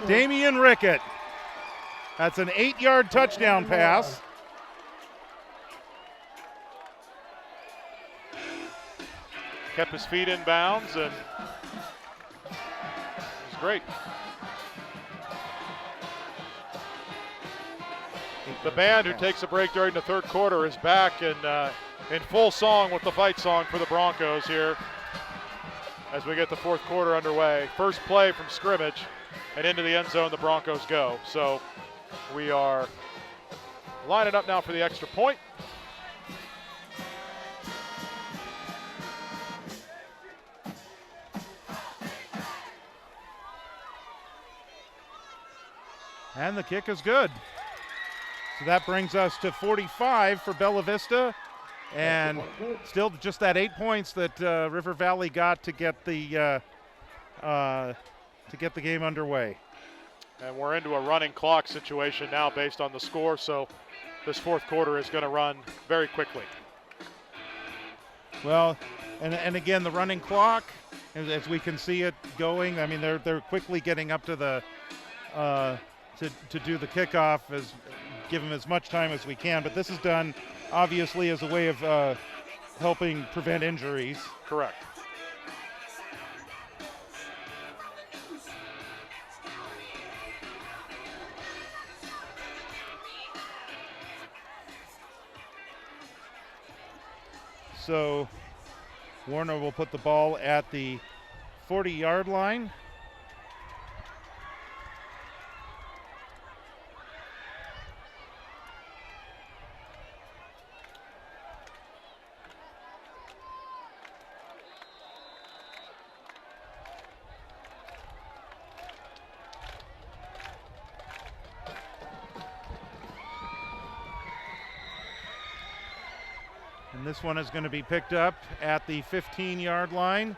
Damian Rickett. That's an 8-yard touchdown pass. Kept his feet in bounds, and it was great. The band, who takes a break during the third quarter, is back in full song with the fight song for the Broncos here as we get the fourth quarter underway. First play from scrimmage, and into the end zone the Broncos go. So we are lining up now for the extra point. And the kick is good. So that brings us to 45 for Bella Vista. And still just that 8 points that River Valley got to get the game underway. And we're into a running clock situation now based on the score, so this fourth quarter is going to run very quickly. Well, And again, the running clock, as we can see it going, I mean, they're quickly getting up to the to do the kickoff, as give them as much time as we can. But this is done obviously as a way of helping prevent injuries. Correct. So Warner will put the ball at the 40-yard line. And this one is going to be picked up at the 15-yard line.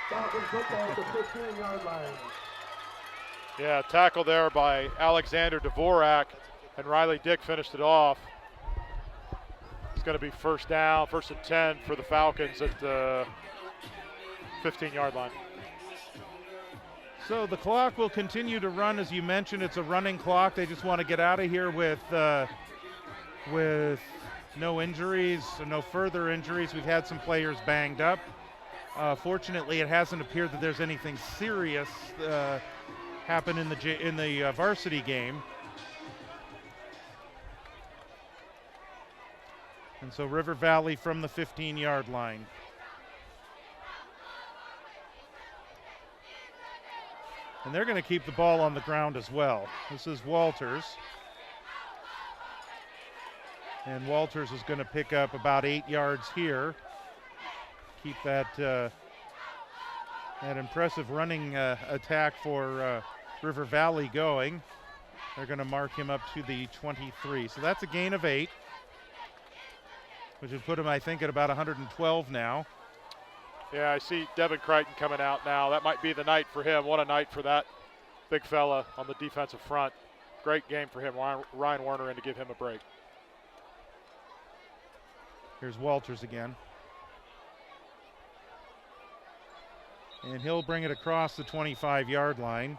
Falcons football at the 15-yard line. Yeah, tackle there by Alexander Dvorak, and Riley Dick finished it off. It's going to be first down, 1st and 10 for the Falcons at the 15-yard line. So the clock will continue to run. As you mentioned, it's a running clock. They just want to get out of here with no injuries, no further injuries. We've had some players banged up. Fortunately, it hasn't appeared that there's anything serious happen in the varsity game. And so River Valley from the 15-yard line. And they're going to keep the ball on the ground as well. This is Walters. And Walters is going to pick up about 8 yards here. Keep that that impressive running attack for River Valley going. They're going to mark him up to the 23. So that's a gain of 8, which would put him, I think, at about 112 now. Yeah, I see Devin Crichton coming out now. That might be the night for him. What a night for that big fella on the defensive front. Great game for him. Ryan Werner in to give him a break. Here's Walters again. And he'll bring it across the 25-yard line.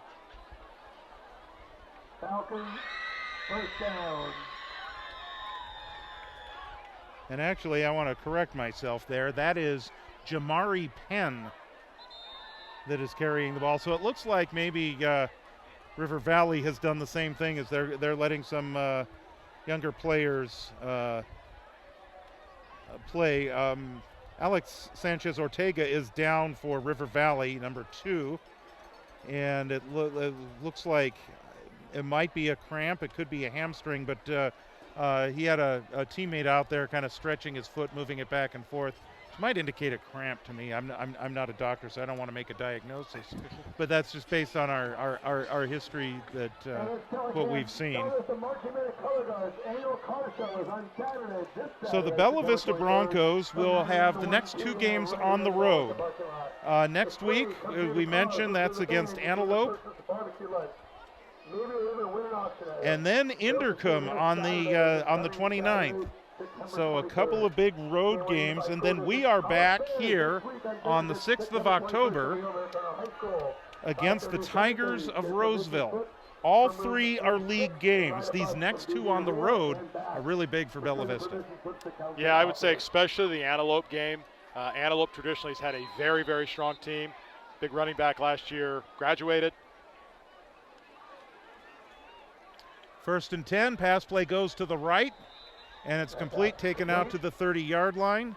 Falcons, first down. And actually, I want to correct myself there. That is Jamari Penn that is carrying the ball. So it looks like maybe River Valley has done the same thing, as they're letting some younger players play. Alex Sanchez Ortega is down for River Valley, number 2, and it looks like it might be a cramp. It could be a hamstring, but he had a teammate out there kind of stretching his foot, moving it back and forth. It might indicate a cramp to me. I'm not a doctor, so I don't want to make a diagnosis, but that's just based on our history, that what we've seen. So the Bella Vista Broncos will have the next 2 games on the road. Next week, we mentioned, that's against Antelope. And then Inderkum on the 29th. So a couple of big road games, and then we are back here on the 6th of October against the Tigers of Roseville. All 3 are league games. These next 2 on the road are really big for Bella Vista. Yeah, I would say especially the Antelope game. Antelope traditionally has had a very, very strong team. Big running back last year, graduated. 1st and 10, pass play goes to the right, and it's complete, taken out to the 30-yard line.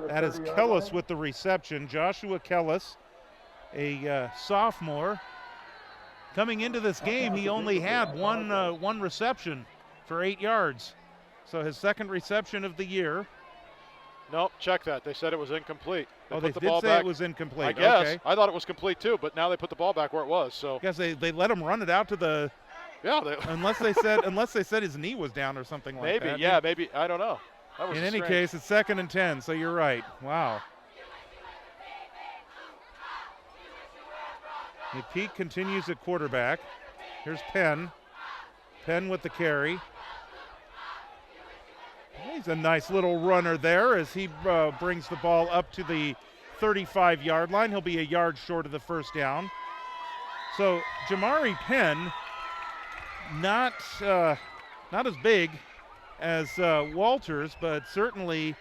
That is Kellis with the reception. Joshua Kellis, a sophomore. Coming into this game, he only had one reception for 8 yards. So his 2nd reception of the year. Nope, check that. They said it was incomplete. They did say it was incomplete. I guess. Okay. I thought it was complete too, but now they put the ball back where it was. So I guess they let him run it out to the. Yeah. unless they said his knee was down or something like that. Maybe. Yeah. Maybe. I don't know. That was in any strange. case, it's 2nd and 10. So you're right. Wow. McPeak continues at quarterback. Here's Penn. Penn with the carry. He's a nice little runner there as he brings the ball up to the 35-yard line. He'll be a yard short of the first down. So Jamari Penn, not as big as Walters, but certainly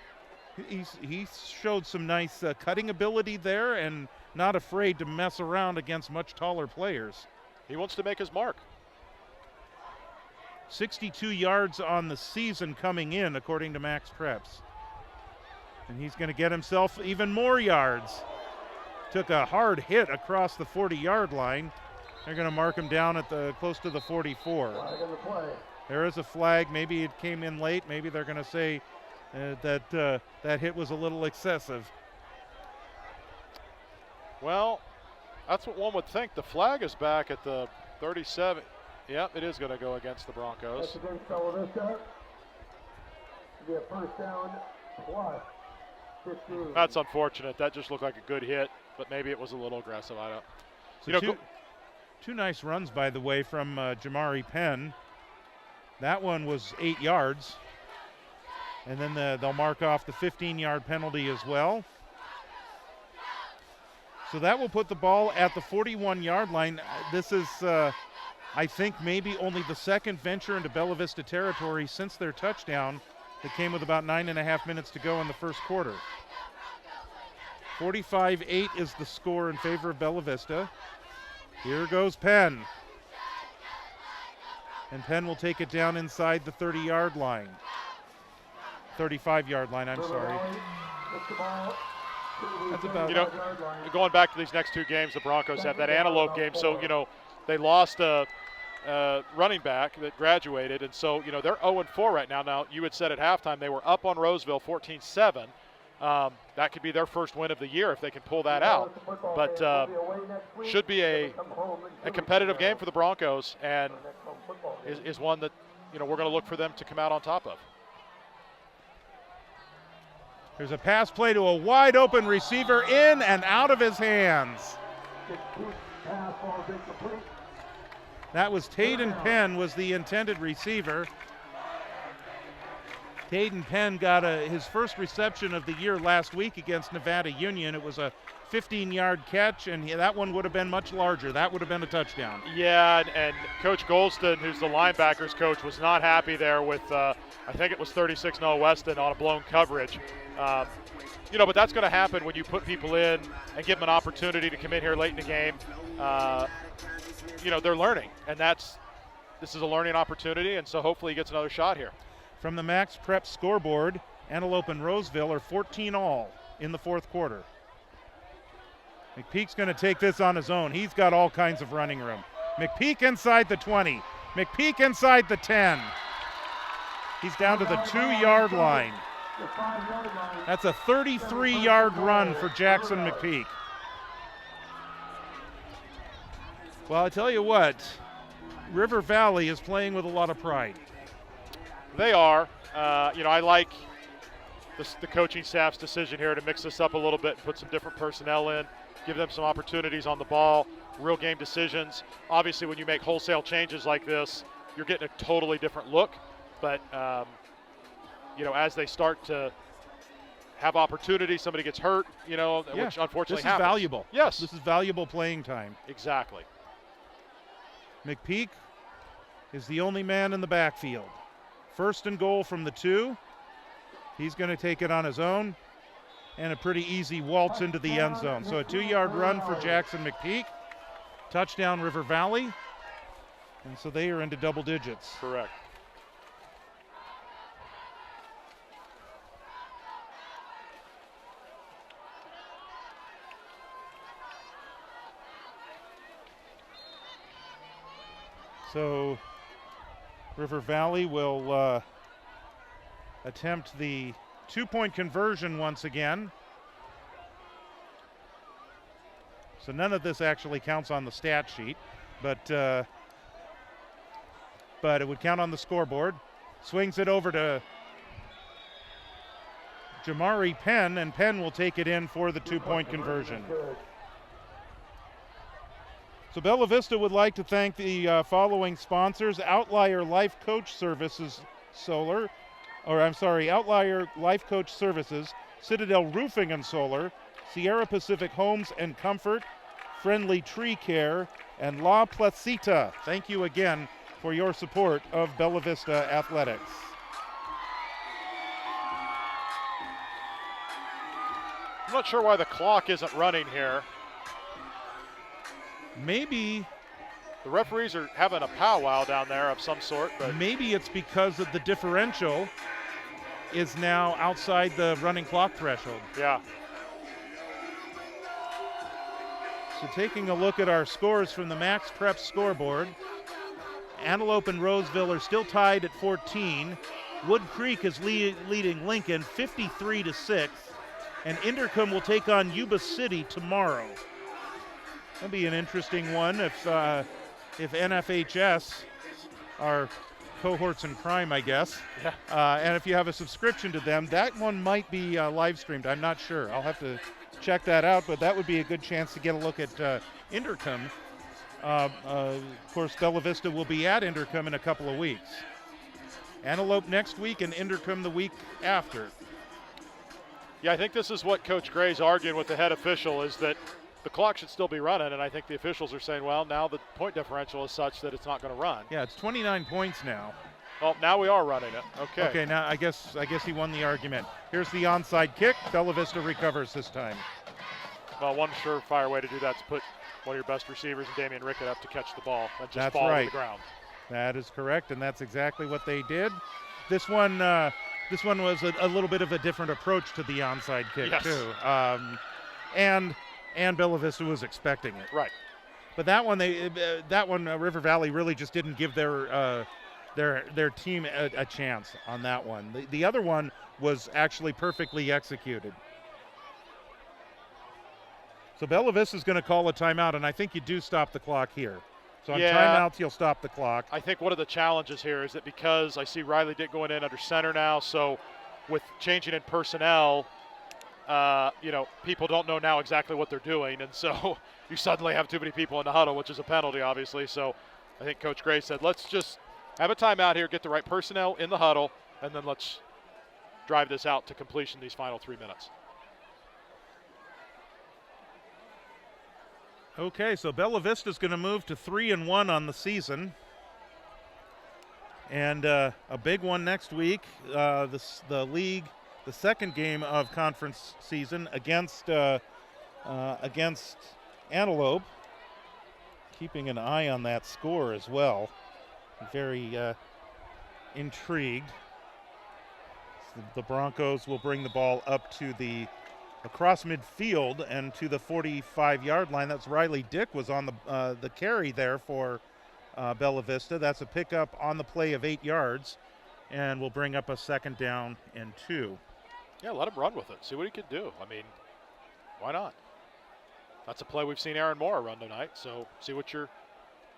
he showed some nice cutting ability there and not afraid to mess around against much taller players. He wants to make his mark. 62 yards on the season coming in, according to Max Preps. And he's going to get himself even more yards. Took a hard hit across the 40-yard line. They're going to mark him down at close to the 44. There is a flag. Maybe it came in late. Maybe they're going to say that hit was a little excessive. Well, that's what one would think. The flag is back at the 37. Yep, it is going to go against the Broncos. That's against Bella Vista. Be a first down plus 15. That's unfortunate. That just looked like a good hit, but maybe it was a little aggressive. I don't. So two nice runs, by the way, from Jamari Penn. That one was 8 yards. And then they'll mark off the 15-yard penalty as well. So that will put the ball at the 41-yard line. This is, I think, maybe only the second venture into Bella Vista territory since their touchdown that came with about 9.5 minutes to go in the first quarter. 45-8 is the score in favor of Bella Vista. Here goes Penn. And Penn will take it down inside the 30-yard line. 35-yard line, I'm sorry. That's about going back to these next two games, the Broncos have that Antelope game. So, they lost a running back that graduated. And so, they're 0-4 right now. Now, you had said at halftime they were up on Roseville 14-7. That could be their first win of the year if they can pull that out. But should be a competitive game for the Broncos, and is one that, we're going to look for them to come out on top of. There's a pass play to a wide open receiver, in and out of his hands. That was Taden Penn was the intended receiver. Taden Penn got his first reception of the year last week against Nevada Union. It was a 15-yard catch, and that one would have been much larger. That would have been a touchdown. Yeah, and Coach Golston, who's the linebackers coach, was not happy there with, I think it was 36 Noah Weston on a blown coverage. But that's going to happen when you put people in and give them an opportunity to come in here late in the game. They're learning, and this is a learning opportunity, and so hopefully he gets another shot here. From the Max Prep scoreboard, Antelope and Roseville are 14 all in the fourth quarter. McPeak's going to take this on his own. He's got all kinds of running room. McPeak inside the 20. McPeak inside the 10. He's down to the 2-yard line. That's a 33-yard run for Jackson McPeak. Well, I tell you what, River Valley is playing with a lot of pride. They are. I like the coaching staff's decision here to mix this up a little bit and put some different personnel in, give them some opportunities on the ball, real game decisions. Obviously, when you make wholesale changes like this, you're getting a totally different look. But, as they start to have opportunities, somebody gets hurt, which unfortunately happens. This is valuable. Yes. This is valuable playing time. Exactly. McPeak is the only man in the backfield. First and goal from the 2. He's going to take it on his own, and a pretty easy waltz into the end zone. So a 2-yard run for Jackson McPeak. Touchdown River Valley. And so they are into double digits. Correct. So River Valley will attempt the 2-point conversion once again. So none of this actually counts on the stat sheet, but it would count on the scoreboard. Swings it over to Jamari Penn, and Penn will take it in for the 2-point conversion. So Bella Vista would like to thank the following sponsors: Outlier Life Coach Services Solar, Outlier Life Coach Services, Citadel Roofing and Solar, Sierra Pacific Homes and Comfort, Friendly Tree Care, and La Placita. Thank you again for your support of Bella Vista Athletics. I'm not sure why the clock isn't running here. Maybe the referees are having a powwow down there of some sort, but maybe it's because of the differential is now outside the running clock threshold. Yeah. So taking a look at our scores from the Max Prep scoreboard, Antelope and Roseville are still tied at 14. Wood Creek is leading Lincoln 53-6, and Inderkum will take on Yuba City tomorrow. That'll be an interesting one if NFHS are cohorts in crime, I guess. Yeah. And if you have a subscription to them, that one might be live streamed. I'm not sure. I'll have to check that out, but that would be a good chance to get a look at Inderkum. Of course, Bella Vista will be at Inderkum in a couple of weeks. Antelope next week and Inderkum the week after. Yeah, I think this is what Coach Gray's arguing with the head official, is that the clock should still be running, and I think the officials are saying, well, now the point differential is such that it's not going to run. Yeah, it's 29 points now. Well, now we are running it. Okay. Okay, now I guess he won the argument. Here's the onside kick. Bella Vista recovers this time. Well, one surefire way to do that is put one of your best receivers, Damian Rickett, up to catch the ball and just That's fall right. to the ground. That is correct, and that's exactly what they did. This one was a little bit of a different approach to the onside kick, yes. too. And Bella Vista was expecting it. Right. But that one, River Valley really just didn't give their team a chance on that one. The other one was actually perfectly executed. So Bella Vista is going to call a timeout, and I think you do stop the clock here. So on timeouts, you'll stop the clock. I think one of the challenges here is that because I see Riley Dick going in under center now, so with changing in personnel, people don't know now exactly what they're doing, and so you suddenly have too many people in the huddle, which is a penalty, obviously. So I think Coach Gray said, let's just have a timeout here, get the right personnel in the huddle, and then let's drive this out to completion these final 3 minutes. Okay, so Bella Vista is going to move to 3-1 on the season, and a big one next week. The league, the second game of conference season against Antelope. Keeping an eye on that score as well. Very intrigued. So the Broncos will bring the ball up to across midfield and to the 45-yard line. That's Riley Dick was on the carry there for Bella Vista. That's a pickup on the play of 8 yards, and will bring up a 2nd down and 2. Yeah, let him run with it. See what he can do. I mean, why not? That's a play we've seen Aaron Moore run tonight, so see what your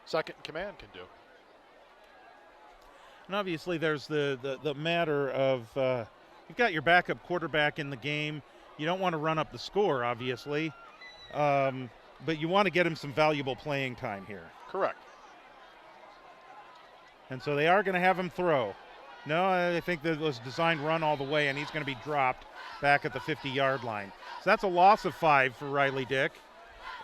second in command can do. And obviously there's the matter of you've got your backup quarterback in the game. You don't want to run up the score, obviously, but you want to get him some valuable playing time here. Correct. And so they are going to have him throw. No, I think that was designed run all the way, and he's going to be dropped back at the 50-yard line. So that's a loss of 5 for Riley Dick.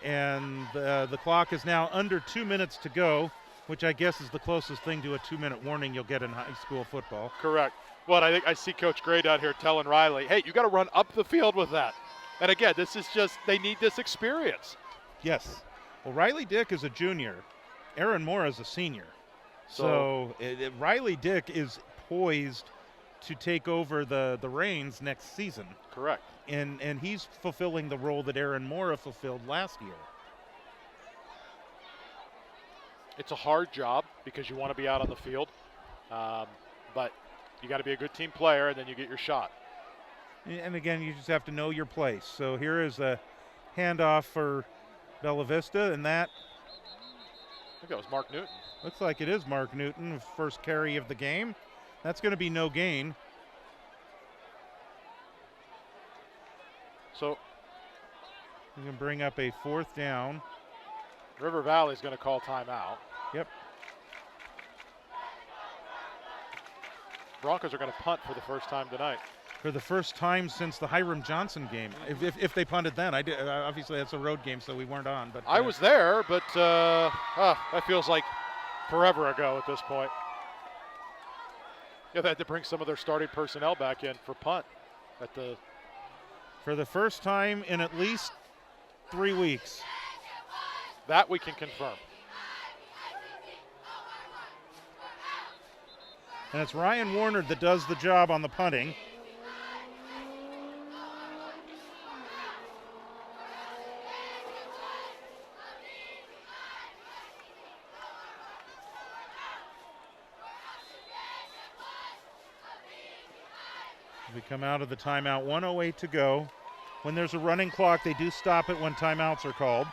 And the clock is now under 2 minutes to go, which I guess is the closest thing to a 2-minute warning you'll get in high school football. Correct. Well, I think I see Coach Gray down here telling Riley, hey, you got to run up the field with that. And again, this is just, they need this experience. Yes. Well, Riley Dick is a junior. Aaron Moore is a senior. So Riley Dick is poised to take over the reins next season. Correct. And he's fulfilling the role that Aaron Moore fulfilled last year. It's a hard job because you want to be out on the field, but you got to be a good team player, and then you get your shot. And again, you just have to know your place. So here is a handoff for Bella Vista, and that I think that was Mark Newton. Looks like it is Mark Newton, first carry of the game. That's going to be no gain. So you can bring up a 4th down. River Valley's going to call timeout. Yep. Broncos are going to punt for the first time tonight. For the first time since the Hiram Johnson game, if they punted then. I did, obviously that's a road game, so we weren't on. But I was there, but that feels like forever ago at this point. Yeah, they had to bring some of their starting personnel back in for punt for the first time in at least 3 weeks. That we can confirm. And it's Ryan Warner that does the job on the punting. We come out of the timeout, 1:08 to go. When there's a running clock, they do stop it when timeouts are called.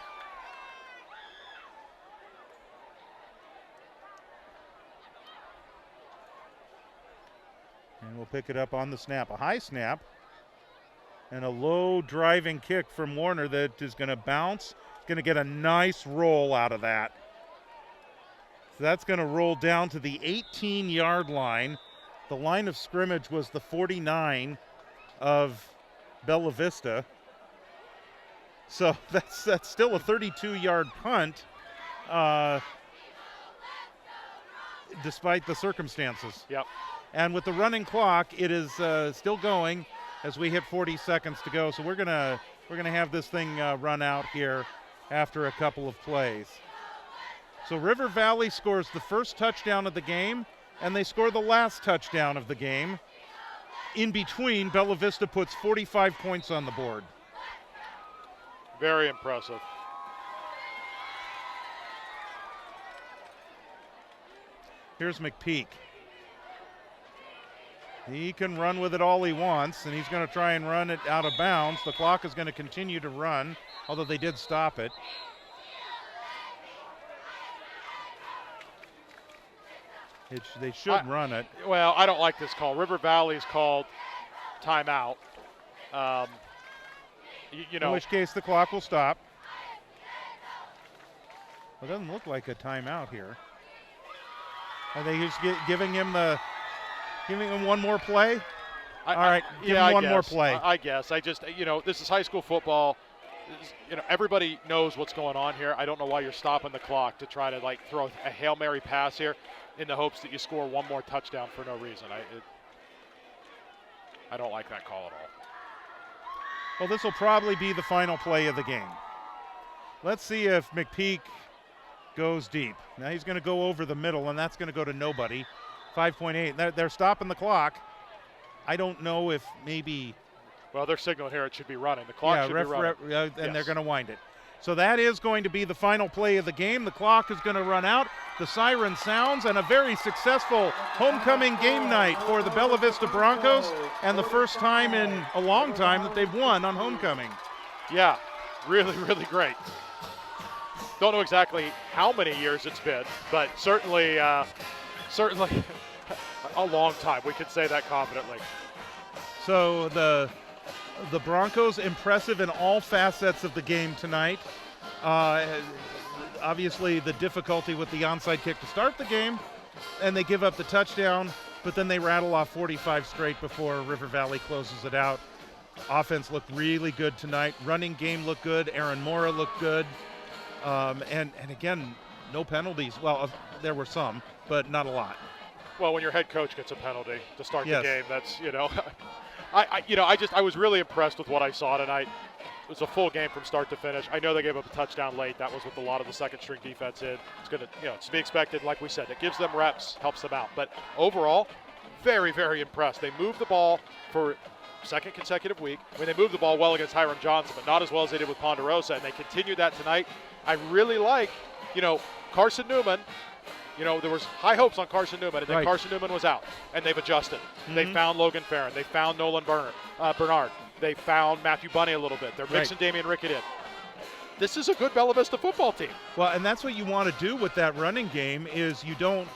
And we'll pick it up on the snap. A high snap and a low driving kick from Warner that is going to bounce. Going to get a nice roll out of that. So that's going to roll down to the 18-yard line. The line of scrimmage was the 49 of Bella Vista. So that's still a 32-yard punt, despite the circumstances. Yep. And with the running clock, it is still going as we hit 40 seconds to go. So we're gonna have this thing run out here after a couple of plays. So River Valley scores the first touchdown of the game, and they score the last touchdown of the game. In between, Bella Vista puts 45 points on the board. Very impressive. Here's McPeak. He can run with it all he wants, and he's going to try and run it out of bounds. The clock is going to continue to run, although they did stop it. They should run it. Well, I don't like this call. River Valley's called timeout. You know. In which case the clock will stop. It doesn't look like a timeout here. Are they just giving him one more play? All right, give him one more play. I guess. This is high school football. Everybody knows what's going on here. I don't know why you're stopping the clock to try to throw a Hail Mary pass here in the hopes that you score one more touchdown for no reason. I don't like that call at all. Well, this will probably be the final play of the game. Let's see if McPeak goes deep. Now he's going to go over the middle, and that's going to go to nobody. 5.8. They're stopping the clock. I don't know if maybe. Well, they're signaling here it should be running. The clock should be running. And yes. They're going to wind it. So that is going to be the final play of the game. The clock is going to run out. The siren sounds, and a very successful homecoming game night for the Bella Vista Broncos, and the first time in a long time that they've won on homecoming. Yeah, really, really great. Don't know exactly how many years it's been, but certainly a long time. We could say that confidently. So the Broncos impressive in all facets of the game tonight. Obviously the difficulty with the onside kick to start the game, and they give up the touchdown, but then they rattle off 45 straight before River Valley closes it out. Offense looked really good tonight. Running game looked good. Aaron Mora looked good. And again, no penalties. Well, there were some, but not a lot. Well, when your head coach gets a penalty to start Yes. the game, that's, I was really impressed with what I saw tonight. It was a full game from start to finish. I know they gave up a touchdown late. That was with a lot of the second string defense in. It's going to, it's to be expected. Like we said, it gives them reps, helps them out. But overall, very, very impressed. They moved the ball for second consecutive week. They moved the ball well against Hiram Johnson, but not as well as they did with Ponderosa, and they continued that tonight. I really like, Carson Newman. There was high hopes on Carson Newman, and then Right. Carson Newman was out, and they've adjusted. Mm-hmm. They found Logan Farron. They found Nolan Bernard. They found Matthew Bunny a little bit. They're mixing Damian Rickett in. This is a good Bella Vista football team. Well, and that's what you want to do with that running game is you don't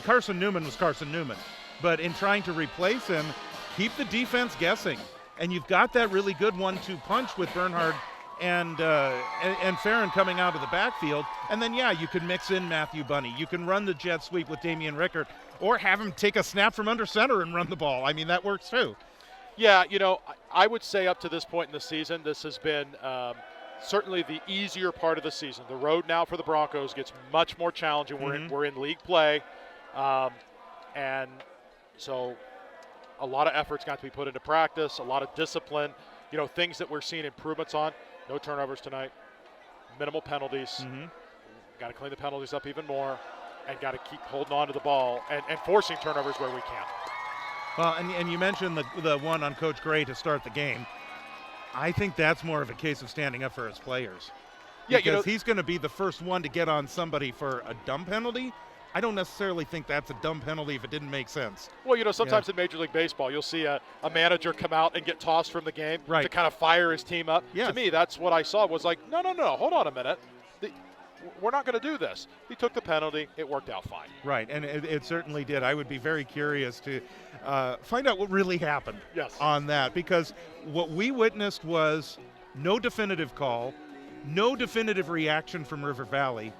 Carson Newman was Carson Newman, but in trying to replace him, keep the defense guessing. And you've got that really good 1-2 punch with Bernhard and Farron coming out of the backfield. And then, you can mix in Matthew Bunny. You can run the jet sweep with Damian Rickert. or have him take a snap from under center and run the ball. I mean, that works too. Yeah, I would say up to this point in the season, this has been certainly the easier part of the season. The road now for the Broncos gets much more challenging. We're in league play, and so a lot of effort's got to be put into practice, a lot of discipline, things that we're seeing improvements on. No turnovers tonight, minimal penalties. Got to clean the penalties up even more, and got to keep holding on to the ball and forcing turnovers where we can. Well, and you mentioned the one on Coach Gray to start the game. I think that's more of a case of standing up for his players. Yeah, because he's going to be the first one to get on somebody for a dumb penalty. I don't necessarily think that's a dumb penalty if it didn't make sense. Well, sometimes in Major League Baseball, you'll see a manager come out and get tossed from the game to kind of fire his team up. Yes. To me, that's what I saw was like, no, hold on a minute. We're not going to do this. He took the penalty. It worked out fine. Right, and it certainly did. I would be very curious to find out what really happened on that, because what we witnessed was no definitive call, no definitive reaction from River Valley.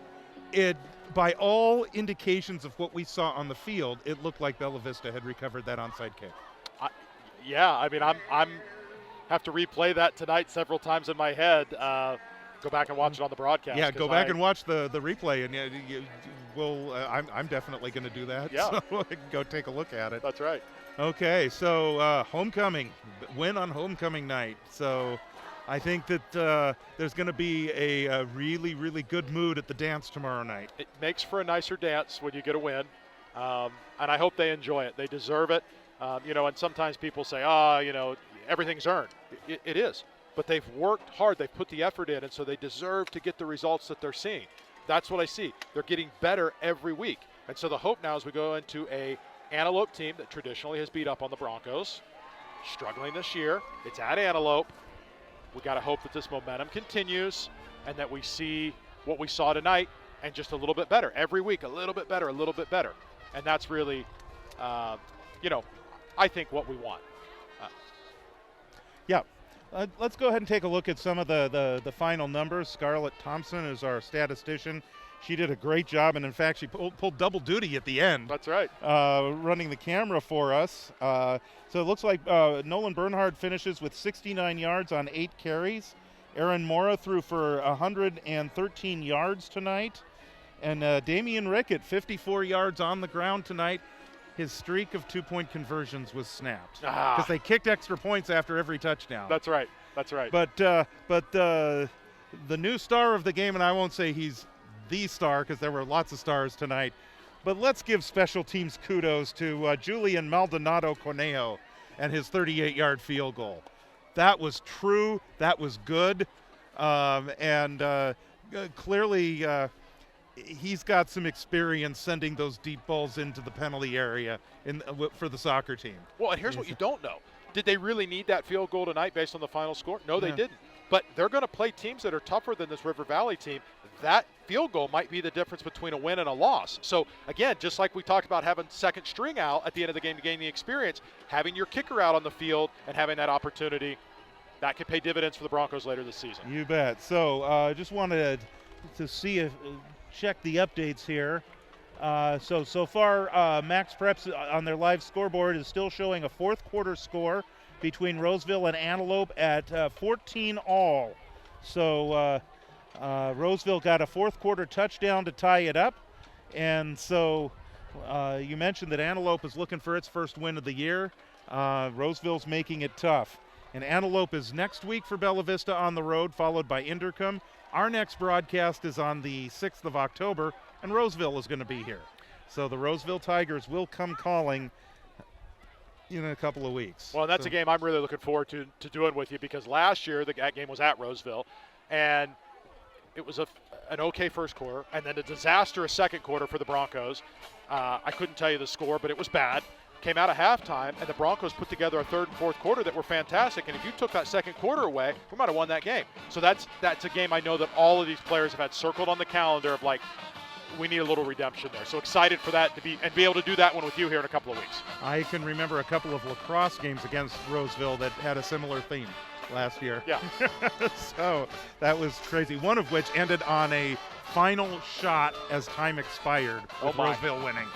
By all indications of what we saw on the field, it looked like Bella Vista had recovered that onside kick. I'm have to replay that tonight several times in my head. Go back and watch it on the broadcast. Yeah, go back and watch the replay, and I'm definitely going to do that. Yeah, so go take a look at it. That's right. Okay, so homecoming, win on homecoming night. So I think that there's going to be a really, really good mood at the dance tomorrow night. It makes for a nicer dance when you get a win, and I hope they enjoy it. They deserve it. And sometimes people say, everything's earned. It is. But they've worked hard. They've put the effort in, and so they deserve to get the results that they're seeing. That's what I see. They're getting better every week. And so the hope now is we go into a Antelope team that traditionally has beat up on the Broncos, struggling this year. It's at Antelope. We got to hope that this momentum continues and that we see what we saw tonight and just a little bit better. Every week, a little bit better, a little bit better. And that's really, I think what we want. Yeah. Let's go ahead and take a look at some of the final numbers. Scarlett Thompson is our statistician. She did a great job, and in fact, she pulled double duty at the end. That's right. Running the camera for us. So it looks like Nolan Bernhard finishes with 69 yards on 8 carries. Aaron Mora threw for 113 yards tonight. And Damian Rickett, 54 yards on the ground tonight. His streak of 2-point conversions was snapped because they kicked extra points after every touchdown. That's right. But the new star of the game, and I won't say he's the star because there were lots of stars tonight, but let's give special teams kudos to Julian Maldonado Cornejo and his 38-yard field goal. That was true. That was good. And clearly he's got some experience sending those deep balls into the penalty area for the soccer team. Well, and here's what you don't know. Did they really need that field goal tonight based on the final score? No, they didn't. But they're going to play teams that are tougher than this River Valley team. That field goal might be the difference between a win and a loss. So, again, just like we talked about having second string out at the end of the game to gain the experience, having your kicker out on the field and having that opportunity, that could pay dividends for the Broncos later this season. You bet. So just wanted to see if check the updates here. So far, Max Preps on their live scoreboard is still showing a fourth quarter score between Roseville and Antelope at 14-all. So Roseville got a fourth quarter touchdown to tie it up. And so you mentioned that Antelope is looking for its first win of the year. Roseville's making it tough. And Antelope is next week for Bella Vista on the road, followed by Inderkum. Our next broadcast is on the 6th of October, and Roseville is going to be here. So the Roseville Tigers will come calling in a couple of weeks. Well, that's a game I'm really looking forward to doing with you, because last year that game was at Roseville, and it was an okay first quarter, and then a disastrous second quarter for the Broncos. I couldn't tell you the score, but it was bad. Came out of halftime, and the Broncos put together a third and fourth quarter that were fantastic. And if you took that second quarter away, we might have won that game. So that's a game I know that all of these players have had circled on the calendar of, like, we need a little redemption there. So excited for that to be able to do that one with you here in a couple of weeks. I can remember a couple of lacrosse games against Roseville that had a similar theme. last year. Yeah. So that was crazy. One of which ended on a final shot as time expired with Roseville winning.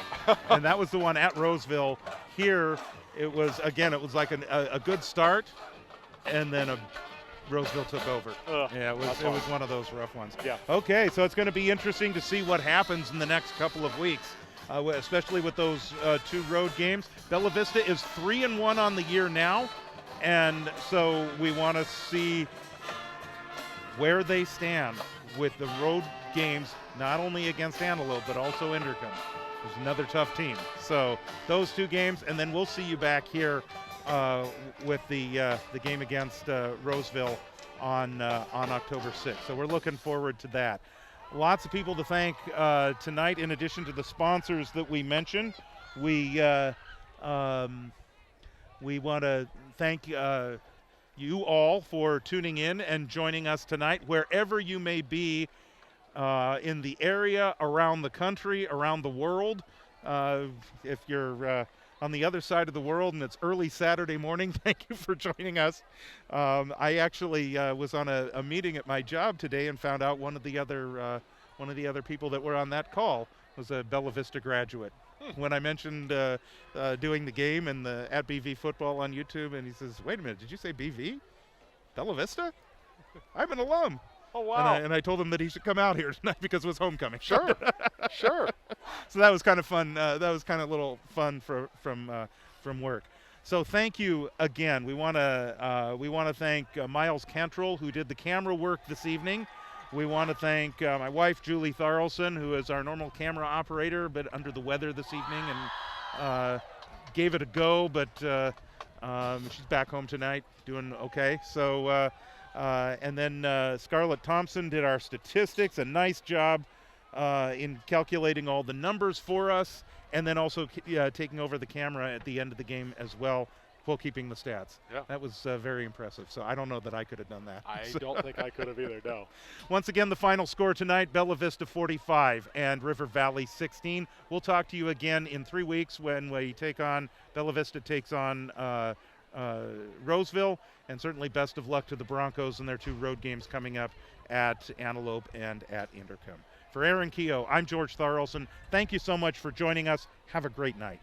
And that was the one at Roseville. Here, it was like a good start, and then Roseville took over. Yeah, it was one of those rough ones. Yeah. Okay, so it's going to be interesting to see what happens in the next couple of weeks, especially with those 2 road games. Bella Vista is 3-1 on the year now, and so we want to see where they stand with the road games, not only against Antelope, but also Inderkum. There's another tough team. So those 2 games, and then we'll see you back here with the game against Roseville on October 6th. So we're looking forward to that. Lots of people to thank tonight. In addition to the sponsors that we mentioned, we want to thank you all for tuning in and joining us tonight, wherever you may be in the area, around the country, around the world. If you're on the other side of the world and it's early Saturday morning, thank you for joining us. I actually was on a meeting at my job today and found out one of the other people that were on that call was a Bella Vista graduate. When I mentioned doing the game and the at BV football on YouTube, and he says, "Wait a minute, did you say BV? Bella Vista? I'm an alum." Oh, wow. And I told him that he should come out here tonight because it was homecoming. Sure. Sure. So that was kind of fun. That was kind of a little fun from work. So thank you again. We want to thank Miles Cantrell, who did the camera work this evening. We want to thank my wife, Julie Tharlson, who is our normal camera operator, but under the weather this evening and gave it a go, but she's back home tonight doing okay. So, and then Scarlett Thompson did our statistics, a nice job in calculating all the numbers for us, and then also taking over the camera at the end of the game as well, while keeping the stats. Yeah. That was very impressive. So I don't know that I could have done that. I don't think I could have either, no. Once again, the final score tonight, Bella Vista 45 and River Valley 16. We'll talk to you again in 3 weeks when we take on, Bella Vista takes on Roseville, and certainly best of luck to the Broncos in their 2 road games coming up at Antelope and at Inderkum. For Aaron Keogh, I'm George Tharlson. Thank you so much for joining us. Have a great night.